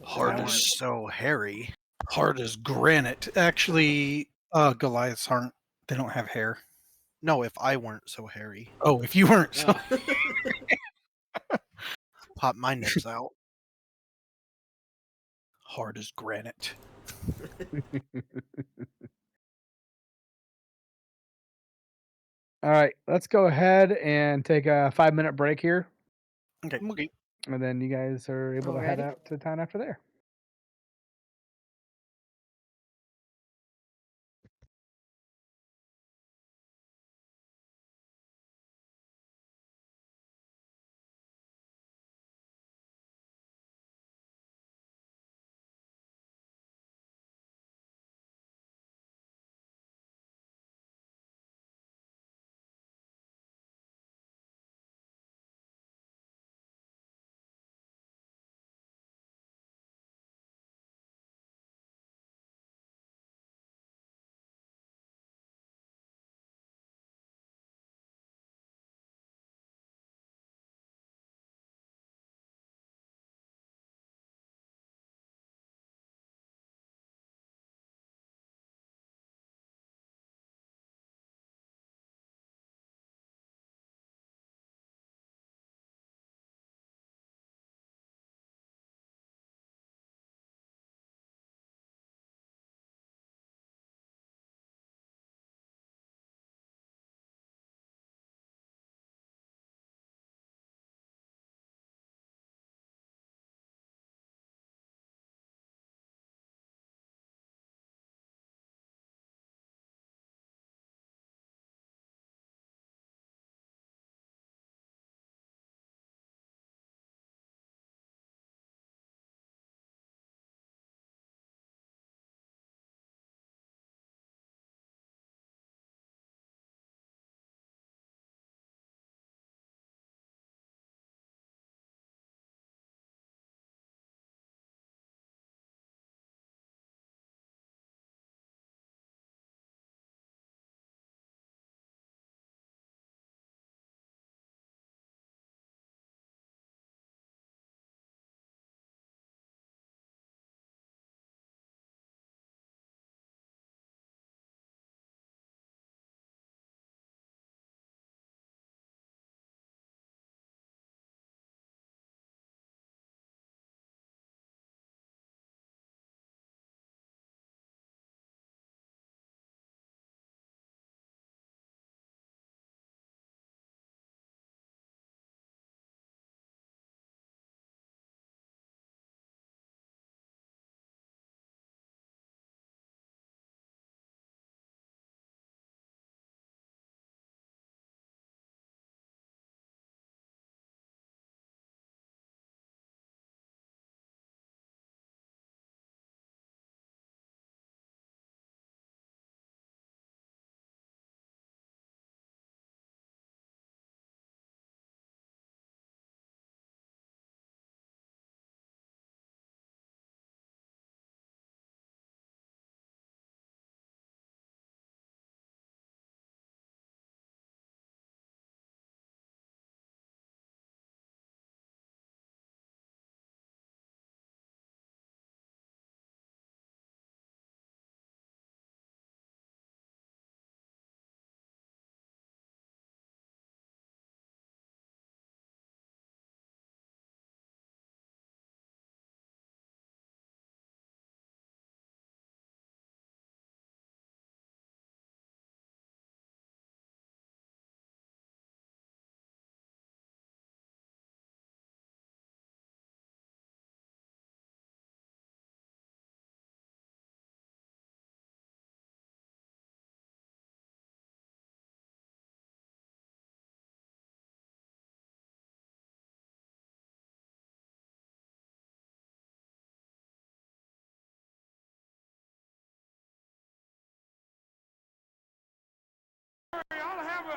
Hard I as weren't. so hairy. Hard as granite. Actually, Goliaths aren't. They don't have hair. No, if I weren't so hairy, Oh, if you weren't so. Oh. pop my nips out. Hard as granite. All right, let's go ahead and take a 5-minute break here, Okay. Okay. and then you guys are able to head Alrighty. out to town after there.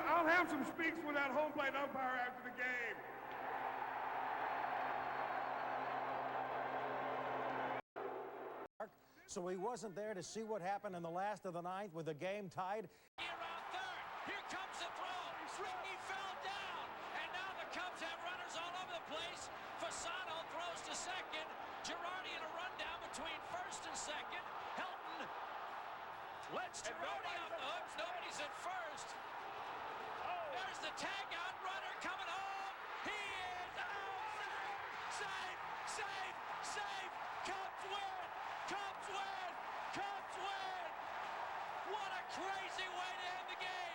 I'll have some speaks with that home plate umpire after the game. So he wasn't there to see what happened in the last of the ninth with the game tied. Around third. Here comes the throw. Ricky fell down. And now the Cubs have runners all over the place. Fasano throws to second. Girardi in a rundown between first and second. Helton lets Girardi off the hooks. Nobody's at first. There's the tag out runner coming home. He is safe, safe, safe. Cubs win. Cubs win. Cubs win. What a crazy way to end the game.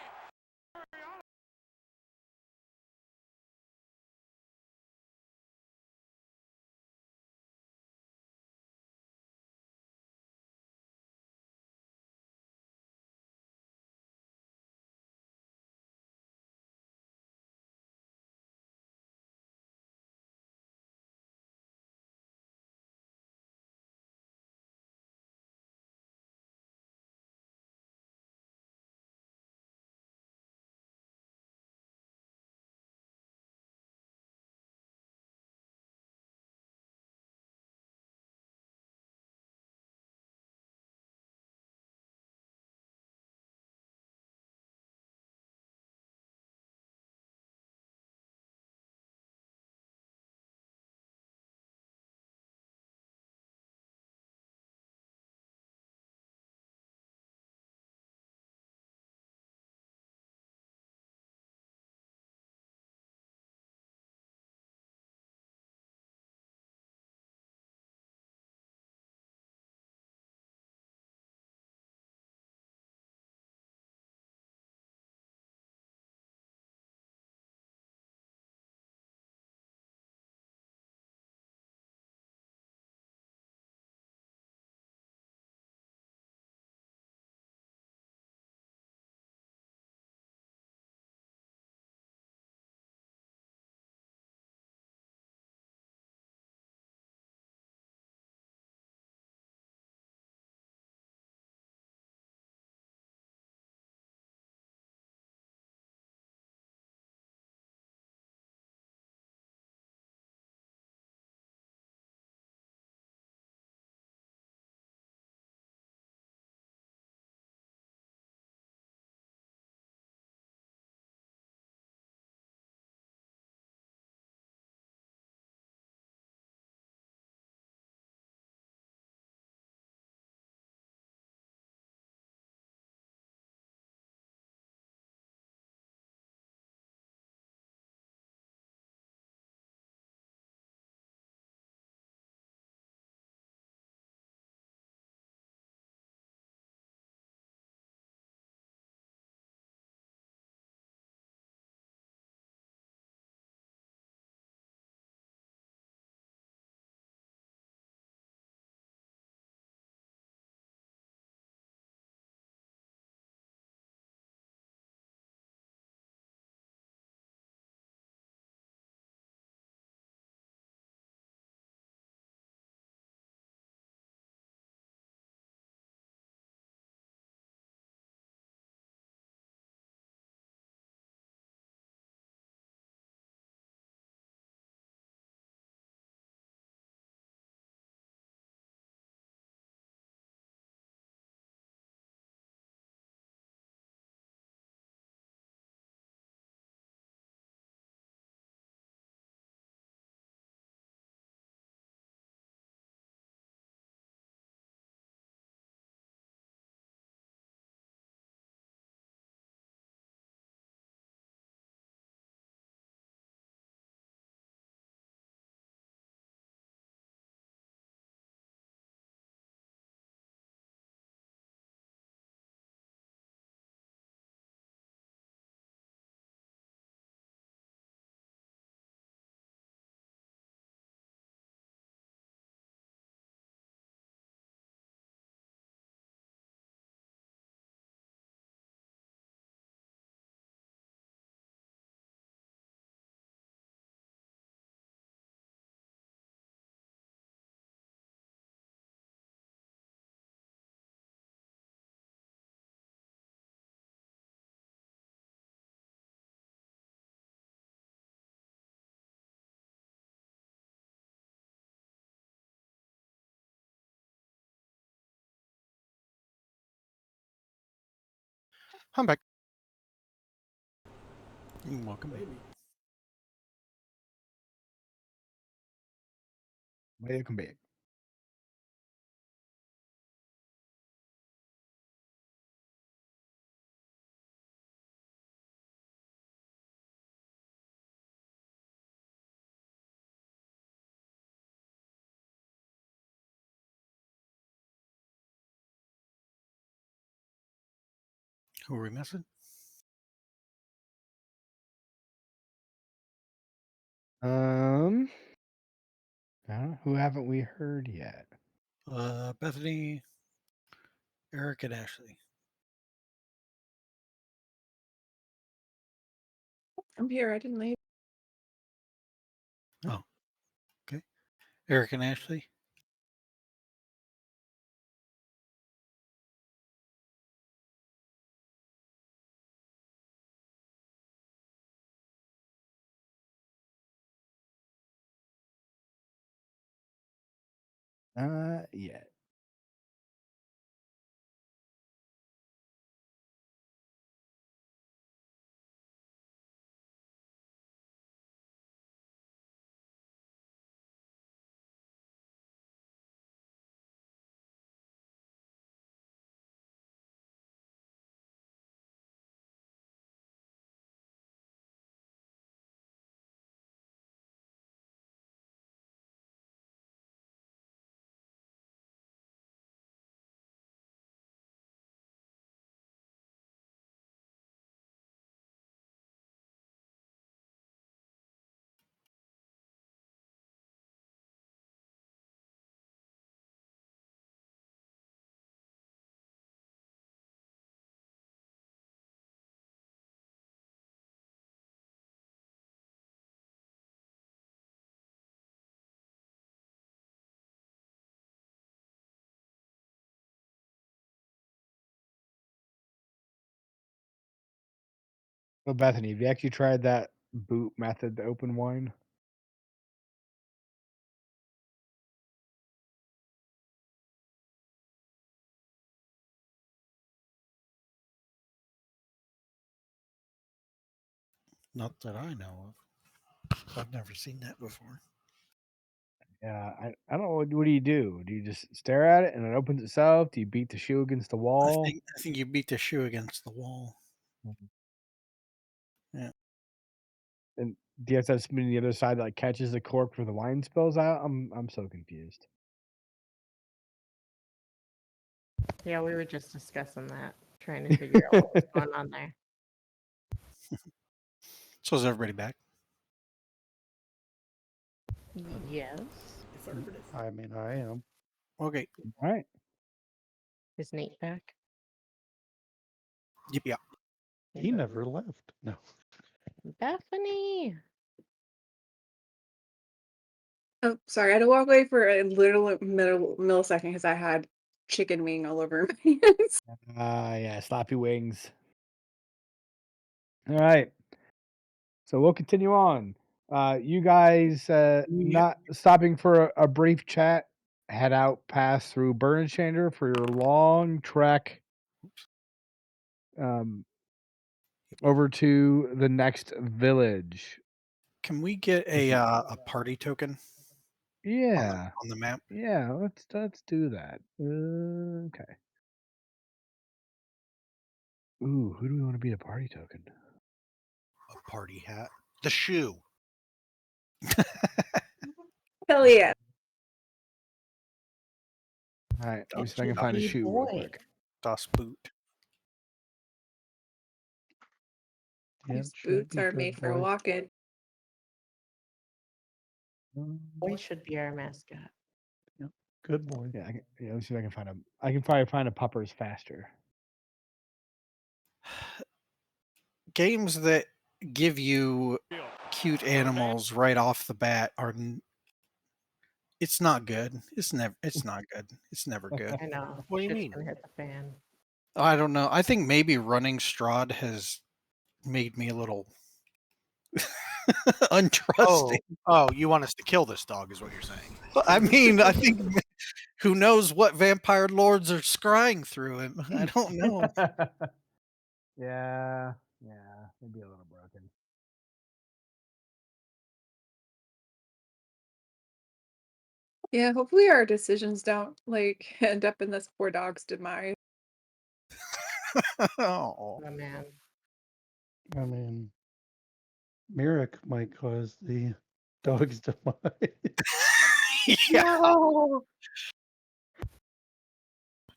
I'm back. Welcome. Maybe. Welcome back. Who are we missing? Who haven't we heard yet? Bethany, Eric, and Ashley. I'm here. I didn't leave. Oh, okay. Eric and Ashley. Yet. So Bethany, have you actually tried that boot method to open wine? Not that I know of. I've never seen that before. Yeah, I don't know. What do you do? Do you just stare at it and it opens itself? Do you beat the shoe against the I wall? think you beat the shoe against the wall. Mhm. Yeah. And do you have to have somebody on the other side that like catches the cork where the wine spills out? I'm so confused. Yeah, we were just discussing that, trying to figure out what was going on there. So is everybody back? Yes. Affirmative. I mean, I am. Okay. All right. Is Nate back? Yep. Yeah. He never left. No. Bethany. Oh, sorry. I had to walk away for a little millisecond because I had chicken wing all over my hands. Yeah, sloppy wings. All right. So we'll continue on. You guys not stopping for a brief chat, head out past through Bernchander for your long trek over to the next village. Can we get a party token Yeah. on the map? Yeah, let's do that. Okay. Ooh, who do we want to be a party token? A party hat. The shoe. Hell yeah. All right, let me see if I Itchy can find a bitty shoe real quick. Das Boot. Yeah, These should boots be are good made for boy. walking. Boy should be our mascot. Good boy. Yeah, let's see if I can find a. I can probably find a puppers faster. Games that give you cute animals right off the bat are. It's not good. It's never. It's not good. It's never good. I know. What do you Shit's mean? gonna hit the fan. I don't know. I think maybe running Strahd has made me a little untrusting. Oh, you want us to kill this dog, is what you're saying. I mean, I think who knows what vampire lords are scrying through him. I don't know. Yeah, yeah, maybe a little broken. Yeah, hopefully our decisions don't like end up in this poor dog's demise. Oh. Oh man. I mean, Merrick might cause the dog's demise. Yeah. No.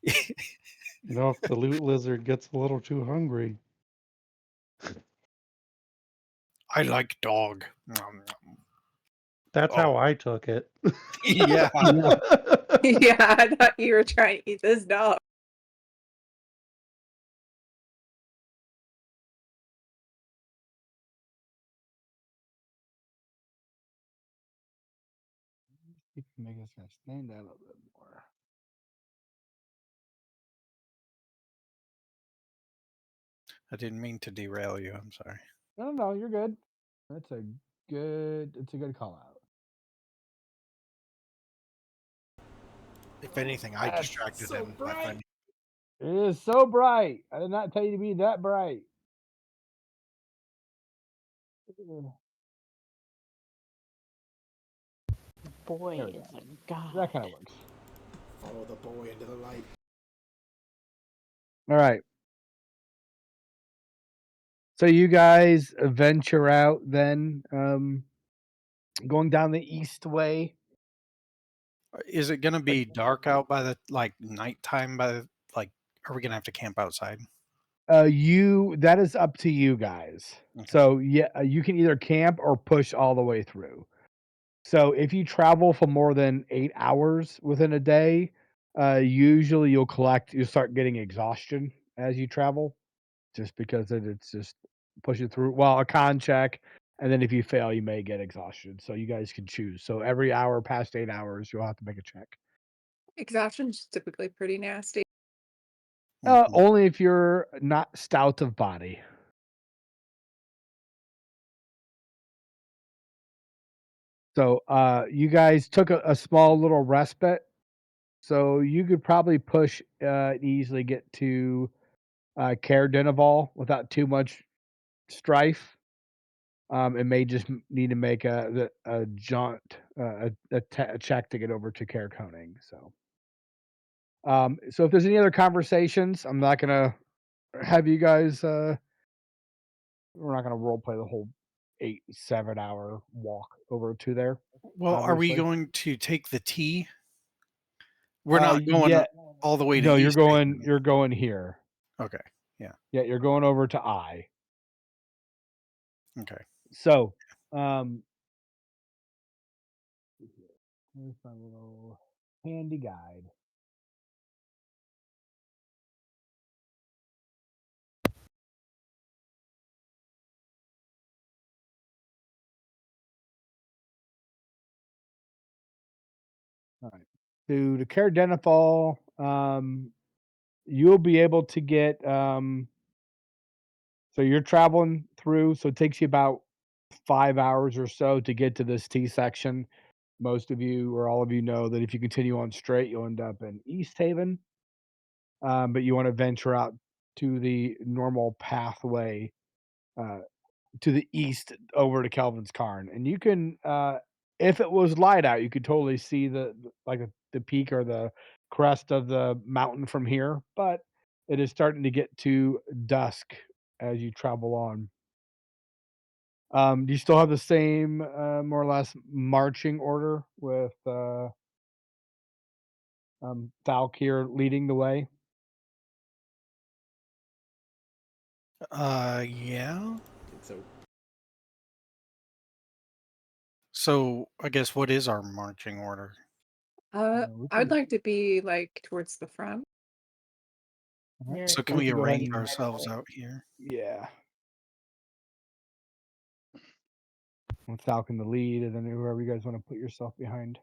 You know, if the loot lizard gets a little too hungry. I like dog. Nom, nom. That's Oh. how I took it. Yeah. Yeah, I thought you were trying to eat this dog. You can make this guy stand out a little bit more. I didn't mean to derail you. I'm sorry. No, no, you're good. It's a good call out. If anything, I That's distracted so him by bright. finding. It is so bright. I did not tell you to be that bright. Ugh. Boy There we is go. a That kind god. of works. Follow the boy into the light. All right. So you guys venture out then, going down the east way. Is it gonna be dark out by the nighttime by the are we gonna have to camp outside? That is up to you guys. Okay. So yeah, you can either camp or push all the way through. So if you travel for more than 8 hours within a day, usually you'll start getting exhaustion as you travel, just because it's just push it through. Well, a con check, and then if you fail, you may get exhaustion. So you guys can choose. So every hour past 8 hours, you'll have to make a check. Exhaustion's typically pretty nasty. Mhm. Only if you're not stout of body. So you guys took a small little respite. So you could probably push easily get to Care Denival without too much strife. It may just need to make a jaunt, a check to get over to Care Koning. So if there's any other conversations, I'm not gonna have you guys. We're not gonna role play the whole 8-7 hour walk over to there. Well, are we Obviously, going to take the T? We're not going yeah, all the way to no, East Haven. you're going here. Okay. Yeah. Yeah, you're going over to I. Okay. So, here's my little handy guide. All right. To Care Denifal, you'll be able to get so you're traveling through, so it takes you about 5 hours or so to get to this T section. Most of you or all of you know that if you continue on straight, you'll end up in East Haven. But you want to venture out to the normal pathway uh, to the east over to Kelvin's Cairn, and you can, if it was light out, you could totally see the peak or the crest of the mountain from here, but it is starting to get to dusk as you travel on. Do you still have the same, more or less marching order with, Falk here leading the way? Yeah. I think so. So I guess what is our marching order? We I would can like to be like towards the front. alright, Yeah, So so can we we can go ahead arrange and ourselves out here? yeah. With Falcon the lead, and then whoever you guys wanna put yourself behind.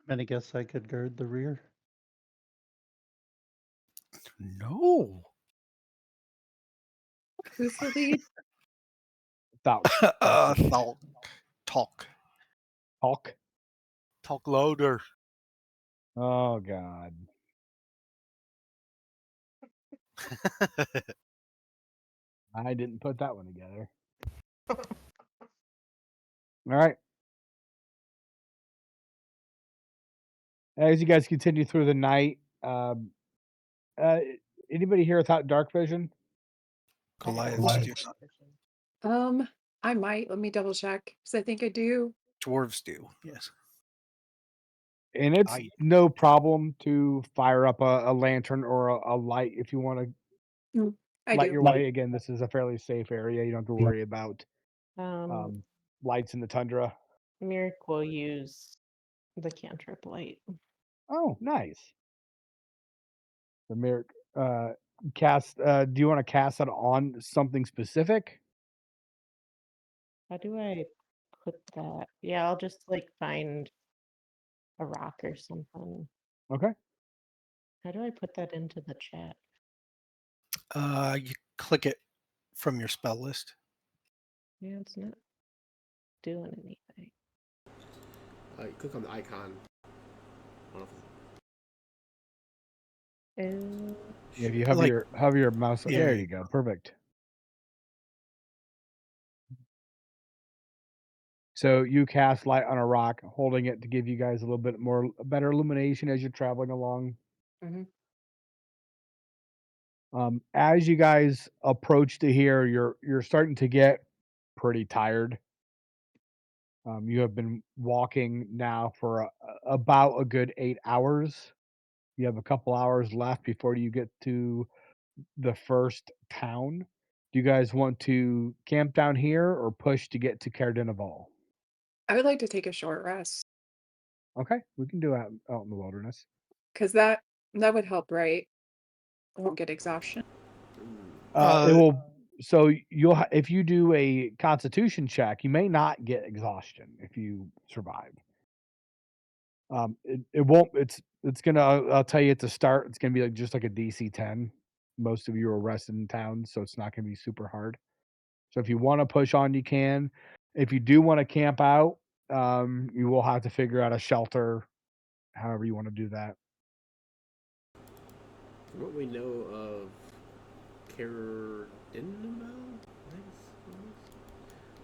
And I guess I could guard the rear. No. Who's the lead? Falk. Falk. Talk. Talk. Falk. Talk louder. Oh god. I didn't put that one together. All right. As you guys continue through the night, uh, anybody here without dark vision? Goliaths do not. I might. Let me double check because I think I do. Dwarves do. Yes. And it's I no problem to fire up a lantern or a light if you want to Mm, I light do. your way. Again, this is a fairly safe area. You don't have to worry about Um, lights in the tundra. Merrick will use the cantrip light. Oh, nice. The Merrick cast. Do you want to cast it on something specific? How do I put that? Yeah, I'll just like find a rock or something. Okay. How do I put that into the chat? you click it from your spell list. Yeah, it's not doing anything. You click on the icon. I don't know Yeah, if you Like, hover your mouse, yeah, there you go. Perfect. So you cast light on a rock, holding it to give you guys a little bit more better illumination as you're traveling along. Mhm. As you guys approach to here, you're starting to get pretty tired. You have been walking now for about a good 8 hours. You have a couple hours left before you get to the first town. Do you guys want to camp down here or push to get to Cardinaval? I would like to take a short rest Okay, we can do it out in the wilderness. because that would help, right? I won't get exhaustion. It will. So you'll if you do a Constitution check, you may not get exhaustion if you survive. It won't. It's gonna. I'll tell you at the start. It's gonna be like just like a DC 10. Most of you are rested in town, so it's not gonna be super hard. So if you want to push on, you can. If you do want to camp out, you will have to figure out a shelter. However you want to do that. From what we know of Cardinal,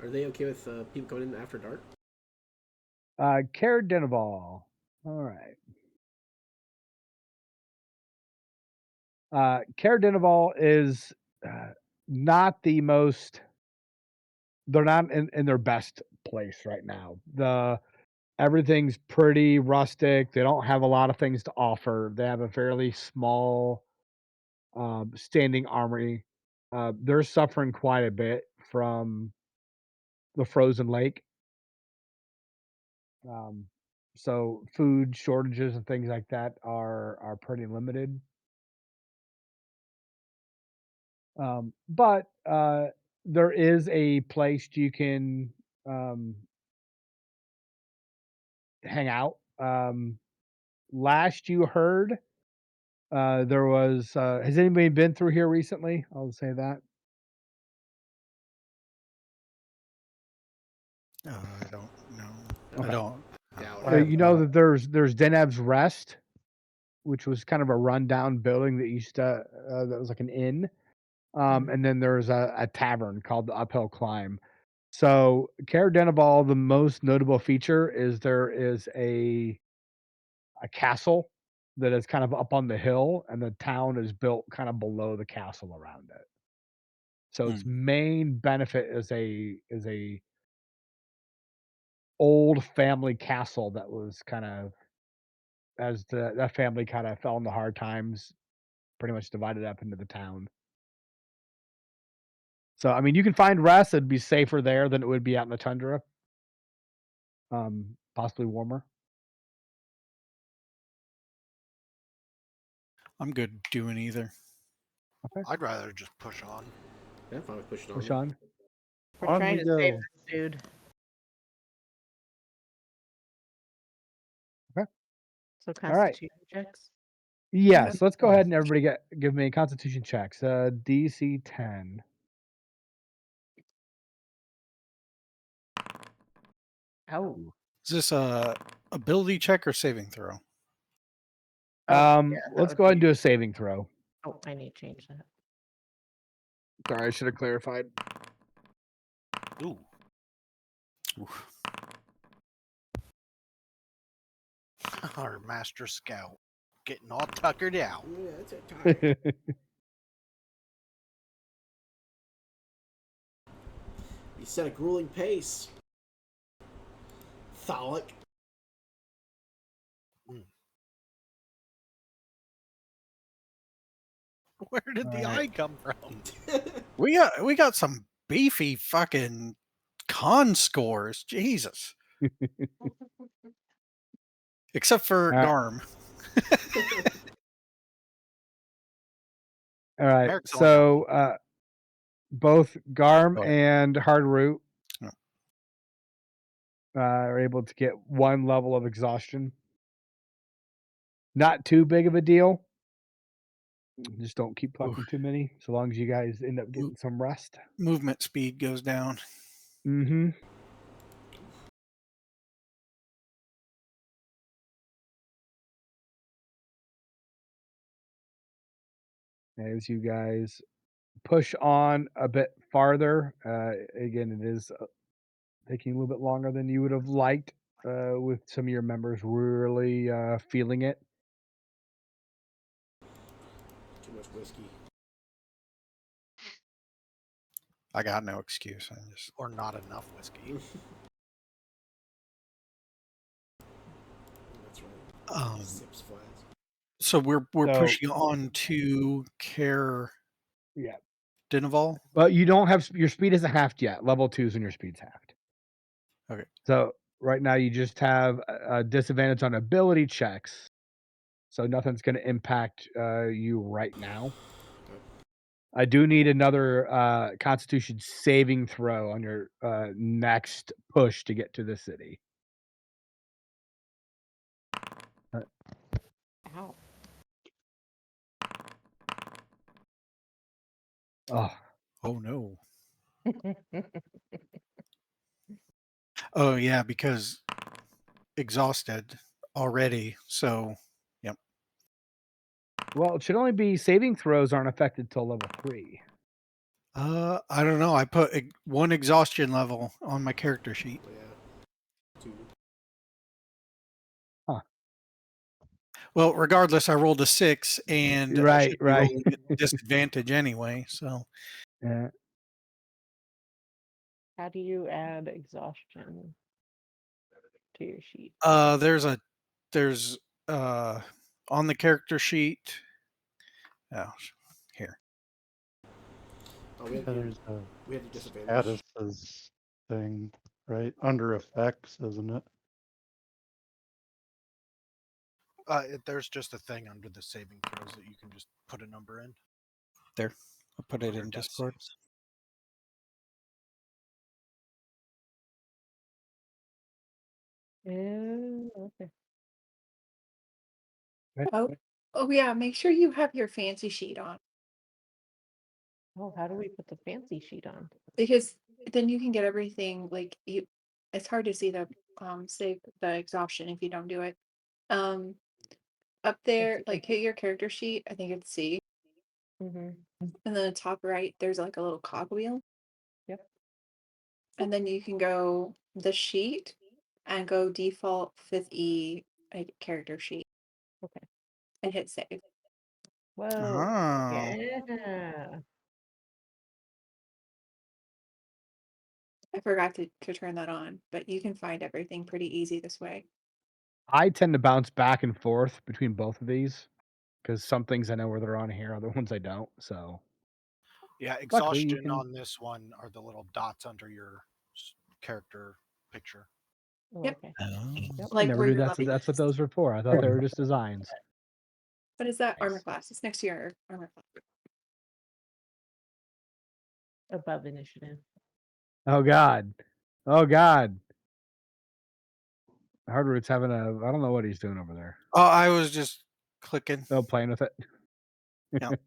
are they okay with people coming in after dark? Cardinaval. All right. Cardinaval is not the most. They're not in their best place right now. Everything's pretty rustic. They don't have a lot of things to offer. They have a fairly small standing armory. They're suffering quite a bit from the frozen lake. Um, so food shortages and things like that are pretty limited. But there is a place you can um, hang out. Last you heard, there was. Has anybody been through here recently? I'll say that. I don't know. Okay. I don't. Doubt I it. have You know not. that there's Denev's Rest, which was kind of a rundown building that used to that was like an inn. And then there's a tavern called the Uphill Climb. So, Caer Dineval, the most notable feature is there is a castle that is kind of up on the hill, and the town is built kind of below the castle around it. So its main benefit is a old family castle that was kind of as that family kind of fell into hard times, pretty much divided up into the town. So I mean, you can find rest. It'd be safer there than it would be out in the tundra. Possibly warmer. I'm good doing either. Okay, I'd rather just push on. Yeah, I'm fine with pushing push on. on. We're On trying we to save go. this dude. Okay. So All right. constitution checks. Yes, let's go ahead and everybody give me constitution checks. DC 10. Oh. Is this a ability check or saving throw? Oh, yeah, that Let's would go ahead and be do a saving throw. Oh, I need to change that. Sorry, I should have clarified. Ooh. Our master scout getting all tuckered out. Yeah, that's a tired. You set a grueling pace. Thalic. Where did the Alright. eye come from? We got some beefy fucking con scores. Jesus. Except for Alright. Garm. All right. Merrick's on So both Garm Oh, yeah. and Hardroot Yeah. are able to get one level of exhaustion. Not too big of a deal. Just don't keep plucking too many, so long as you guys end up getting some rest. Movement speed goes down. Mm-hmm. As you guys push on a bit farther, again, it is taking a little bit longer than you would have liked, with some of your members really feeling it. Too much whiskey. I got no excuse. I just Or not enough whiskey. That's right. um Sips flies. so we're So pushing on to Care yeah, Denival. but you don't have your speed isn't halved yet. Level 2's and your speed's halved. Okay. So right now you just have a disadvantage on ability checks. So nothing's going to impact you right now. I do need another Constitution saving throw on your next push to get to the city. Ow. Oh, Oh no. Oh yeah, because exhausted already. So yep. well, it should only be saving throws aren't affected till level 3. I don't know. I put one exhaustion level on my character sheet. Yeah. 2. Huh. Well, regardless, I rolled a 6 and I Right, should be right. rolling at disadvantage anyway. So Yeah. How do you add exhaustion to your sheet? there's on the character sheet. Oh, here. Oh, we had Yeah, your, there's a we had your disadvantage. statuses thing, right? Under effects, isn't it? There's just a thing under the saving throws that you can just put a number in. There. I'll put it Under in death Discord. saves. Okay. Oh yeah, make sure you have your fancy sheet on Oh, how do we put the fancy sheet on? because then you can get everything like you. It's hard to see the save the exhaustion if you don't do it. Um, up there, like hit your character sheet. I think it's C, Mm-hmm. and then the top right, there's like a little cogwheel. Yep. And then you can go the sheet and go default 5th E character sheet. Okay. And hit save. Whoa. Oh. Yeah. I forgot to turn that on, but you can find everything pretty easy this way. I tend to bounce back and forth between both of these because some things I know where they're on here, other ones I don't. So Yeah, luckily you exhaustion can. on this one are the little dots under your character picture. Oh, Yep. okay. Oh. Yep. I Like never where knew your that's level what is. those were for. I thought they were just designs. What is that? Armor Nice. class. It's next to your armor class. Above initiative. Oh God. Oh God. Hardroot's having a. I don't know what he's doing over there. Oh, I was just clicking. Oh, playing with it. Yep.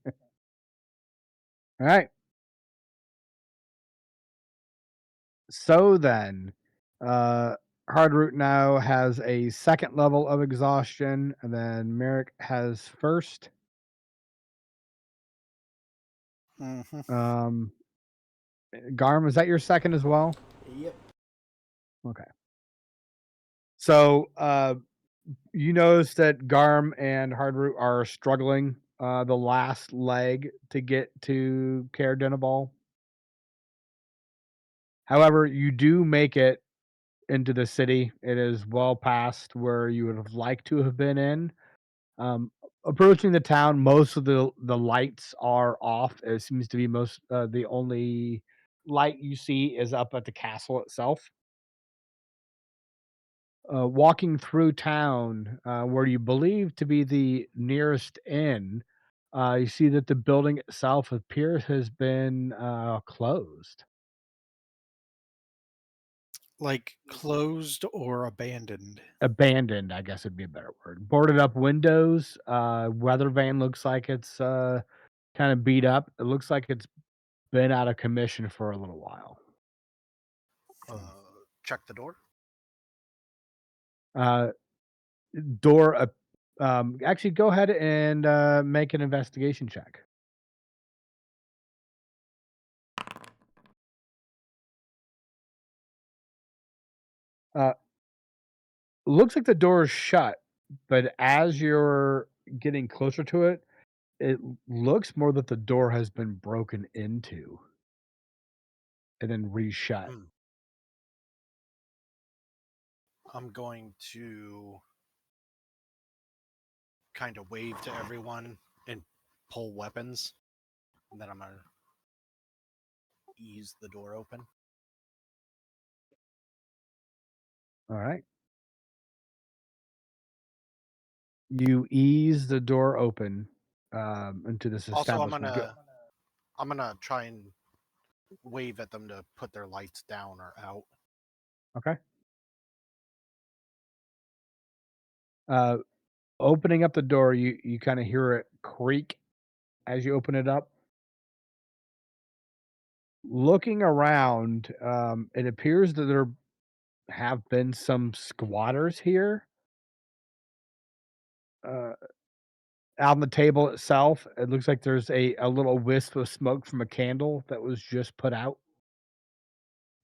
All right. So then, Hardroot now has a second level of exhaustion, and then Merrick has first. Mm-hmm. Garm, is that your second as well? Yep. Okay. So, you notice that Garm and Hardroot are struggling the last leg to get to Caer Dineval. However, you do make it into the city. It is well past where you would have liked to have been in. Um, Approaching the town, most of the lights are off. It seems to be most the only light you see is up at the castle itself. Walking through town, where you believe to be the nearest inn, you see that the building itself appears has been closed. Like closed or abandoned. Abandoned, I guess would be a better word. Boarded up windows. Weather van looks like it's kind of beat up. It looks like it's been out of commission for a little while. Check the door. Uh, door. Actually, go ahead and make an investigation check. Uh, Looks like the door is shut, but as you're getting closer to it, it looks more that the door has been broken into and then reshut. Hmm. I'm going to kind of wave to everyone and pull weapons, and then I'm gonna ease the door open. All right. You ease the door open into this Also, establishment. I'm gonna try and wave at them to put their lights down or out. Okay. Uh, Opening up the door, you kind of hear it creak as you open it up. Looking around, it appears that there have been some squatters here. Uh, Out on the table itself, it looks like there's a little wisp of smoke from a candle that was just put out,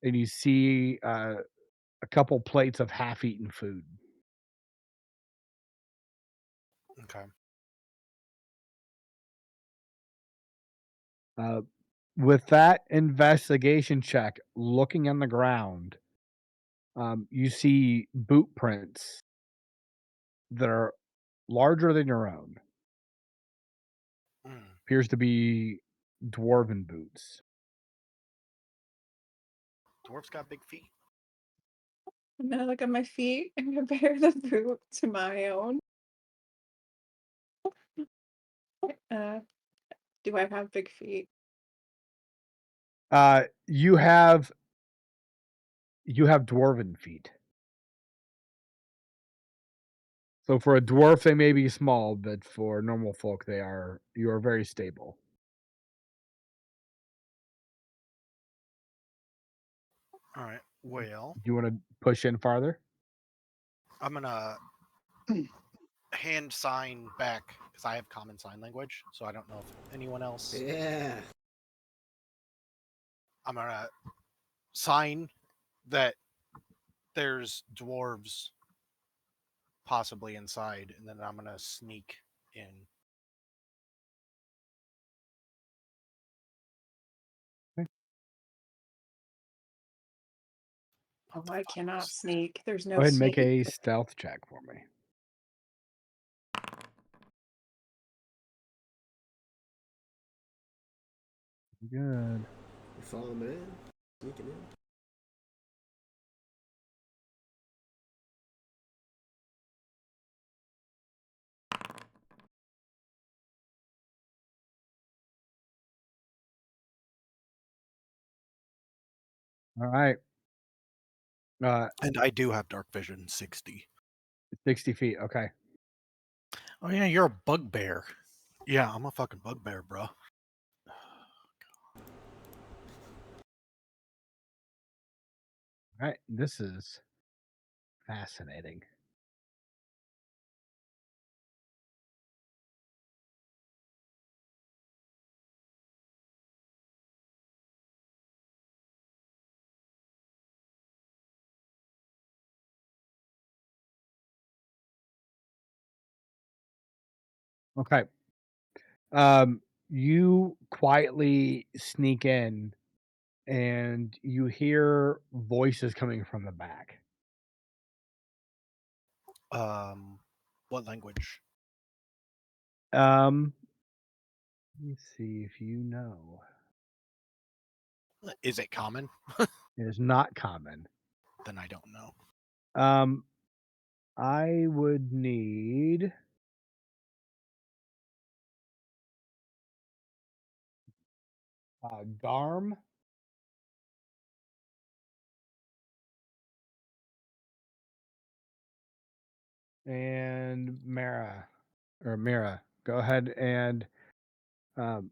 and you see a couple plates of half-eaten food. Okay. Uh, with that investigation check, looking on the ground, you see boot prints that are larger than your own. Mm. Appears to be dwarven boots. Dwarf's got big feet. I'm gonna look at my feet and compare the boot to my own. Uh, do I have big feet? Uh, you have you have dwarven feet. So for a dwarf, they may be small, but for normal folk, you are very stable. All right. Well, Do you want to push in farther? I'm gonna hand sign back because I have common sign language, so I don't know if anyone else. Yeah. I'm gonna sign that there's dwarves possibly inside, and then I'm gonna sneak in. Oh, I cannot sneak. There's Go no ahead and make sneak. a stealth check for me. Good. You following in? Sneaking in. All right. And I do have dark vision 60. 60 feet. Okay. Oh yeah, you're a bugbear. Yeah, I'm a fucking bugbear, bro. All right. This is fascinating. Okay. You quietly sneak in and you hear voices coming from the back. What language? Um, let me see if you know. Is it common? It is not common. Then I don't know. Um, I would need Garm and Mira. Go ahead and um,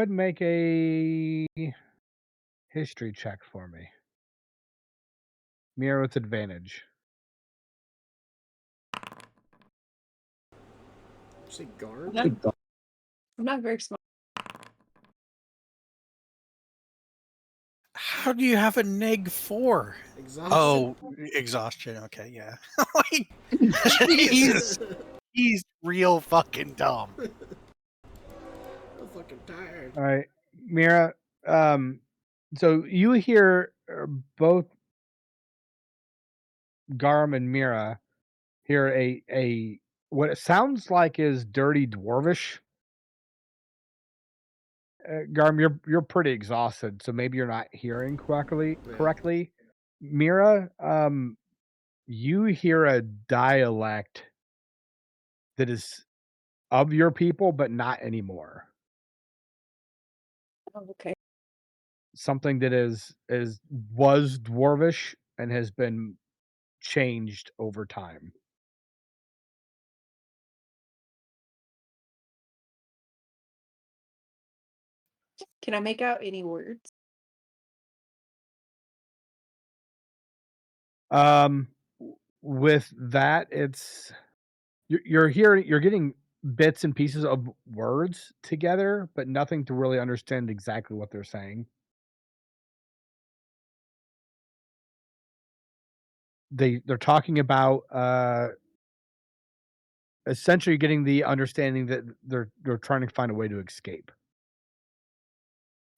make a history check for me. Mira with advantage. Say Garn? I'm not very smart. How do you have a neg 4? Exhaustion. Oh, exhaustion. Okay, yeah. Like, Jesus. He's real fucking dumb. I'm fucking tired. All right, Mira. So you hear both Garm and Mira hear a what it sounds like is dirty dwarvish. Garm, you're pretty exhausted, so maybe you're not hearing correctly. Yeah. Correctly, Mira. You hear a dialect that is of your people, but not anymore. Oh, okay. Something that was dwarvish and has been changed over time. Can I make out any words? With that, you're getting bits and pieces of words together, but nothing to really understand exactly what they're saying. They're talking about essentially getting the understanding that they're trying to find a way to escape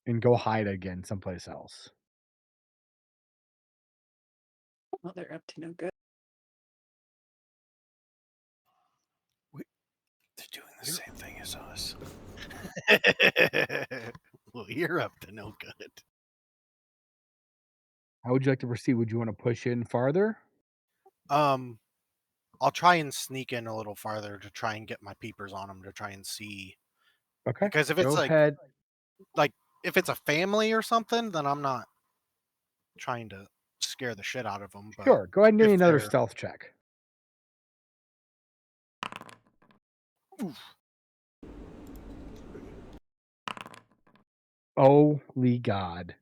and go hide again someplace else. Well, they're up to no good. They're doing the same thing as us. Well, you're up to no good. How would you like to proceed? Would you want to push in farther? I'll try and sneak in a little farther to try and get my peepers on them to try and see. Okay. Because if it's Go ahead. like if it's a family or something, then I'm not trying to scare the shit out of them. But Sure. Go ahead and give me if another they're stealth check. Holy God.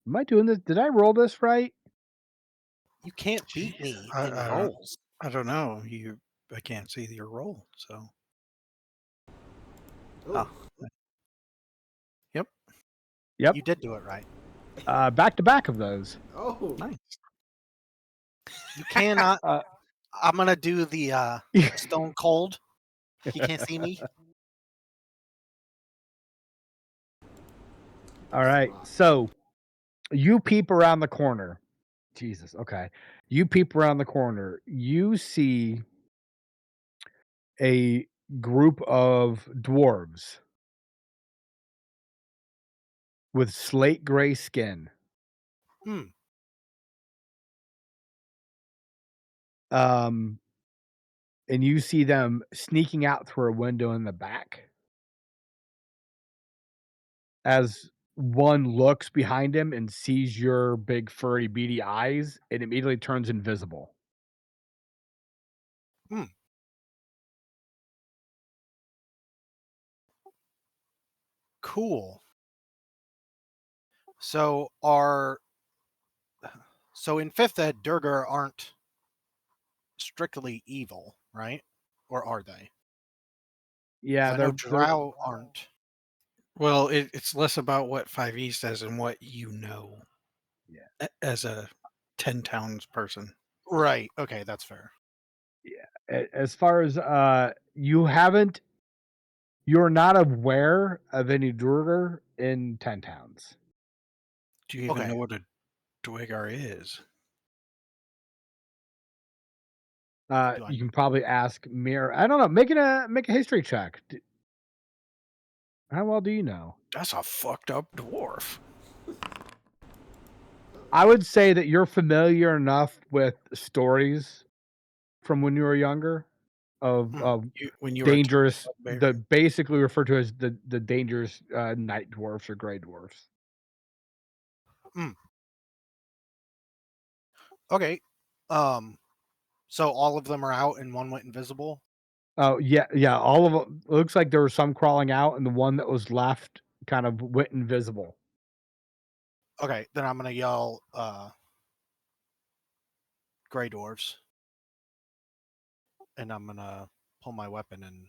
Am I doing this? Did I roll this right? you can't beat me I, in I don't. rolls. I don't know. I can't see your roll. So. Oh, Yep. Yep. You did do it right. Back to back of those. oh, Nice. You cannot. Uh, I'm gonna do the stone cold. He can't see me. All right. So you peep around the corner. Jesus. Okay. You peep around the corner. You see a group of dwarves with slate gray skin. Hmm. Um, and you see them sneaking out through a window in the back. As one looks behind him and sees your big furry beady eyes, it immediately turns invisible. Cool. So in fifth ed, Durgar aren't strictly evil, right? Or are they? 'Cause Yeah, I know they're Drow aren't. Well, it's less about what 5e says and what you know yeah, as a 10 towns person. Right. Okay, that's fair. as far as you haven't You're not aware of any Duergar in 10 towns. Do you even Okay. know what a Dwegar is? Do I You can probably ask Mir. I don't know. Make a history check. How well do you know? That's a fucked up dwarf. I would say that you're familiar enough with stories from when you were younger of When you were a tiny dangerous, bugbear. basically referred to as the dangerous night dwarfs or gray dwarfs. Okay. So all of them are out and one went invisible? Oh yeah. All of them. Looks like there was some crawling out, and the one that was left kind of went invisible. Okay, then I'm gonna yell gray dwarves. And I'm gonna pull my weapon and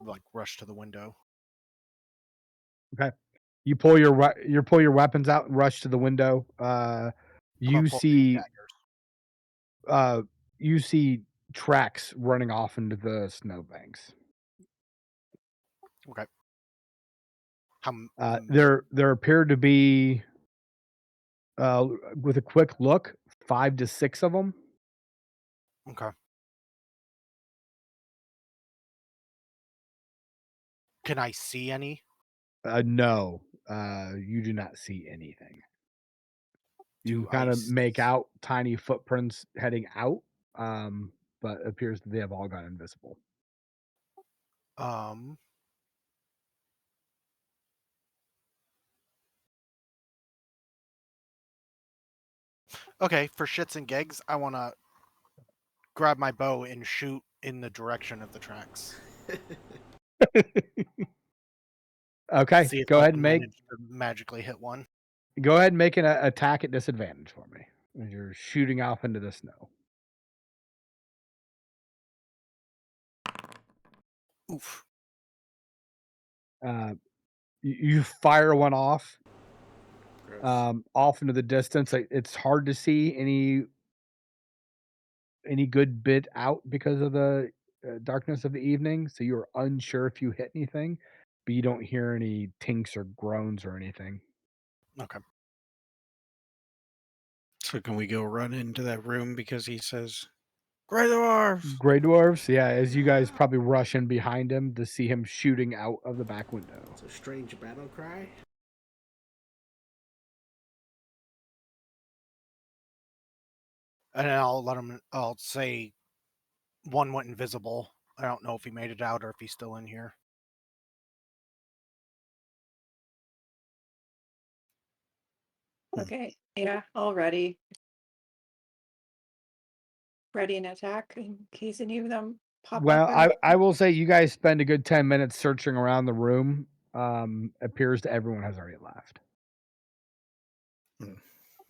like rush to the window. Okay. You pull your weapons out and rush to the window. I'm gonna You pull two see daggers. you see tracks running off into the snowbanks. Okay. How There appear to be, with a quick look, 5 to 6 of them. okay. Can I see any? No, you do not see anything. You Do can I kind of s- make out tiny footprints heading out, but it appears that they have all gone invisible. um Okay, for shits and gigs, I wanna grab my bow and shoot in the direction of the tracks. Okay, See if go I ahead can and make manage to magically hit one. go ahead and make an attack at disadvantage for me as you're shooting off into the snow. Oof. Uh, you fire one Gross. off into the distance. It's hard to see any good bit out because of the darkness of the evening, so you're unsure if you hit anything, but you don't hear any tinks or groans or anything. Okay. So can we go run into that room because he says, Grey dwarves! Grey dwarfs, yeah, as you guys probably rush in behind him to see him shooting out of the back window. It's a strange battle cry. And then I'll say one went invisible. I don't know if he made it out or if he's still in here. Okay. Yeah, all ready. Ready an attack in case any of them pop up. Well, Or I will say you guys spend a good 10 minutes searching around the room. Appears that everyone has already left.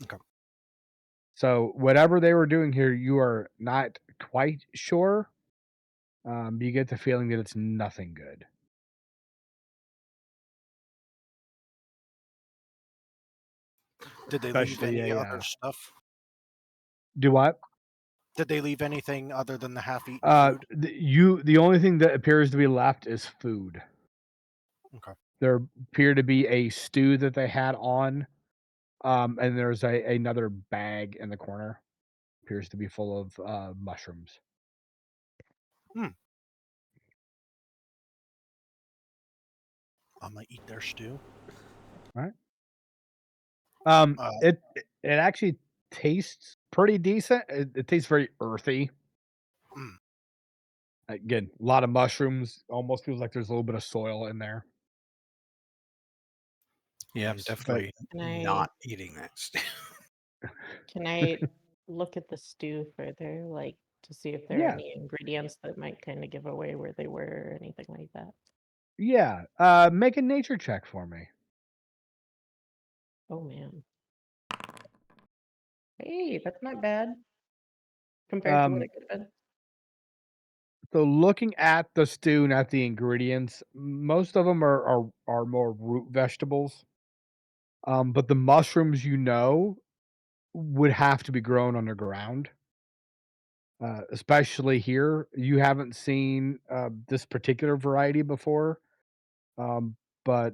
Okay. So whatever they were doing here, you are not quite sure. You get the feeling that it's nothing good. Did they leave Especially any a other stuff? do what? Did they leave anything other than the half-eaten food? The only thing that appears to be left is food. Okay. There appear to be a stew that they had on, and there's another bag in the corner. Appears to be full of mushrooms. I'm gonna eat their stew. Right. Uh, It actually tastes pretty decent. It tastes very earthy. mm, Again, a lot of mushrooms. Almost feels like there's a little bit of soil in there. Yeah, I'm Nice. But definitely Can I not eating that stew. can I look at the stew further, like to see if there are yeah, any ingredients that might kind of give away where they were or anything like that? yeah. Make a nature check for me. Oh man. Hey, that's not bad compared to what Um, it could have been. so looking at the stew and at the ingredients, most of them are more root vegetables. But the mushrooms, would have to be grown underground. especially here. You haven't seen this particular variety before, but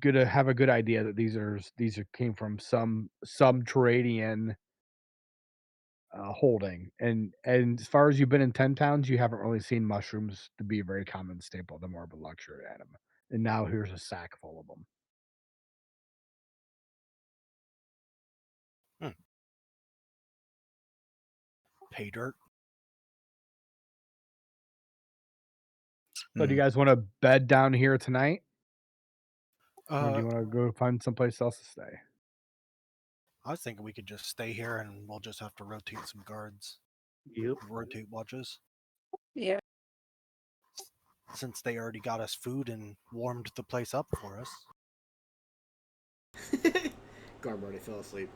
good to have a good idea that these are came from some subterranean holding. And as far as you've been in 10 towns, you haven't really seen mushrooms to be a very common staple. They're more of a luxury item. And now here's a sack full of them. Pay dirt. So do you Mm. guys want to bed down here tonight? Or do Uh, you want to go find someplace else to stay? I was thinking we could just stay here and we'll just have to rotate some guards, Yep. rotate watches, Yeah. since they already got us food and warmed the place up for us. Garb already fell asleep.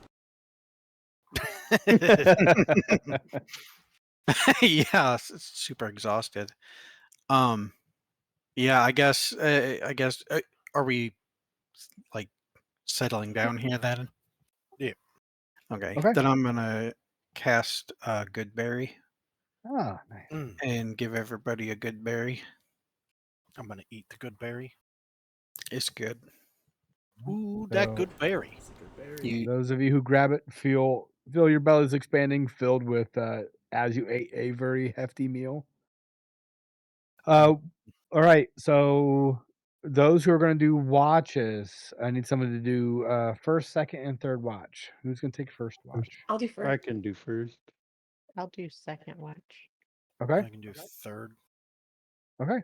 Yeah, super exhausted. Yeah, I guess, are we like settling down here then? Yeah. Okay, Okay. then I'm gonna cast good berry Ah, nice. and give everybody a good berry. I'm gonna eat the good berry. It's good. Ooh, that So good berry. It's a good berry. You those of you who grab it feel your bellies expanding, filled with as you ate a very hefty meal. All right. So those who are going to do watches, I need someone to do first, second, and third watch. Who's going to take first watch? I'll do I first. can do first. I'll do second watch. Okay. I can do third. Okay.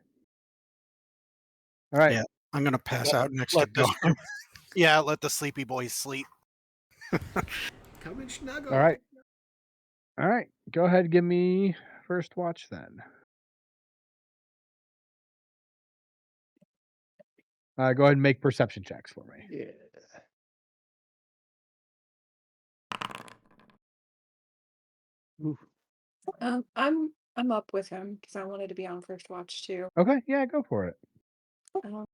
All right. Yeah, I'm gonna pass out next to Let Dawn. the yeah, let the sleepy boys sleep. Come and snuggle. All right. All right. Go ahead. Give me first watch then. Go ahead and make perception checks for me. Yeah. Ooh. I'm up with him because I wanted to be on first watch too. Okay. Yeah. Go for it. Um,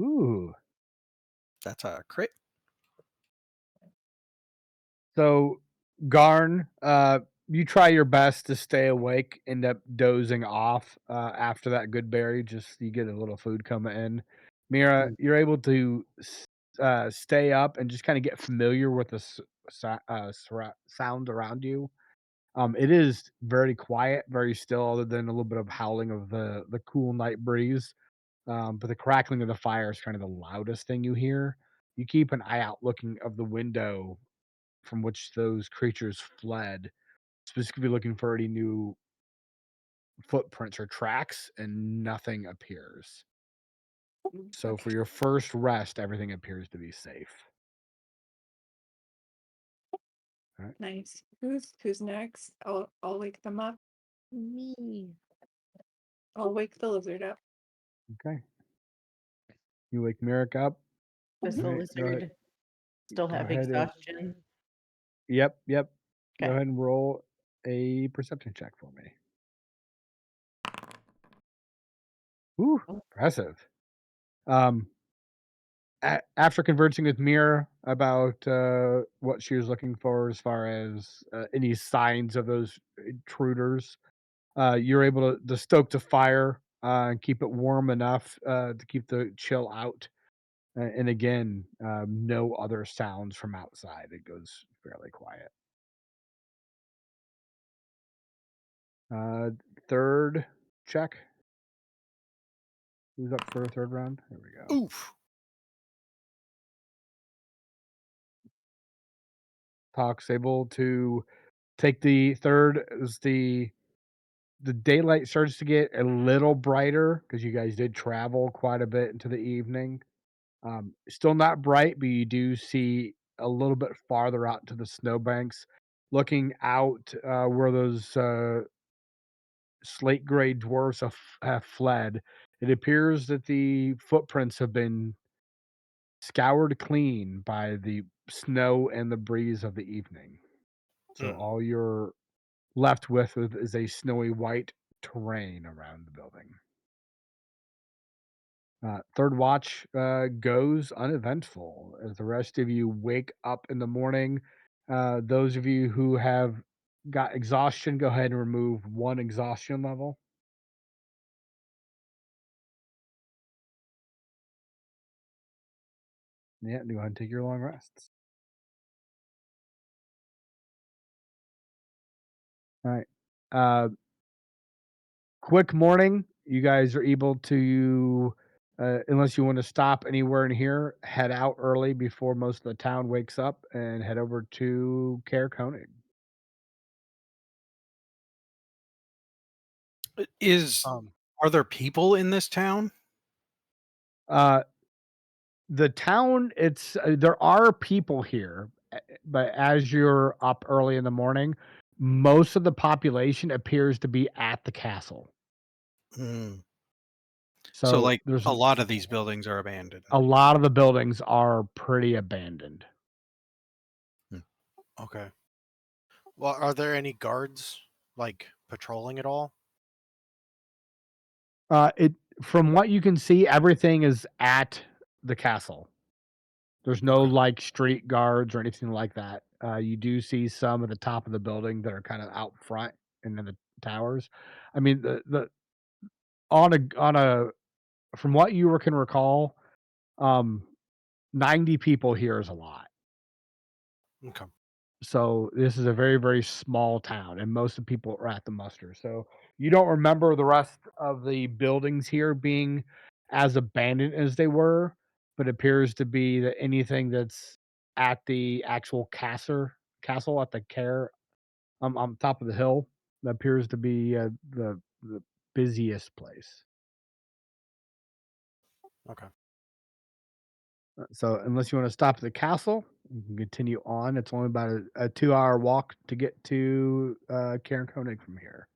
Ooh. That's a crit. So, Garn, you try your best to stay awake, end up dozing off after that good berry. Just you get a little food coming in. Mira, Mm. you're able to stay up and just kind of get familiar with the sound around you. It is very quiet, very still, other than a little bit of howling of the cool night breeze. But the crackling of the fire is kind of the loudest thing you hear. You keep an eye out looking of the window from which those creatures fled, specifically looking for any new footprints or tracks, and nothing appears. So for okay, your first rest, everything appears to be safe. All right. nice. Who's next? I'll wake them up. Me. I'll wake the lizard up. Okay. You wake Merrick up. Does All the right. Go ahead. lizard still Go have ahead and exhaustion? yep. Go Okay. ahead and roll a perception check for me. Ooh, Oh. impressive. Um, after conversing with Mira about what she was looking for as far as any signs of those intruders, you're able to stoke the fire and keep it warm enough to keep the chill out. And again, no other sounds from outside. It goes fairly quiet. Uh, third check. Who's up for a third round? There we go. Oof. Talk's able to take the third as the daylight starts to get a little brighter because you guys did travel quite a bit into the evening. Still not bright, but you do see a little bit farther out to the snowbanks. Looking out where those slate gray dwarfs have fled, it appears that the footprints have been scoured clean by the snow and the breeze of the evening. So all you're left with is a snowy white terrain around the building. Third watch goes uneventful as the rest of you wake up in the morning. Those of you who have got exhaustion, go ahead and remove 1 exhaustion level. Yeah, go ahead and take your long rests. All right. Uh, quick morning. You guys are able to, unless you want to stop anywhere in here, head out early before most of the town wakes up and head over to Care Koenig. Is Um, are there people in this town? Uh, the town, there are people here, but as you're up early in the morning, most of the population appears to be at the castle. Mm. So, So like, there's a lot of these buildings are abandoned. a lot of the buildings are pretty abandoned. okay. Well, are there any guards like patrolling at all? It From what you can see, everything is at the castle. There's no Okay. like street guards or anything like that. You do see some at the top of the building that are kind of out front and in the towers. I mean, the on a from what you can recall, um, 90 people here is a lot. Okay. So this is a very, very small town, and most of the people are at the muster. So you don't remember the rest of the buildings here being as abandoned as they were, but it appears to be that anything that's at the actual castle at the care on top of the hill that appears to be the busiest place. Okay. So unless you want to stop at the castle, you can continue on. It's only about a 2-hour walk to get to Karen Koenig from here.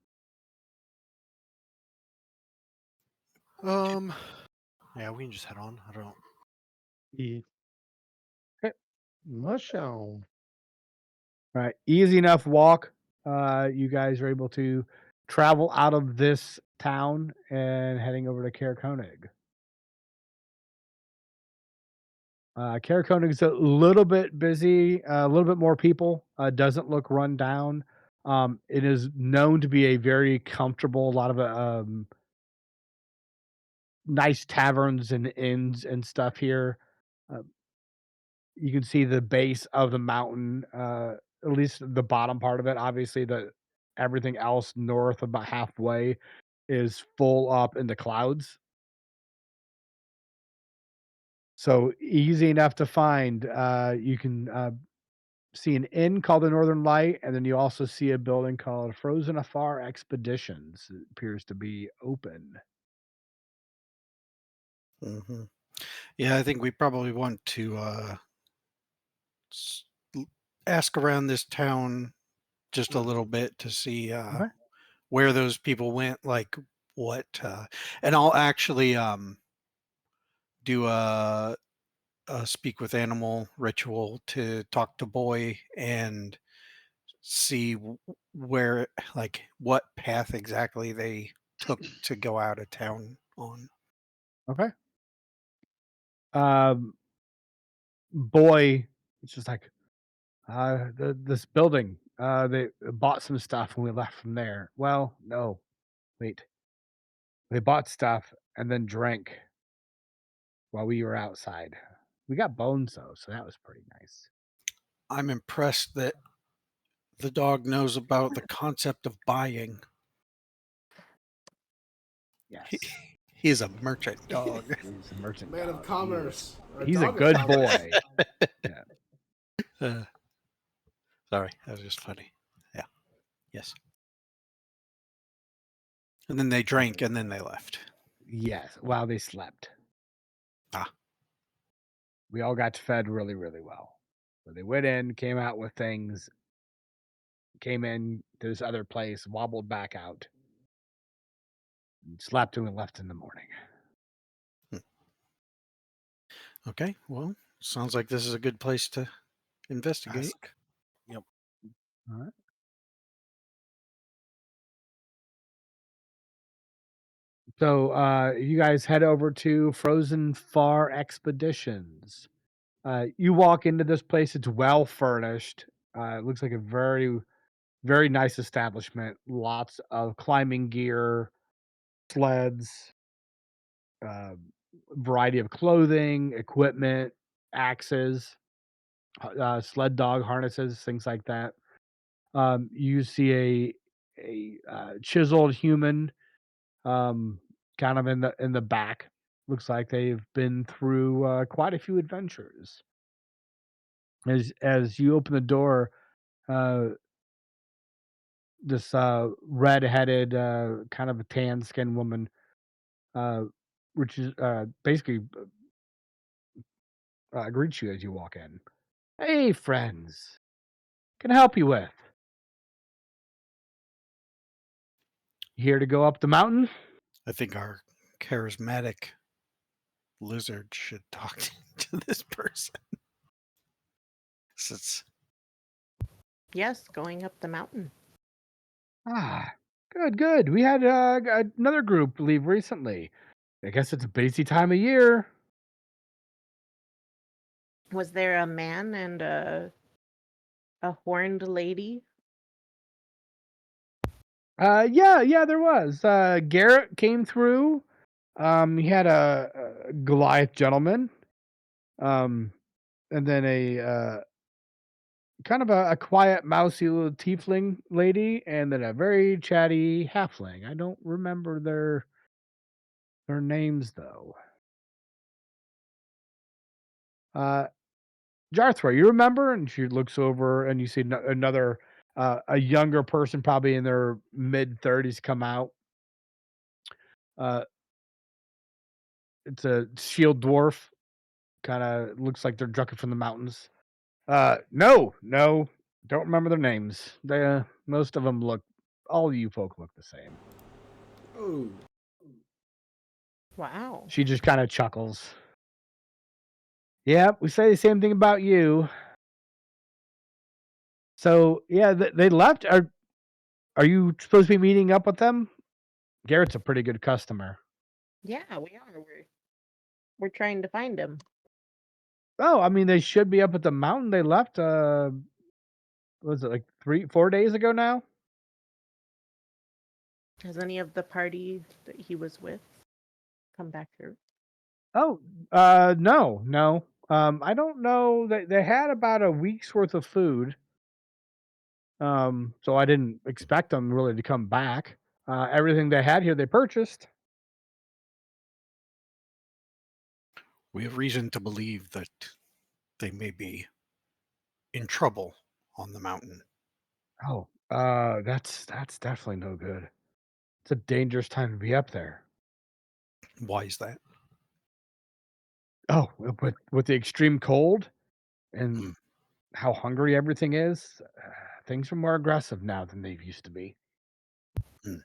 Um. Yeah, we can just head on. I don't. Yeah. Okay. Mush on. All right, easy enough walk. You guys are able to travel out of this town and heading over to Karen Koenig. Karen Koenig's a little bit busy, a little bit more people. Doesn't look run down. It is known to be a very comfortable, a lot of nice taverns and inns and stuff here. Uh, you can see the base of the mountain, at least the bottom part of it. Obviously, the everything else north about halfway is full up in the clouds. So easy enough to find. You can see an inn called the Northern Light, and then you also see a building called Frozen Afar Expeditions. It appears to be open. Hmm. Yeah, I think we probably want to s- ask around this town just a little bit to see Okay. where those people went, like what, and I'll actually do a speak with animal ritual to talk to Boy and see where, like, what path exactly they took to go out of town on. Okay. Um, Boy, it's just like this building. They bought some stuff and we left from there. Well, no, wait. They bought stuff and then drank while we were outside. We got bones though, so that was pretty nice. I'm impressed that the dog knows about the concept of buying. He, Yes, he's a merchant dog. he's a merchant Man of dog. commerce. Or He's a dog of good commerce. boy. Yeah. Uh, sorry, that was just funny. Yeah. Yes. And then they drank and then they left. Yes, while they slept. Ah. We all got fed really, really well. So they went in, came out with things, came in to this other place, wobbled back out, and slept and left in the morning. Okay. Well, sounds like this is a good place to investigate. Ask. Yep. All right. So you guys head over to Frozen Far Expeditions. You walk into this place, it's well furnished. It looks like a very, very nice establishment. Lots of climbing gear, sleds, uh, variety of clothing, equipment, axes, sled dog harnesses, things like that. You see a chiseled human, um, kind of in the back. Looks like they've been through quite a few adventures. As you open the door, uh, this red-headed, kind of a tan-skinned woman, uh, which is basically greets you as you walk in. Hey, friends, can I help you with? Here to go up the mountain? I think our charismatic lizard should talk to this person. Since Yes, going up the mountain. Ah, good, good. We had another group leave recently. I guess it's a busy time of year. Was there a man and a horned lady? Yeah, yeah, there was. Garrett came through. He had a Goliath gentleman. Um, and then a kind of a quiet, mousy little tiefling lady, and then a very chatty halfling. I don't remember their names though. Uh, Jarthra, you remember? And she looks over, and you see another a younger person, probably in their mid-30s, come out. Uh, it's a shield dwarf. Kind of looks like they're drunken from the mountains. No, no, don't remember their names. They most of them look. All you folk look the same. Oh, Wow. She just kind of chuckles. Yep, we say the same thing about you. So yeah, they left. Are you supposed to be meeting up with them? Garrett's a pretty good customer. Yeah, we are. We're trying to find him. Oh, I mean, they should be up at the mountain. They left. Was it like 3, 4 days ago now? Has any of the party that he was with come back through? Oh, no, no. I don't know. They had about a week's worth of food. So I didn't expect them really to come back. Everything they had here, they purchased. we have reason to believe that they may be in trouble on the mountain. Oh, that's definitely no good. It's a dangerous time to be up there. Why is that? Oh, with the extreme cold and Hmm. how hungry everything is, things are more aggressive now than they used to be. Hmm.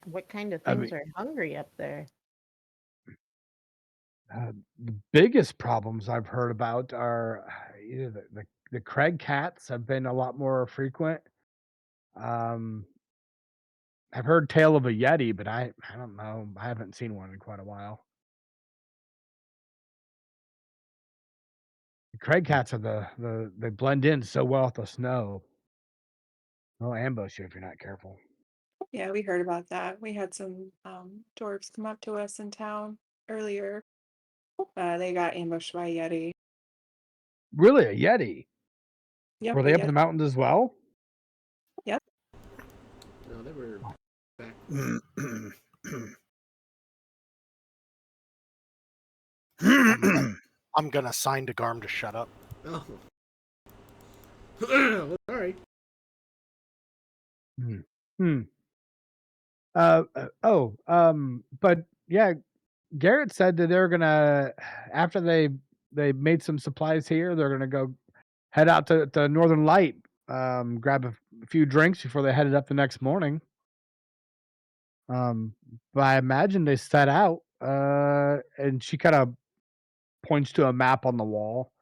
What kind of I things mean, are hungry up there? the biggest problems I've heard about are either the Craig cats have been a lot more frequent. Um, I've heard tale of a Yeti, but I don't know. I haven't seen one in quite a while. The Craig cats are they blend in so well with the snow. They'll ambush you if you're not careful. Yeah, we heard about that. We had some dwarves come up to us in town earlier. They got ambushed by a Yeti. Really, a Yeti? Yep, Were a they up in the Yeti. mountains as well? Yep. no, they were back. I'm I'm gonna sign to Garm to shut up. Oh. Well, all right. Hmm. Hmm. But yeah, Garrett said that they're gonna after they made some supplies here, they're gonna go head out to Northern Light, grab a few drinks before they headed up the next morning. Um, but I imagine they set out, and she kind of points to a map on the wall.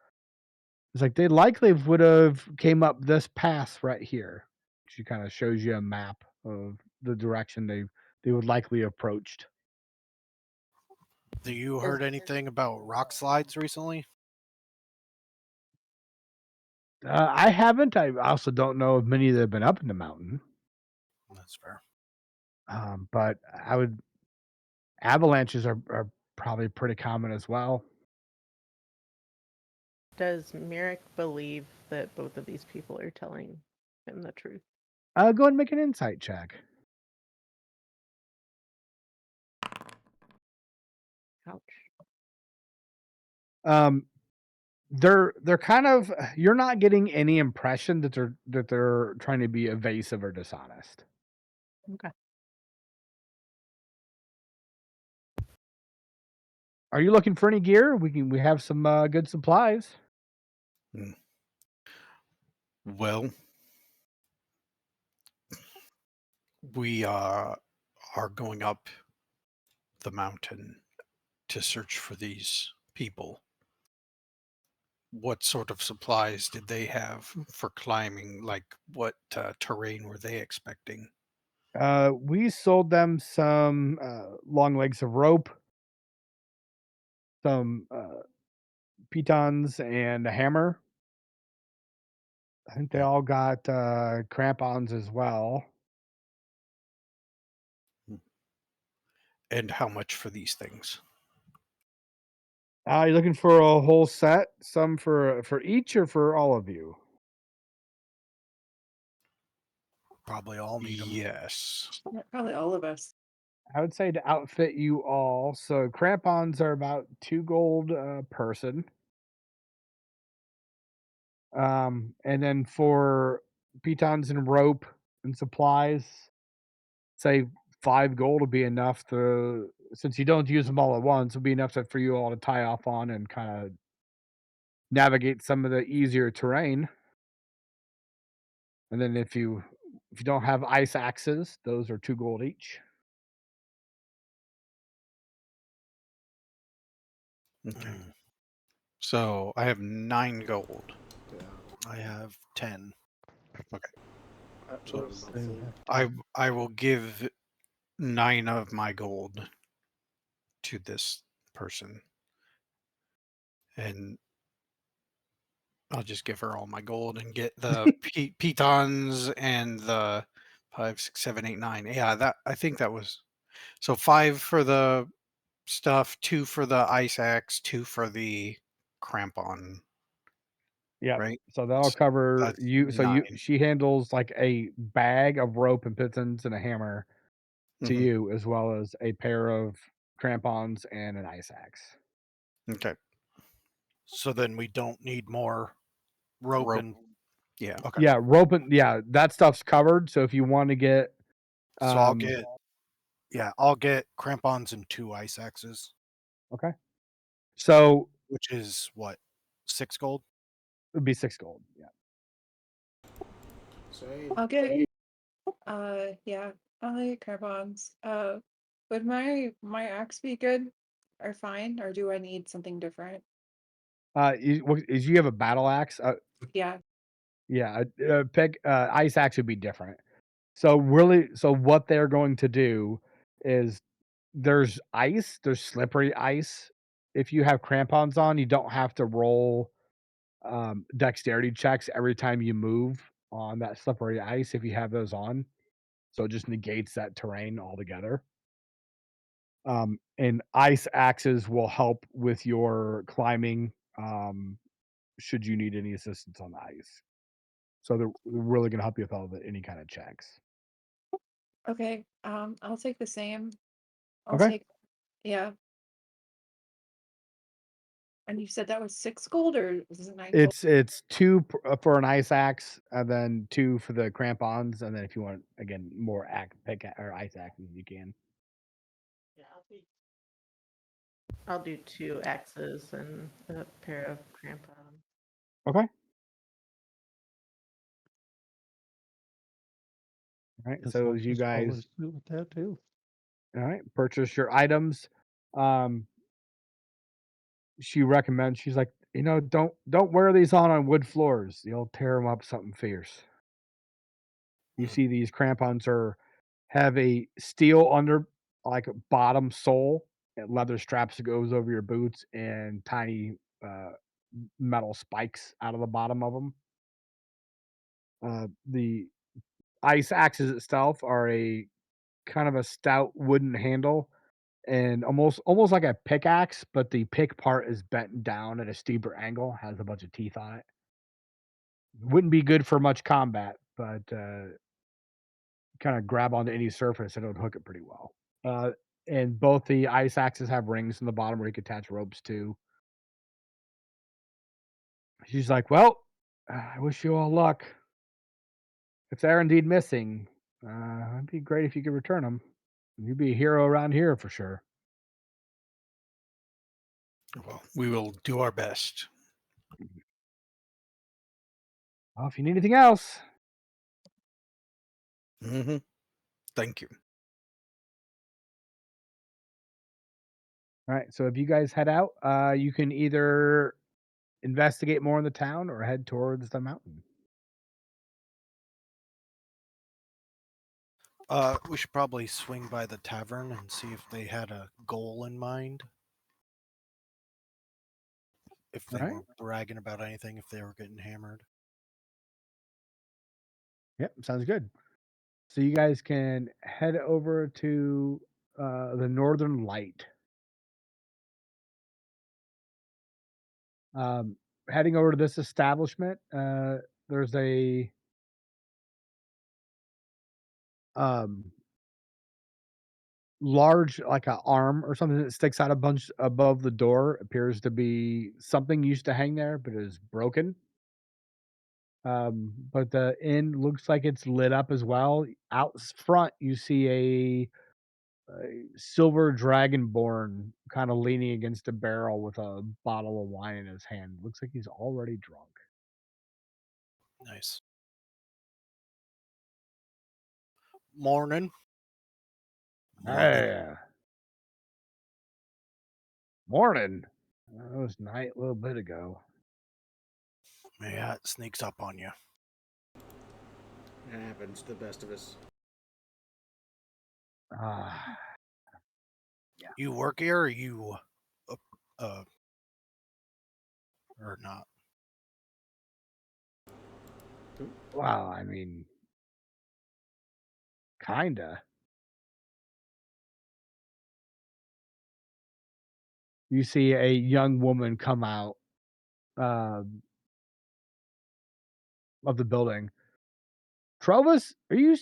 It's like they likely would have came up this path right here. She kind of shows you a map of the direction they would likely approached. Do you heard anything about rock slides recently? I haven't. I also don't know if many that have been up in the mountain. That's fair. But I would avalanches are probably pretty common as well. Does Merrick believe that both of these people are telling him the truth? Go ahead and make an insight check. Ouch. Um, they're kind of you're not getting any impression that they're trying to be evasive or dishonest. Okay. Are you looking for any gear? We have some good supplies. Mm. Well, we are going up the mountain to search for these people. What sort of supplies did they have for climbing? Like, what terrain were they expecting? We sold them some long legs of rope, some pitons, and a hammer. I think they all got crampons as well. And how much for these things? You looking for a whole set? Some for each or for all of you? Probably all need them. Yes. Yeah, probably all of us. I would say to outfit you all. So crampons are about 2 gold a person. And then for pitons and rope and supplies, say 5 gold will be enough to since you don't use them all at once, will be enough for you all to tie off on and kind of navigate some of the easier terrain. And then if you don't have ice axes, those are 2 gold each. Okay. So I have 9 gold. Yeah. I have 10. Okay. So So Same have I 10. I will give 9 of my gold to this person, and I'll just give her all my gold and get the pitons and the 5, 6, 7, 8, 9. Yeah, that I think that was so 5 for the stuff, 2 for the ice axe, 2 for the crampon, Yep. right? So that'll S- cover That's you. So 9. she handles like a bag of rope and pitons and a hammer to Hmm. you, as well as a pair of crampons and an ice axe. Okay. So then we don't need more rope Rope. and Yeah. okay. Yeah, rope and that stuff's covered. So if you want to get, So I'll um, get crampons and 2 ice axes, okay, so which is what? 6 gold? it'd be 6 gold. Yeah. Same. I'll get yeah, I'll get carbons. Would my axe be good or fine, or do I need something different? Is you have a battle axe? Yeah. Yeah, pick ice axe would be different. So really, so what they're going to do is there's slippery ice. If you have crampons on, you don't have to roll dexterity checks every time you move on that slippery ice if you have those on. So it just negates that terrain altogether. And ice axes will help with your climbing should you need any assistance on the ice. So they're really going to help you with all the any kind of checks. Okay. I'll take the same. I'll Okay. take yeah. And you said that was 6 gold or was it 9 gold? It's for an ice axe, and then 2 for the crampons, and then if you want again more or ice axes, you can. Yeah, I'll do 2 axes and a pair of crampons. Okay. All right. Guess So I'll as you just follow guys, suit with that too. all right, purchase your items. Um, she recommends. She's like, don't wear these on wood floors. You'll tear them up something fierce. You see these crampons have a steel under like a bottom sole and leather straps that goes over your boots and tiny metal spikes out of the bottom of them. The ice axes itself are a kind of a stout wooden handle and almost like a pickaxe, but the pick part is bent down at a steeper angle, has a bunch of teeth on it. Wouldn't be good for much combat, but kinda grab onto any surface and it would hook it pretty well. Uh, and both the ice axes have rings in the bottom where you can attach ropes to. She's like, "Well, I wish you all luck. If they're indeed missing, it'd be great if you could return them. You'd be a hero around here for sure. Well, we will do our best. Well, if you need anything else." Thank you. Alright, so if you guys head out, you can either investigate more in the town or head towards the mountain. We should probably swing by the tavern and see if they had a goal in mind. If they Alright. were bragging about anything, if they were getting hammered. Yep, sounds good. So you guys can head over to, the Northern Light. Um, Heading over to this establishment, there's a um, large, like a arm or something that sticks out a bunch above the door. Appears to be something used to hang there, but is broken. But the inn looks like it's lit up as well. Front, you see a silver dragonborn kind of leaning against a barrel with a bottle of wine in his hand. Looks like he's already drunk. Nice. Morning. Morning. Hey, morning. It was night a little bit ago. Yeah, it sneaks up on you. It happens to the best of us. Ah, You work here, or you, uh, or not? well, I mean, kinda. You see a young woman come out um, of the building. Trovis, are you?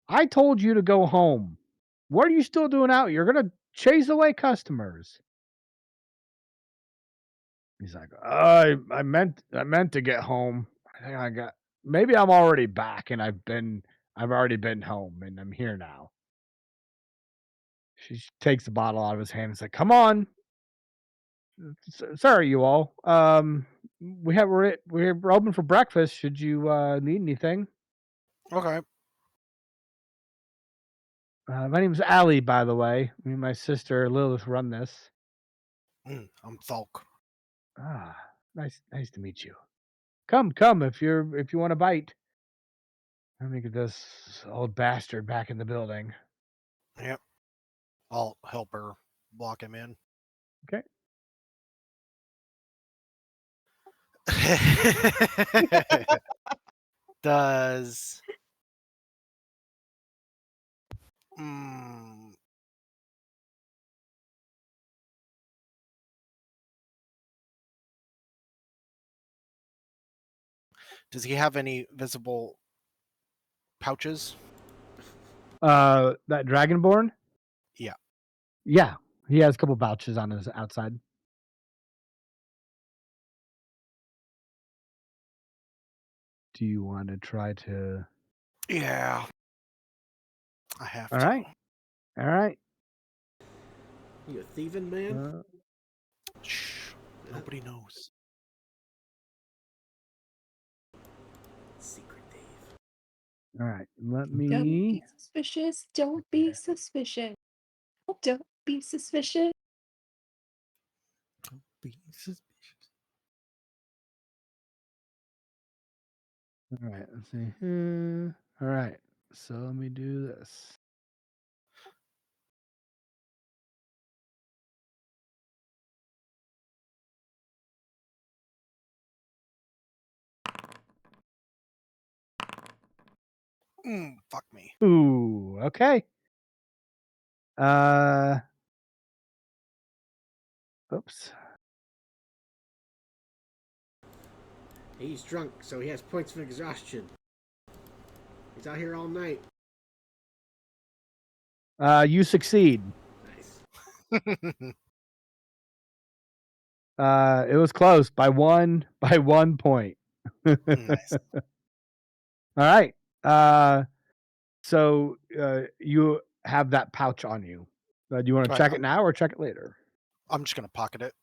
I told you to go home. What are you still doing out? You're gonna chase away customers. He's like, I meant to get home. I think I got maybe I'm already back and I've already been home and I'm here now. She takes the bottle out of his hand and is like, "Come on, sorry, you all. We're open for breakfast. Should you need anything?" Okay. My name's Allie, by the way. Me and my sister Lilith run this. I'm Thulk. Ah, nice to meet you. Come if you want a bite. Let me get this old bastard back in the building. Yep. I'll help her walk him in. Okay. Does mm, does he have any visible pouches? That Dragonborn? Yeah. Yeah, he has a couple pouches on his outside. Do you want to try to? Yeah. I have All to. right, all right. You a thieving man? Uh, Shh. Nobody knows. Secret thief. all right. Let Don't me. be suspicious. Don't be suspicious. Don't be suspicious. Be suspicious. All right. Let's see. All right. So let me do this. Fuck me. Ooh, okay. Oops. He's drunk, so he has points of exhaustion. He's out here all night. You succeed. Nice. It was close by 1 point. Nice. All right. So you have that pouch on you. Do you want to Right, check it now or check it later? I'm just gonna pocket it.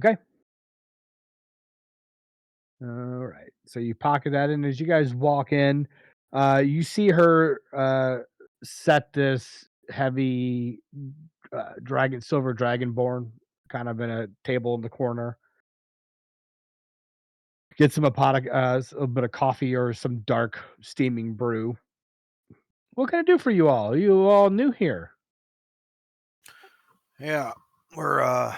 Okay. All right. So you pocket that in as you guys walk in. You see her set this heavy silver dragonborn kind of in a table in the corner. Get some a little bit of coffee or some dark steaming brew. What can I do for you all? You all new here? Yeah, we're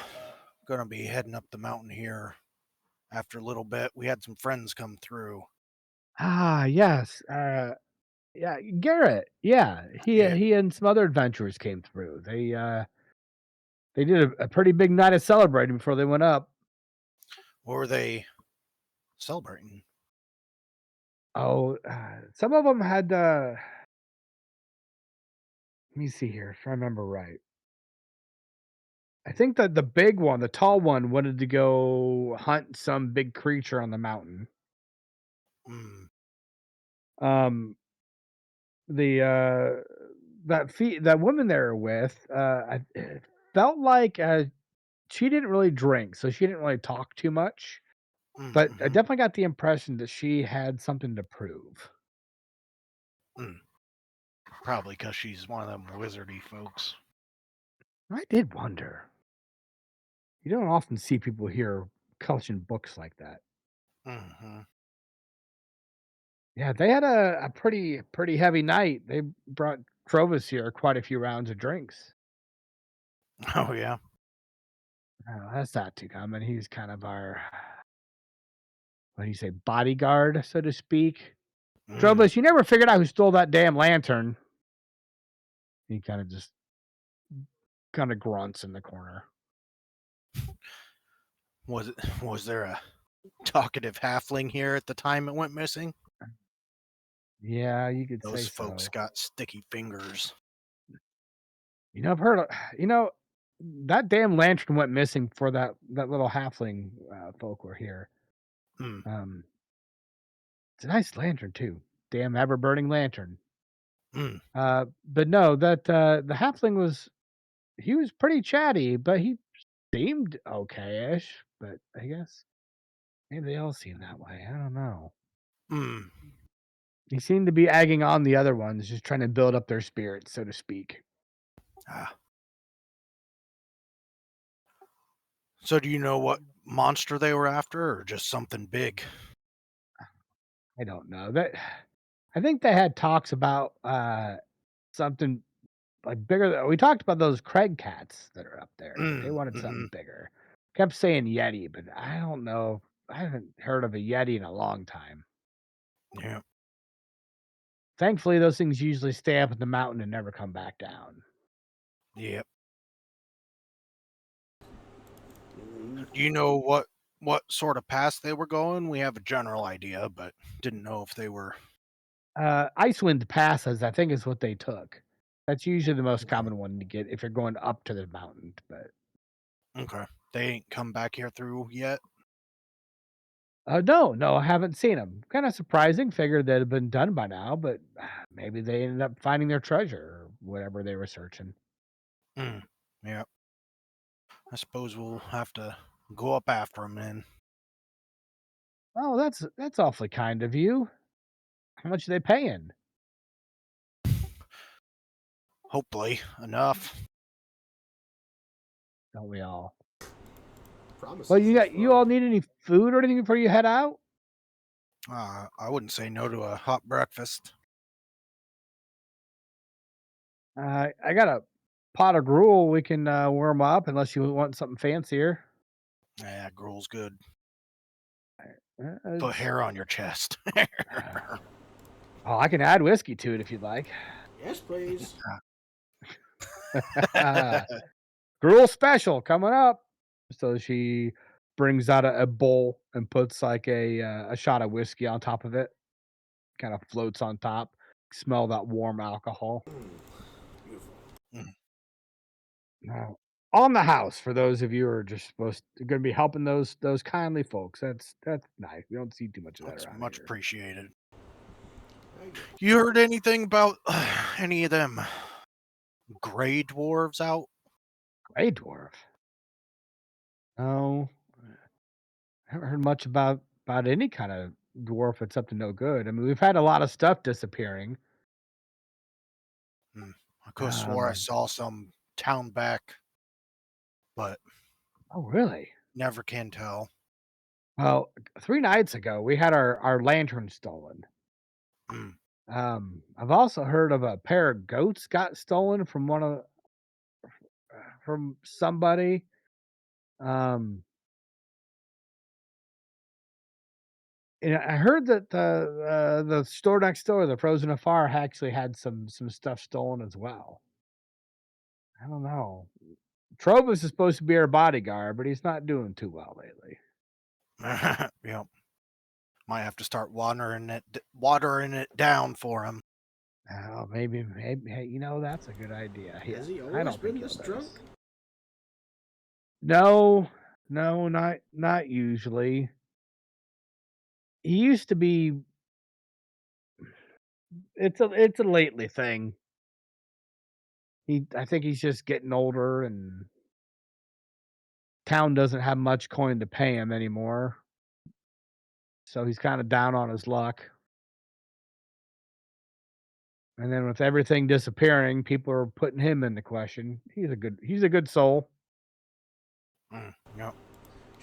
gonna be heading up the mountain here after a little bit. We had some friends come through. Ah, yes. Yeah, Garrett. Yeah, Yeah. he and some other adventurers came through. They did a pretty big night of celebrating before they went up. What were they celebrating? Oh, some of them had. Let me see here if I remember right. I think that the big one, the tall one, wanted to go hunt some big creature on the mountain. Mm, Um, the that woman they were with, it felt like she didn't really drink, so she didn't really talk too much. But I mm-hmm, definitely got the impression that she had something to prove. probably because she's one of them wizardy folks. I did wonder. You don't often see people here clutching books like that. Mm-hmm. Yeah, they had a pretty heavy night. They brought Trovis here quite a few rounds of drinks. Oh yeah. That's not too common. He's kind of our, what do you say, bodyguard, so to speak. Mm. Trovis, you never figured out who stole that damn lantern. He kind of grunts in the corner. Was there a talkative halfling here at the time it went missing? Yeah, you could say Those folks so. got sticky fingers. I've heard of, that damn lantern went missing for that little halfling folk were here. Mm. It's a nice lantern too. Damn ever burning lantern. Mm. But no, that the halfling he was pretty chatty, but he seemed okay-ish. But I guess maybe they all seem that way. I don't know. Mm. He seemed to be egging on the other ones, just trying to build up their spirits, so to speak. Ah. So do you know what monster they were after, or just something big? I don't know. I think they had talks about something like bigger. We talked about those Craig cats that are up there, but they wanted Mm-hmm. something bigger. Kept saying Yeti, but I don't know. I haven't heard of a Yeti in a long time. Yeah. Thankfully, those things usually stay up in the mountain and never come back down. Yep. Do you know what sort of path they were going? We have a general idea, but didn't know if they were. Icewind passes, I think, is what they took. That's usually the most Okay. common one to get if you're going up to the mountain. But Okay. They ain't come back here through yet. no, I haven't seen them. Kind of surprising. Figured they'd have been done by now, but maybe they ended up finding their treasure or whatever they were searching. Mm. Yeah. I suppose we'll have to go up after them then. Oh, that's awfully kind of you. How much are they paying? Hopefully enough. Don't we all? Promises. Well, is you fun. all need any food or anything before you head out? I wouldn't say no to a hot breakfast. I got a pot of gruel. We can warm up unless you want something fancier. Yeah, gruel's good. Uh, Put it's- hair on your chest. Oh, I can add whiskey to it if you'd like. Yes, please. Gruel special coming up. So she brings out a bowl and puts like a shot of whiskey on top of it. Kind of floats on top. Smell that warm alcohol. Beautiful. Now, on the house for those of you who are just going to be helping those kindly folks. That's nice. We don't see too much of that That's around much here. appreciated. You heard anything about any of them gray dwarves out? Gray dwarf. No, I haven't heard much about any kind of dwarf that's up to no good. I mean, we've had a lot of stuff disappearing. I could have swore I saw some town back, but Oh, really? never can tell. Well, 3 nights ago, we had our lantern stolen. Mm. I've also heard of a pair of goats got stolen from somebody. Um, and I heard that the store next door, the Frozen Afar, actually had some stuff stolen as well. I don't know. Trovus is supposed to be our bodyguard, but he's not doing too well lately. Yep. Might have to start watering it down for him. Oh, maybe, hey, that's a good idea. Yeah, Has he I always don't think been he'll this notice. drunk? No, not usually. He used to be. It's a lately thing. I think he's just getting older, and town doesn't have much coin to pay him anymore, so he's kind of down on his luck. And then with everything disappearing, people are putting him into question. He's a good soul. Yep.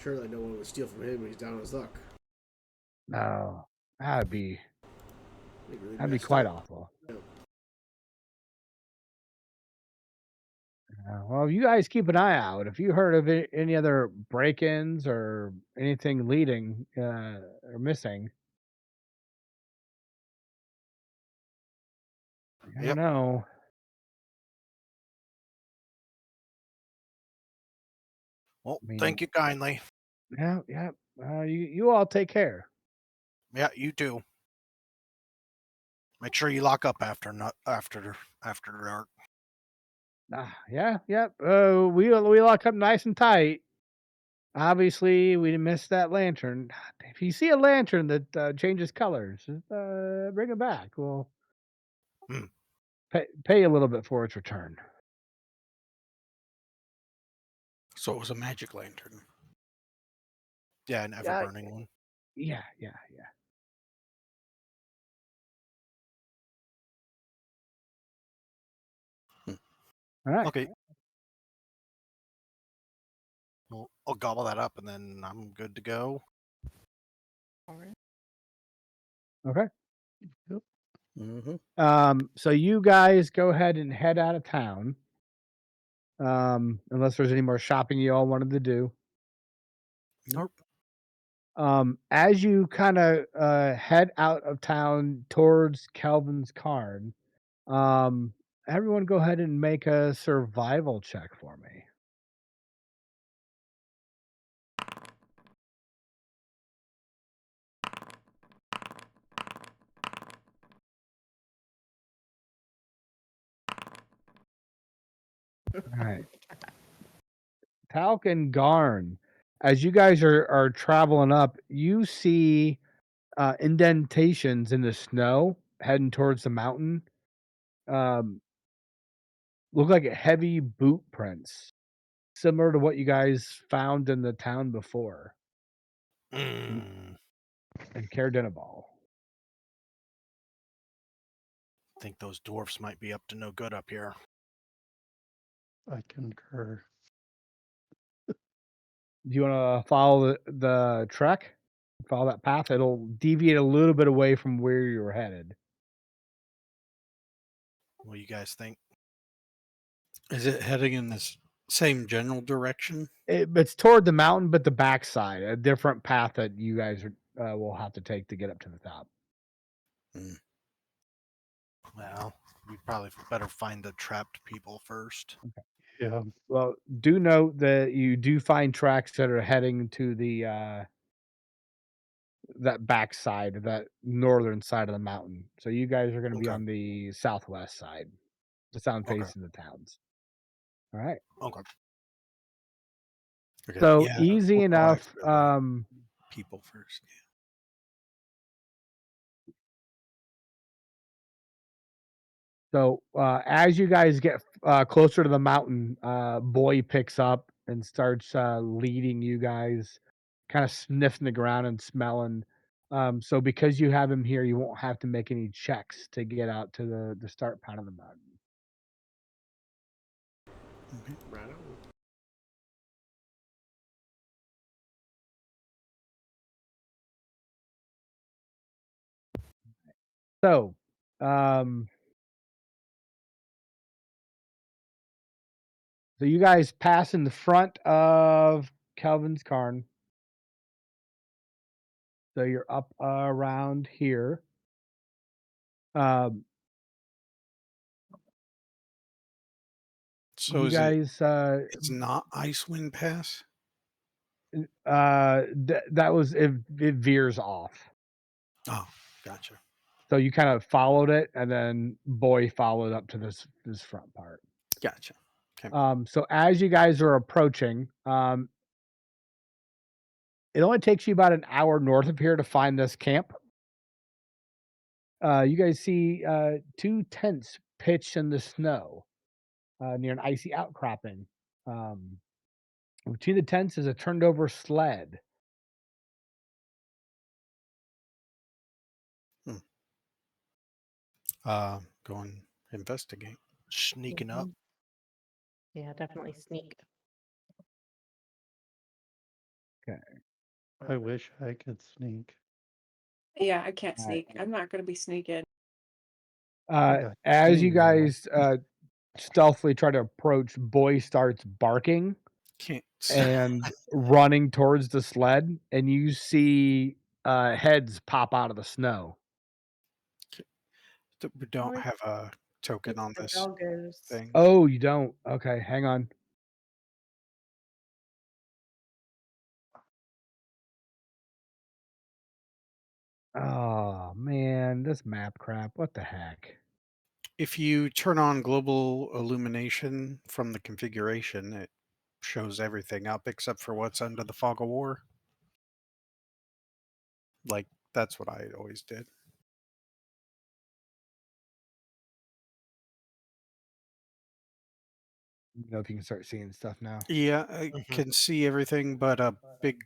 Surely no one would steal from him when he's down on his luck. No, that'd be Really that'd be messed quite up. awful. Yep. Well, you guys keep an eye out. If you heard of any other break-ins or anything leading or missing, I don't Yep. know. Well, I mean, thank you kindly. yeah. You all take care. Yeah, you too. Make sure you lock up after dark. Yeah. We lock up nice and tight. Obviously, we missed that lantern. If you see a lantern that changes colors, bring it back. We'll Hmm. pay a little bit for its return. So it was a magic lantern. Yeah, an ever burning one. Yeah. All right. Okay. Well, I'll gobble that up and then I'm good to go. All right. Okay. Mm-hmm. So you guys go ahead and head out of town. Unless there's any more shopping you all wanted to do. Nope. As you kind of head out of town towards Kelvin's Cairn, everyone go ahead and make a survival check for me. All right. Talc and Garn, as you guys are traveling up, you see indentations in the snow heading towards the mountain. Um, look like heavy boot prints, similar to what you guys found in the town before Mm. in Caer Think those dwarfs might be up to no good up here. I concur. Do you want to follow the trek? Follow that path. It'll deviate a little bit away from where you were headed. What do you guys think? Is it heading in this same general direction? It's toward the mountain, but the backside, a different path that you guys will have to take to get up to the top. Well, we probably better find the trapped people first. Yeah. Well, do note that you do find tracks that are heading to the that back side, that northern side of the mountain. So you guys are going to be Okay. on the southwest side, the sound Okay. facing the towns. All right. Okay. Okay. So Yeah, easy we'll go enough. after the people first. So as you guys get closer to the mountain, Boy picks up and starts leading you guys, kind of sniffing the ground and smelling. So because you have him here, you won't have to make any checks to get out to the start part of the mountain. Right on. So, um, so you guys pass in the front of Calvin's Cairn. So you're up around here. Um, So you is it? guys, It's not Icewind Pass. that was it veers off. Oh, gotcha. So you kind of followed it, and then Boy followed up to this front part. Gotcha. Okay. So as you guys are approaching, it only takes you about an hour north of here to find this camp. You guys see two tents pitched in the snow near an icy outcropping. Um, Between the tents is a turned over sled. Hmm. Go and investigate. Sneaking up. Mhm. Yeah, definitely sneak. I wish I could sneak. Yeah, I can't All right. sneak. I'm not gonna be sneaking. I got As you chainmail. guys stealthily try to approach, Boy starts barking Can't. and running towards the sled, and you see heads pop out of the snow. We don't Or have a token it's on the this doggos. thing. Oh, you don't? Okay, hang on. Oh man, this map crap. What the heck? If you turn on global illumination from the configuration, it shows everything up except for what's under the fog of war. Like, that's what I always did. You know if you can start seeing stuff now. Yeah, I can see everything but a big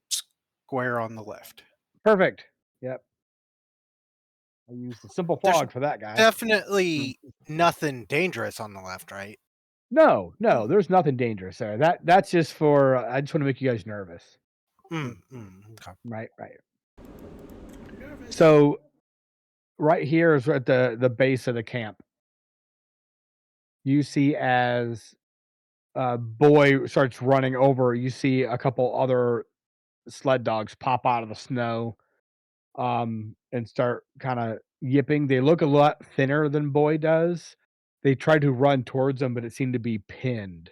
square on the left. Perfect. Yep. I used a simple There's fog for that guy. definitely nothing dangerous on the left, right? No, there's nothing dangerous there. That's just for I just want to make you guys nervous. Okay. Right. Nervous. So right here is at the base of the camp. You see as Boy starts running over, you see a couple other sled dogs pop out of the snow and start kind of yipping. They look a lot thinner than Boy does. They tried to run towards them, but it seemed to be pinned.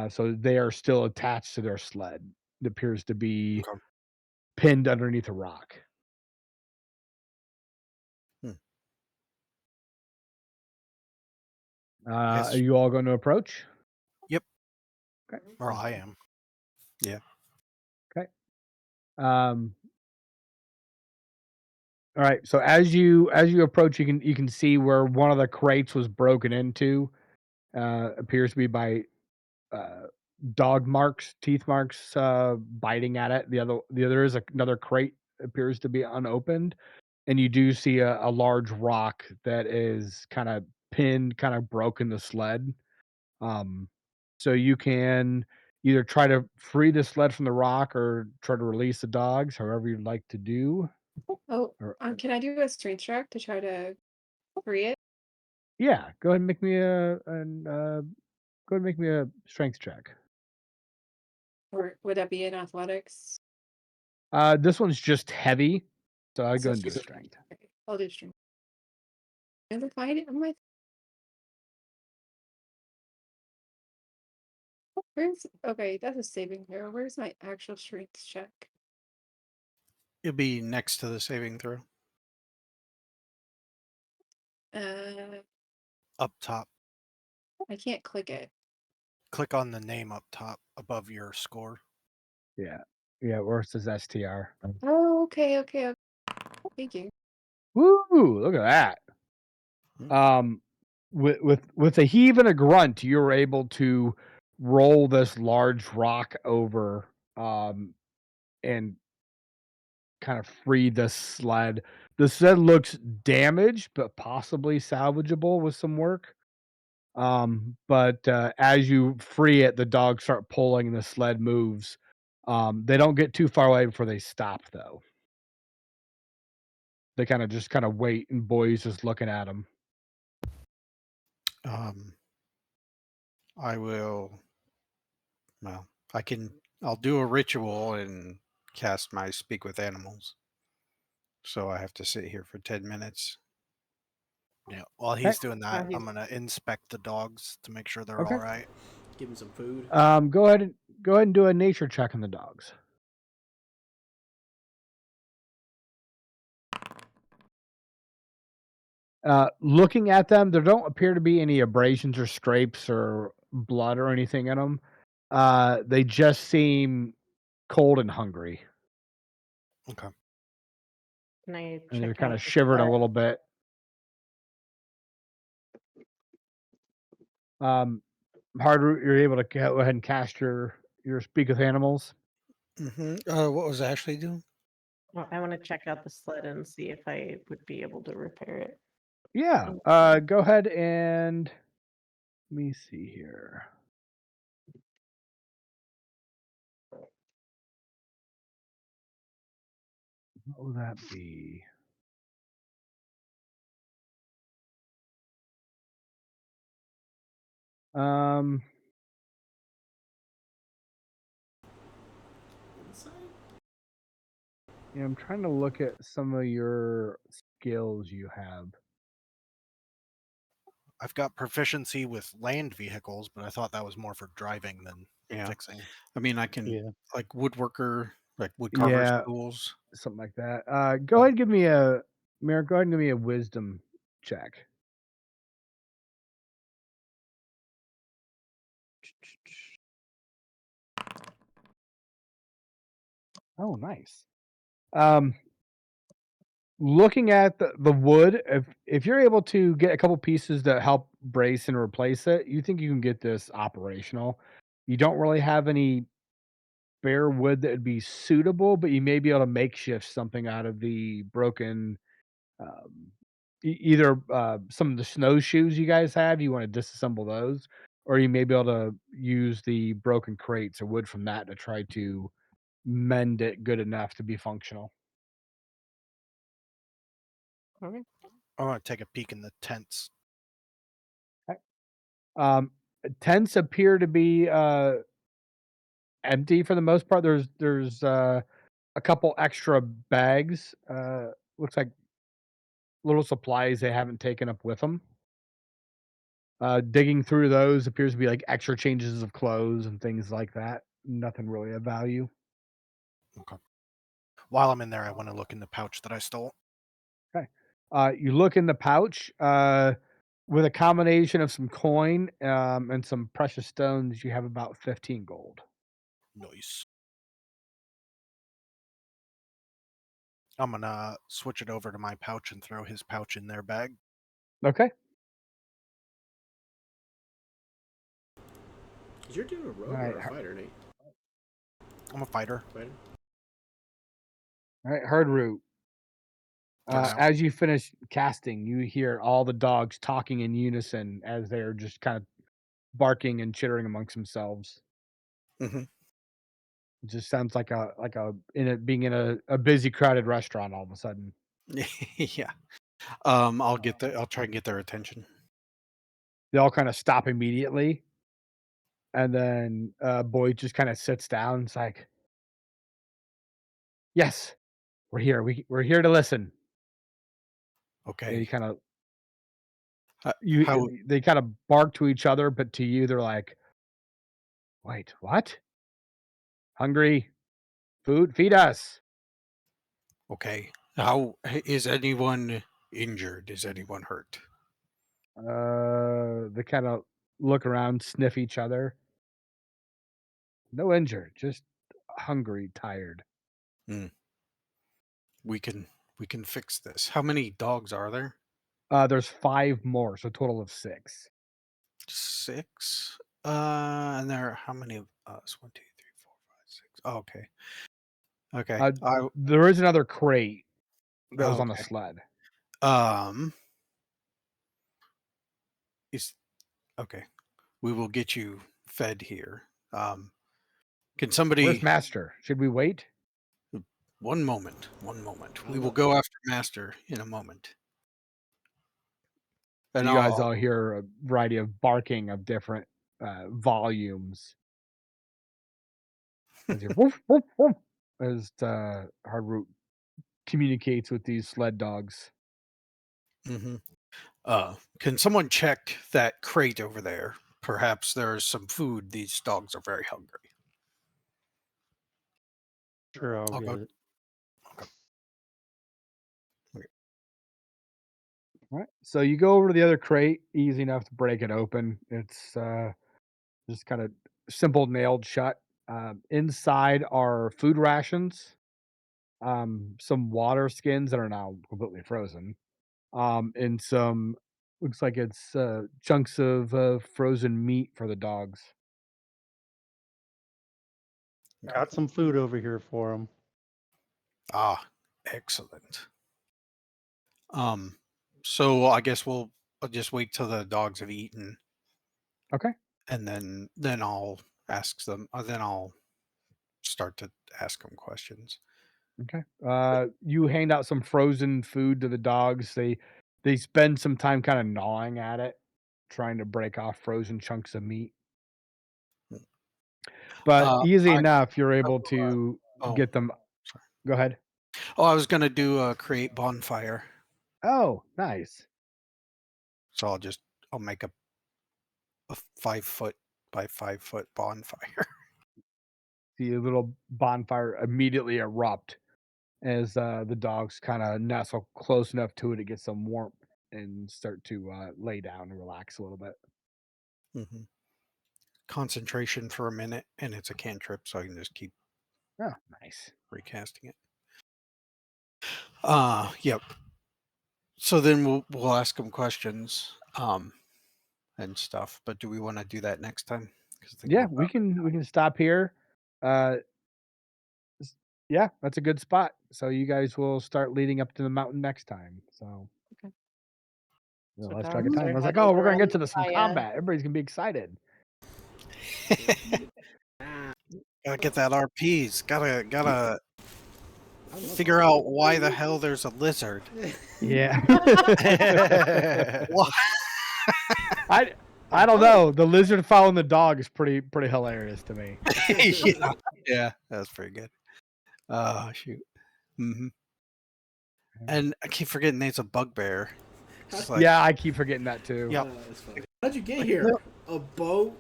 So they are still attached to their sled. It appears to be Okay. pinned underneath a rock. Hmm. Are Yes. you all going to approach? Yep. Okay. Or I am. Yeah. Okay. All right. So as you approach, you can see where one of the crates was broken into. Appears to be by uh, dog marks, teeth marks, biting at it. The other is another crate appears to be unopened, and you do see a large rock that is kind of pinned, kind of broken the sled. Um, so you can either try to free the sled from the rock or try to release the dogs, however you'd like to do. Oh, Or, can I do a strength check to try to free it? yeah, go ahead and make me go ahead and make me a strength check. Or would that be in athletics? This one's just heavy, so I'd go So and do a just strength. okay, I'll do strength. Never find it on my. Where's okay? That's a saving throw. Where's my actual strength check? It'll be next to the saving throw. Up top. I can't click it. Click on the name up top above your score. Yeah. Yeah, where it says STR. Oh, okay. Thank you. Woo! Look at that. With a heave and a grunt, you were able to roll this large rock over, and kind of free the sled. The sled looks damaged, but possibly salvageable with some work. But as you free it, the dogs start pulling and the sled moves. They don't get too far away before they stop, though. They kind of wait, and Boy's just looking at them. I will. Well, I'll do a ritual and cast my speak with animals. So I have to sit here for 10 minutes. Yeah. While Okay. he's doing that, I'm gonna inspect the dogs to make sure they're Okay. all right. Give him some food. Go ahead and do a nature check on the dogs. Looking at them, there don't appear to be any abrasions or scrapes or blood or anything in them. They just seem cold and hungry, Okay. Can I and they're check kind out of the shivering a sled? little bit. Hard, you're able to go ahead and cast your speak with animals. What was Ashley doing? Well, I want to check out the sled and see if I would be able to repair it. Yeah. Go ahead and let me see here. What would that be? Um, yeah, I'm trying to look at some of your skills you have. I've got proficiency with land vehicles, but I thought that was more for driving than Yeah. fixing. I mean, I can, Yeah. like woodworker, like woodcarver's Yeah, tools. something like that. Go ahead and give me a Merrick. Go ahead and give me a wisdom check. Oh, nice. Um, looking at the wood, if you're able to get a couple pieces that help brace and replace it, you think you can get this operational. You don't really have any bare wood that would be suitable, but you may be able to makeshift something out of the broken, um, either some of the snowshoes you guys have. You want to disassemble those, or you may be able to use the broken crates or wood from that to try to mend it good enough to be functional. Okay. I want to take a peek in the tents. Okay. Um, Tents appear to be empty for the most part. There's a couple extra bags. Looks like little supplies they haven't taken up with them. Digging through those appears to be like extra changes of clothes and things like that. Nothing really of value. Okay. While I'm in there, I want to look in the pouch that I stole. Okay. You look in the pouch. With a combination of some coin and some precious stones, you have about 15 gold. Nice. I'm gonna switch it over to my pouch and throw his pouch in their bag. Okay. Is your dude a All rogue right. or a fighter, Nate? I'm a fighter. Fighter? All right. Herd root. For now. As you finish casting, you hear all the dogs talking in unison as they're just kind of barking and chittering amongst themselves. hmm It just sounds like a in it being in a busy, crowded restaurant all of a sudden. yeah. I'll try and get their attention. They all kind of stop immediately, and then Boyd just kind of sits down. It's like, "Yes, we're here. We're here to listen." And he Okay. kind of How They kind of bark to each other, but to you, they're like, "Wait, what? Hungry? Food? Feed us." okay? How is anyone injured? Is anyone hurt? They kind of look around, sniff each other. No injured, just hungry, tired. Mm. We can fix this. How many dogs are there? There's 5 more, so a total of 6. 6. And there are how many of us? 1, 2, 3, 4, 5, 6. Oh, okay. Okay. There is another crate that was on the Okay. sled. Um. Is okay. We will get you fed here. Can Where's somebody? Master? Should we wait? One moment. One moment. I We will love go after Master in a moment. And You guys I'll. all hear a variety of barking of different volumes. As you woof, woof, woof, as Hardroot communicates with these sled dogs. Mhm. Can someone check that crate over there? Perhaps there's some food. These dogs are very hungry. Sure, I'll I'll get go. it. All right. So you go over to the other crate, easy enough to break it open. It's just kind of simple nailed shut. Inside are food rations, some water skins that are now completely frozen, and some looks like it's chunks of frozen meat for the dogs. Got some food over here for them. Ah, excellent. So I guess I'll just wait till the dogs have eaten, Okay. and then I'll ask them. Then I'll start to ask them questions. Okay. You hand out some frozen food to the dogs. They spend some time kind of gnawing at it, trying to break off frozen chunks of meat. But easy I enough, you're I able will, to oh, get them. sorry. Go ahead. Oh, I was gonna do a create bonfire, Oh, nice. so I'll make a 5 foot by 5 foot bonfire. The little bonfire immediately erupt as the dogs kind of nestle close enough to it to get some warmth and start to lay down and relax a little bit. Mhm. Concentration for a minute, and it's a cantrip, so I can just keep Oh, nice. recasting it. Yep. So then we'll ask them questions, and stuff. But do we want to do that next time? Because Yeah, we can stop here. Uh, s- yeah, that's a good spot. So you guys will start leading up to the mountain next time. So Okay. yeah, So lost track of dogs time. are I was like, head oh, we're over gonna on get the to some playa. combat. Everybody's gonna be excited. gotta get that RPs. Gotta I love figure out why the hell there's a lizard. Yeah. Why? I I don't know. The lizard following the dog is pretty hilarious to me. Yeah, that's pretty good. Oh shoot. Hmm. And I keep forgetting there's a bugbear. It's like, Yeah, I keep forgetting that too. yep. That's funny. How'd you get Like, here? A boat?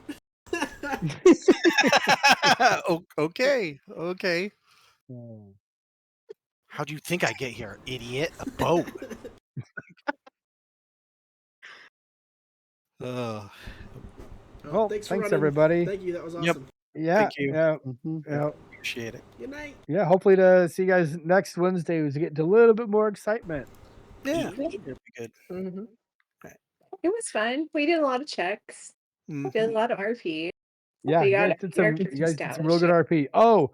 okay, okay. Oh. How do you think I get here, idiot? A boat. Uh, Well, Thanks for thanks running. everybody. Thank you. That was yep. awesome. Yeah, Thank you. yeah, Mm-hmm. yeah, Appreciate it. Good night. yeah. Hopefully to see you guys next Wednesday was get to a little bit more excitement. Yeah, Yeah. it'll be good. Mm-hmm. It was fun. We did a lot of checks. We did a Mhm. lot of RP. Yeah, We you got guys did some characters real good established. RP. Oh,